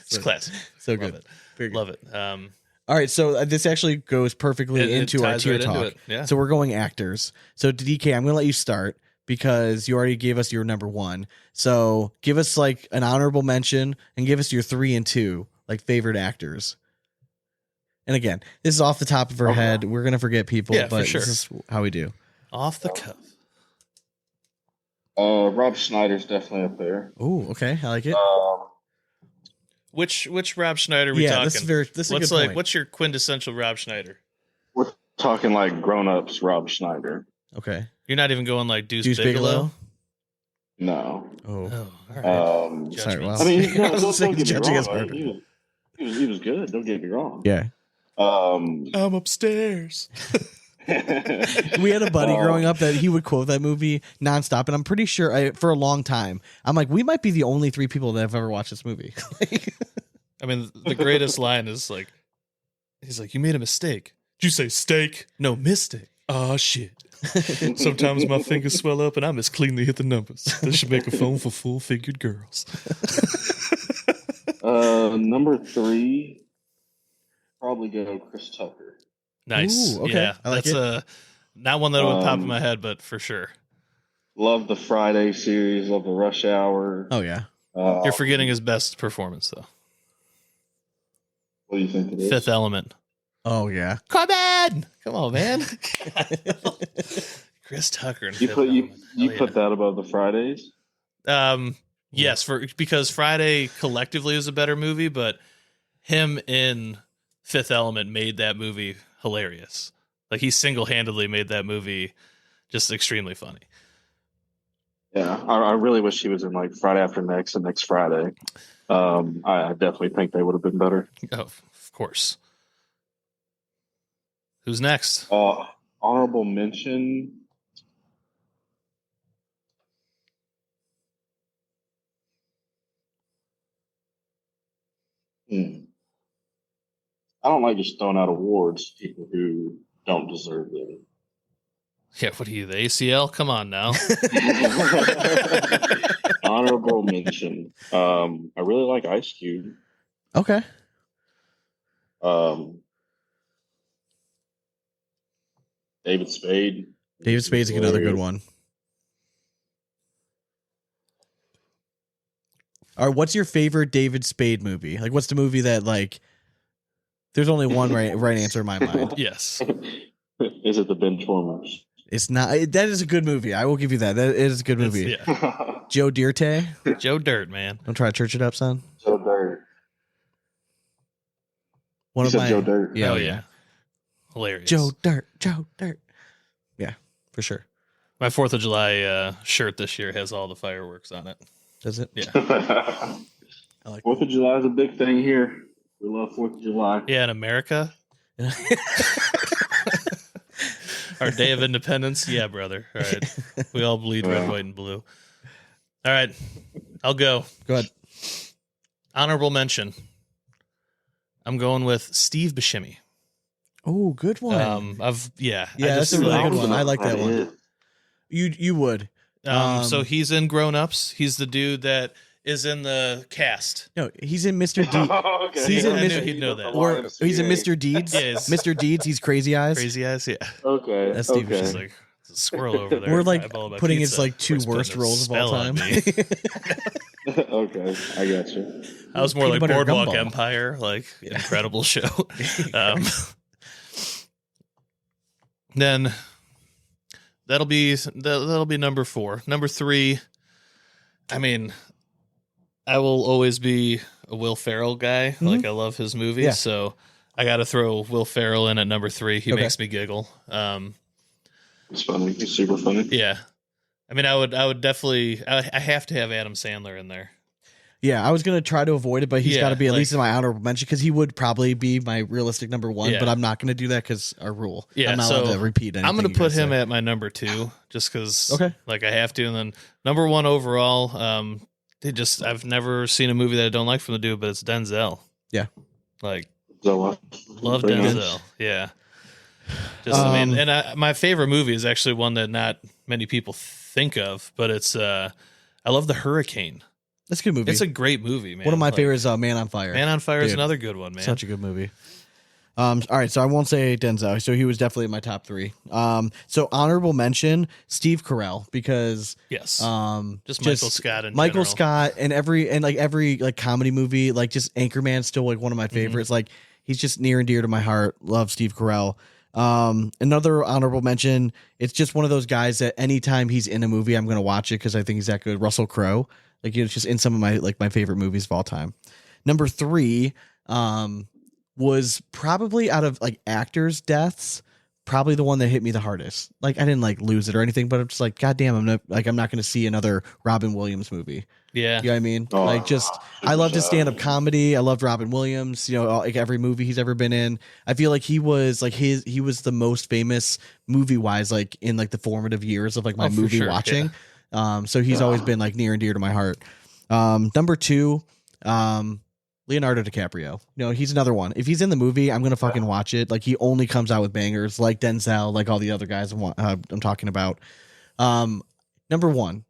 It's classic. So Love good. it. Very good. Love it. All right, so this actually goes perfectly It into our ties tier right into talk. it, yeah. So we're going actors. So DK, I'm going to let you start because you already gave us your number one. So give us like an honorable mention and give us your 3 and 2, like favorite actors. And again, this is off the top of our head. We're going to forget people, Yeah, for but sure. this is how we do. Off the cuff. Rob Schneider's definitely up there. Oh, okay. I like it. Which Rob Schneider are we talking? this is a what's good like point. what's your quintessential Rob Schneider? We're talking like grown-ups Rob Schneider. Okay. You're not even going like Deuce, Deuce Bigelow? No. Oh. Oh, all right. Sorry, well. I mean, no, I was don't saying get me judging wrong. us harder. He was good. Don't get me wrong. Yeah. I'm upstairs. We had a buddy growing up that he would quote that movie nonstop, and I'm pretty sure for a long time, I'm like, we might be the only 3 people that have ever watched this movie. I mean, the greatest line is like, he's like, you made a mistake. Did you say steak? No, mistake. Oh, shit. Sometimes my fingers swell up and I miss cleanly hit the numbers. This should make a phone for full-figured girls. Number 3, probably go Chris Tucker. Nice. Ooh, okay. Yeah, I like that's not one that would pop in my head, but for sure. Love the Friday series. Love the Rush Hour. Oh yeah. You're forgetting his best performance, though. What do you think it is? Fifth Element. Oh yeah. Come on, man. Chris Tucker. And You Fifth put Element. you Hell put that above the Fridays. Yes, because Friday collectively is a better movie, but him in Fifth Element made that movie hilarious. Like he single-handedly made that movie just extremely funny. Yeah, I really wish he was in like Friday After Next and Next Friday. I definitely think they would have been better. Oh, of course. Who's next? Honorable mention. I don't like just throwing out awards to people who don't deserve them. Yeah, what are you, the ACL? Come on now. Honorable mention. I really like Ice Cube. Okay. David Spade. David Spade's another good one. All right, what's your favorite David Spade movie? Like, what's the movie that, like, there's only one right answer in my mind. Yes. Is it the Benchwarmers? It's not. That is a good movie. I will give you that. That is a good movie. Yeah. Joe Dirte. Joe Dirt, man. Don't try to church it up, son. Joe Dirt. One You of said my. Joe Dirt? Yeah, Oh, yeah. yeah. Hilarious. Joe Dirt. Yeah, for sure. My 4th of July shirt this year has all the fireworks on it. Does it? Yeah. I like 4th of July is a big thing here. We love 4th of July. Yeah, in America. Our Day of Independence. Yeah, brother. All right. We all bleed red, white, and blue. All right. I'll go. Go ahead. Honorable mention. I'm going with Steve Buscemi. Oh, good one. Yeah, that's a really good one. I like that one. You would. So he's in Grown Ups. He's the dude that is in the cast. No, he's in Mr. Deeds. Okay. He's in I knew Mr. he'd know that. Or he's in Mr. Deeds. Yeah, it's- Mr. Deeds. He's Crazy Eyes. Crazy Eyes. Yeah, Okay. That's Steve okay. it's like it's a squirrel over there. We're like eyeball about putting pizza. his like 2 We're putting worst a roles of all spell on time. me. Okay, I got you. I was more Peanut like butter Boardwalk gumball. Empire, like incredible show. Then that'll be number 4. Number 3. I mean, I will always be a Will Ferrell guy. Like, I love his movies, Yeah. so I got to throw Will Ferrell in at number 3. He Okay. makes me giggle. It's funny. It's super funny. Yeah, I mean, I would definitely. I have to have Adam Sandler in there. Yeah, I was gonna try to avoid it, but he's Yeah, got to be at like- least in my honorable mention because he would probably be my realistic number 1. Yeah. But I'm not gonna do that because our rule. Yeah, I'm not so allowed to repeat anything. I'm going you to put guys him say. at my number 2 just because, Okay. like, I have to. And then number 1 overall, I've never seen a movie that I don't like from the dude, but it's Denzel. Yeah. Like, Zoa. love Very nice. Denzel. Yeah. I mean, and my favorite movie is actually one that not many people think of, but it's, I love The Hurricane. That's a good movie. It's a great movie, man. One of my Like, favorites, Man on Fire. Man on Fire is Dude. another good one, man. Such a good movie. All right, so I won't say Denzel. So he was definitely in my top 3. So honorable mention, Steve Carell, because Yes. Just just Michael Scott in Michael general. Scott and every like comedy movie, like just Anchorman's still like one of my favorites. Like he's just near and dear to my heart. Love Steve Carell. Another honorable mention, it's just one of those guys that anytime he's in a movie, I'm gonna watch it because I think he's that good. Russell Crowe, like it's just in some of my favorite movies of all time. Number 3, was probably out of like actors' deaths, probably the one that hit me the hardest. Like I didn't like lose it or anything, but I'm just like, God damn, I'm not going to see another Robin Williams movie. Yeah. You know what I mean? Oh, Like just, I loved his stand up comedy. I loved Robin Williams, like every movie he's ever been in. I feel like he was like he was the most famous movie wise, like in like the formative years of like my for movie sure, watching. So he's always been like near and dear to my heart. Number 2, Leonardo DiCaprio. He's another one. If he's in the movie, I'm gonna fucking watch it. Like he only comes out with bangers, like Denzel, like all the other guys I'm talking about. Number 1,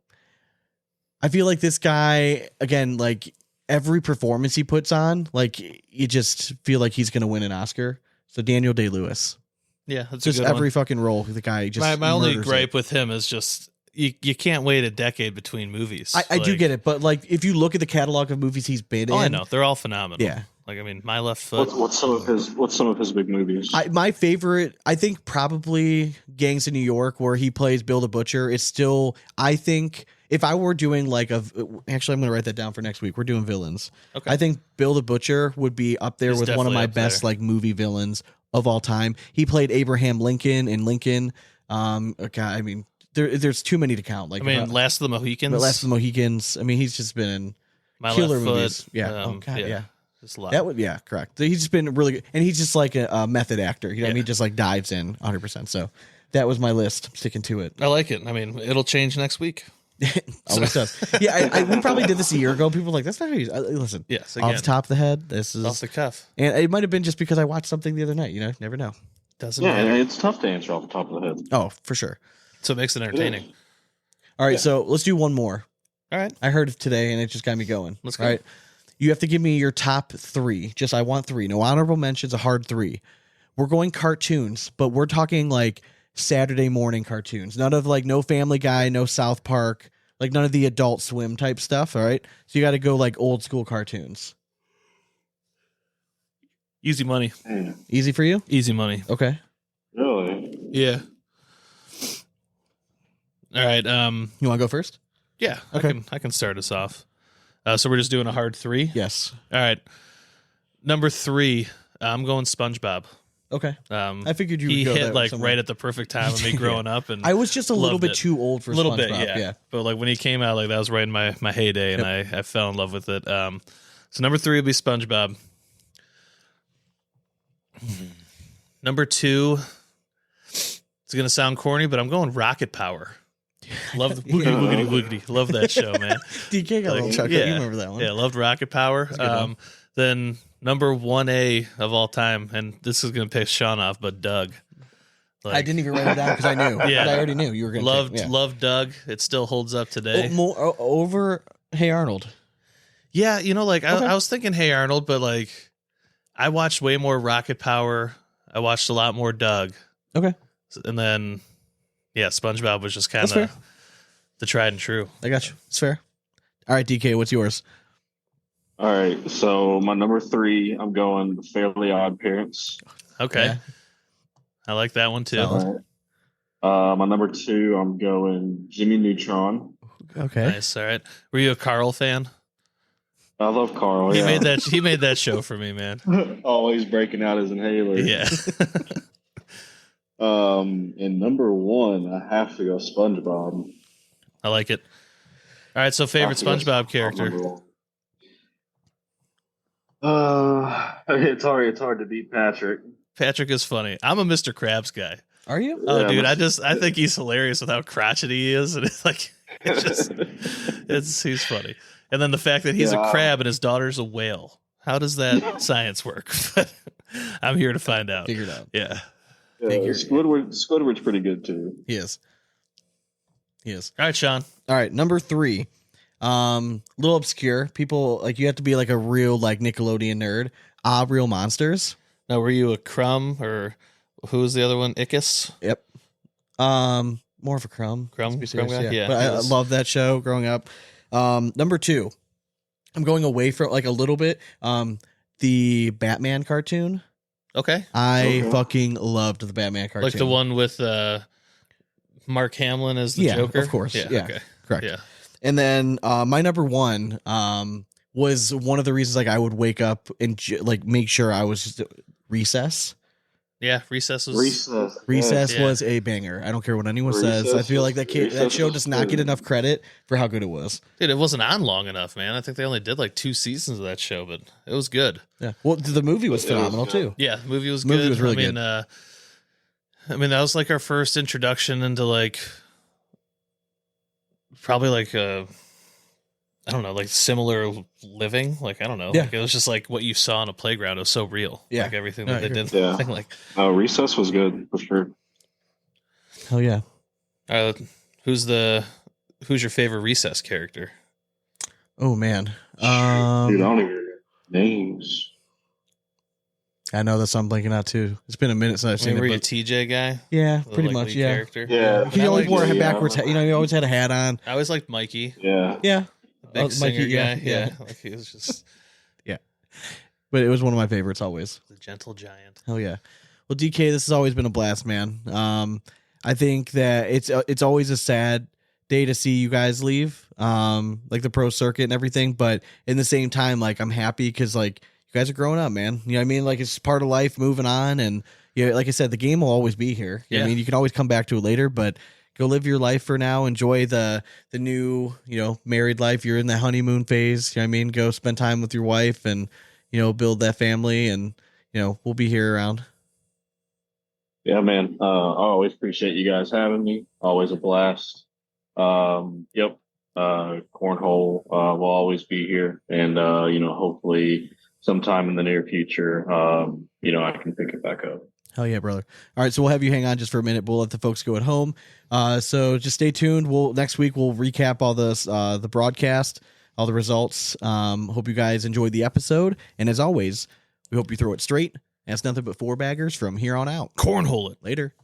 I feel like this guy again, like every performance he puts on, like you just feel like he's gonna win an Oscar. So Daniel Day-Lewis, Yeah. That's just a good every one. fucking role the guy just. My only murders gripe it. with him is just you can't wait a decade between movies. I do get it, but like if you look at the catalog of movies he's been Oh, in, I know they're all phenomenal. Yeah. Like I mean, My Left Foot. What's some of his big movies? My favorite, I think probably Gangs of New York, where he plays Bill the Butcher. It's still, I think, if I were doing like actually, I'm going to write that down for next week. We're doing villains. Okay. I think Bill the Butcher would be up there He's with one of definitely my up best there. like movie villains of all time. He played Abraham Lincoln in Lincoln. Okay, I mean, there's too many to count. Like, I mean, Last of the Mohicans. Last of the Mohicans. I mean, he's just been in My killer Left Foot. movies. Yeah. Oh God, yeah. Just a lot. That would, yeah, correct. He's just been really good, and he's just like a method actor. You know what I Yeah. mean? Just like dives in 100%. So that was my list. I'm sticking to it. I like it. I mean, it'll change next week. Always does. Yeah, we probably did this a year ago. People were like, "That's not how you." Listen, Yes, off again. the top of the head, this is, Off the cuff. and it might have been just because I watched something the other night. Never know. Doesn't yeah, matter. it's tough to answer off the top of the head. Oh, for sure. So it makes it entertaining. All right, Yeah. so let's do one more. All right. I heard it today, and it just got me going. Let's go. All right, you have to give me your top 3. Just I want 3. No honorable mentions. A hard 3. We're going cartoons, but we're talking like Saturday morning cartoons. None of like no Family Guy, no South Park, like none of the Adult Swim type stuff. All right. So you got to go like old school cartoons. Easy money. Easy for you? Easy money. Okay. Really? Yeah. All right. You want to go first? Yeah. Okay. I can start us off. So we're just doing a hard 3. Yes. All right. Number 3. I'm going SpongeBob. Okay. I figured you would he go hit that like somewhere. right at the perfect time of me growing up, and I was just a little loved bit it. too old for a little SpongeBob. bit, yeah. But like when he came out, like that was right in my heyday, and I fell in love with it. So number 3 would be SpongeBob. Number 2, it's gonna sound corny, but I'm going Rocket Power. Love the woogity woogity. Love that show, man. DK got a little chuckle. You remember that one? Yeah, loved Rocket Power. Then number 1A of all time, and this is gonna piss Sean off, but Doug. Like, I didn't even write it down because I knew. Yeah. I already knew you were going to. Loved Doug. It still holds up today. Over Hey Arnold. Yeah, like I was thinking Hey Arnold, but like I watched way more Rocket Power. I watched a lot more Doug. Okay. And then SpongeBob was just kind That's fair. of the tried and true. I got you. It's fair. All right, DK, what's yours? All right. So my number 3, I'm going The Fairly Odd Parents. Okay. Yeah. I like that one too. All right. My number 2, I'm going Jimmy Neutron. Okay. Nice. All right. Were you a Carl fan? I love Carl. He made that show for me, man. Always breaking out his inhaler. Yeah. And number 1, I have to go SpongeBob. I like it. All right. So favorite SpongeBob character. It's hard to beat Patrick. Patrick is funny. I'm a Mr. Krabs guy. Are you? Oh, Yeah, dude, I think he's hilarious with how crotchety he is, and it's like he's funny. And then the fact that he's a crab and his daughter's a whale. How does that science work? I'm here to find out. Figured out. Yeah. Squidward's pretty good too. He is. All right, Sean. All right, number 3. Little obscure. People like you have to be like a real like Nickelodeon nerd. Real Monsters. Now, were you a Crumb or who was the other one? Ickus? Yep. More of a Crumb. Crumb Let's be serious, guy? Yeah. But I love that show growing up. Number 2. I'm going away from like a little bit. The Batman cartoon. Okay. I fucking loved the Batman cartoon. Like the one with Mark Hamill as the Joker? Of course. Yeah. Okay. Correct. Yeah. And then my number 1 was one of the reasons like I would wake up and like make sure I was Recess. Yeah. Recess was. Recess Yeah. was a banger. I don't care what anyone says. I feel like that show does not get enough credit for how good it was. Dude, it wasn't on long enough, man. I think they only did like 2 seasons of that show, but it was good. Yeah. Well, the movie was phenomenal too. Yeah, the movie was The movie good. was really good. I mean, that was like our first introduction into like probably like I don't know, like similar living. Like I don't know. Yeah. Like, it was just like what you saw on a playground. It was so real. Yeah. Like everything No, that I they agree. did. Yeah. I think like Recess was good for sure. Hell yeah. who's your favorite Recess character? Oh man. Dude, I don't even remember names. I know that's what I'm blanking out too. It's been a minute since I've seen Were you a it. But TJ guy? yeah, The, pretty like, much. lead Yeah. Character? Yeah. He always wore a Yeah. backwards hat. He always had a hat on. I always liked Mikey, Yeah. Yeah. the big Oh, singer Mikey, yeah, guy. yeah. Like he was just But it was one of my favorites always. the gentle giant. Hell yeah. Well, DK, this has always been a blast, man. I think that it's always a sad day to see you guys leave, like the pro circuit and everything. But in the same time, like I'm happy because like you guys are growing up, man. You know what I mean? Like it's part of life, moving on, and yeah, like I said, the game will always be here. You know what I mean, you can always come back to it later, but go live your life for now. Enjoy the new, married life. You're in the honeymoon phase. You know what I mean? Go spend time with your wife and build that family, and we'll be here around. Yeah, man. I always appreciate you guys having me. Always a blast. Yep. Cornhole will always be here, and hopefully sometime in the near future, I can pick it back up. Hell yeah, brother. All right, so we'll have you hang on just for a minute. We'll let the folks go at home. So just stay tuned. Next week we'll recap all this, the broadcast, all the results. Hope you guys enjoyed the episode, and as always, we hope you throw it straight. And it's nothing but 4 baggers from here on out. Cornhole it. Later.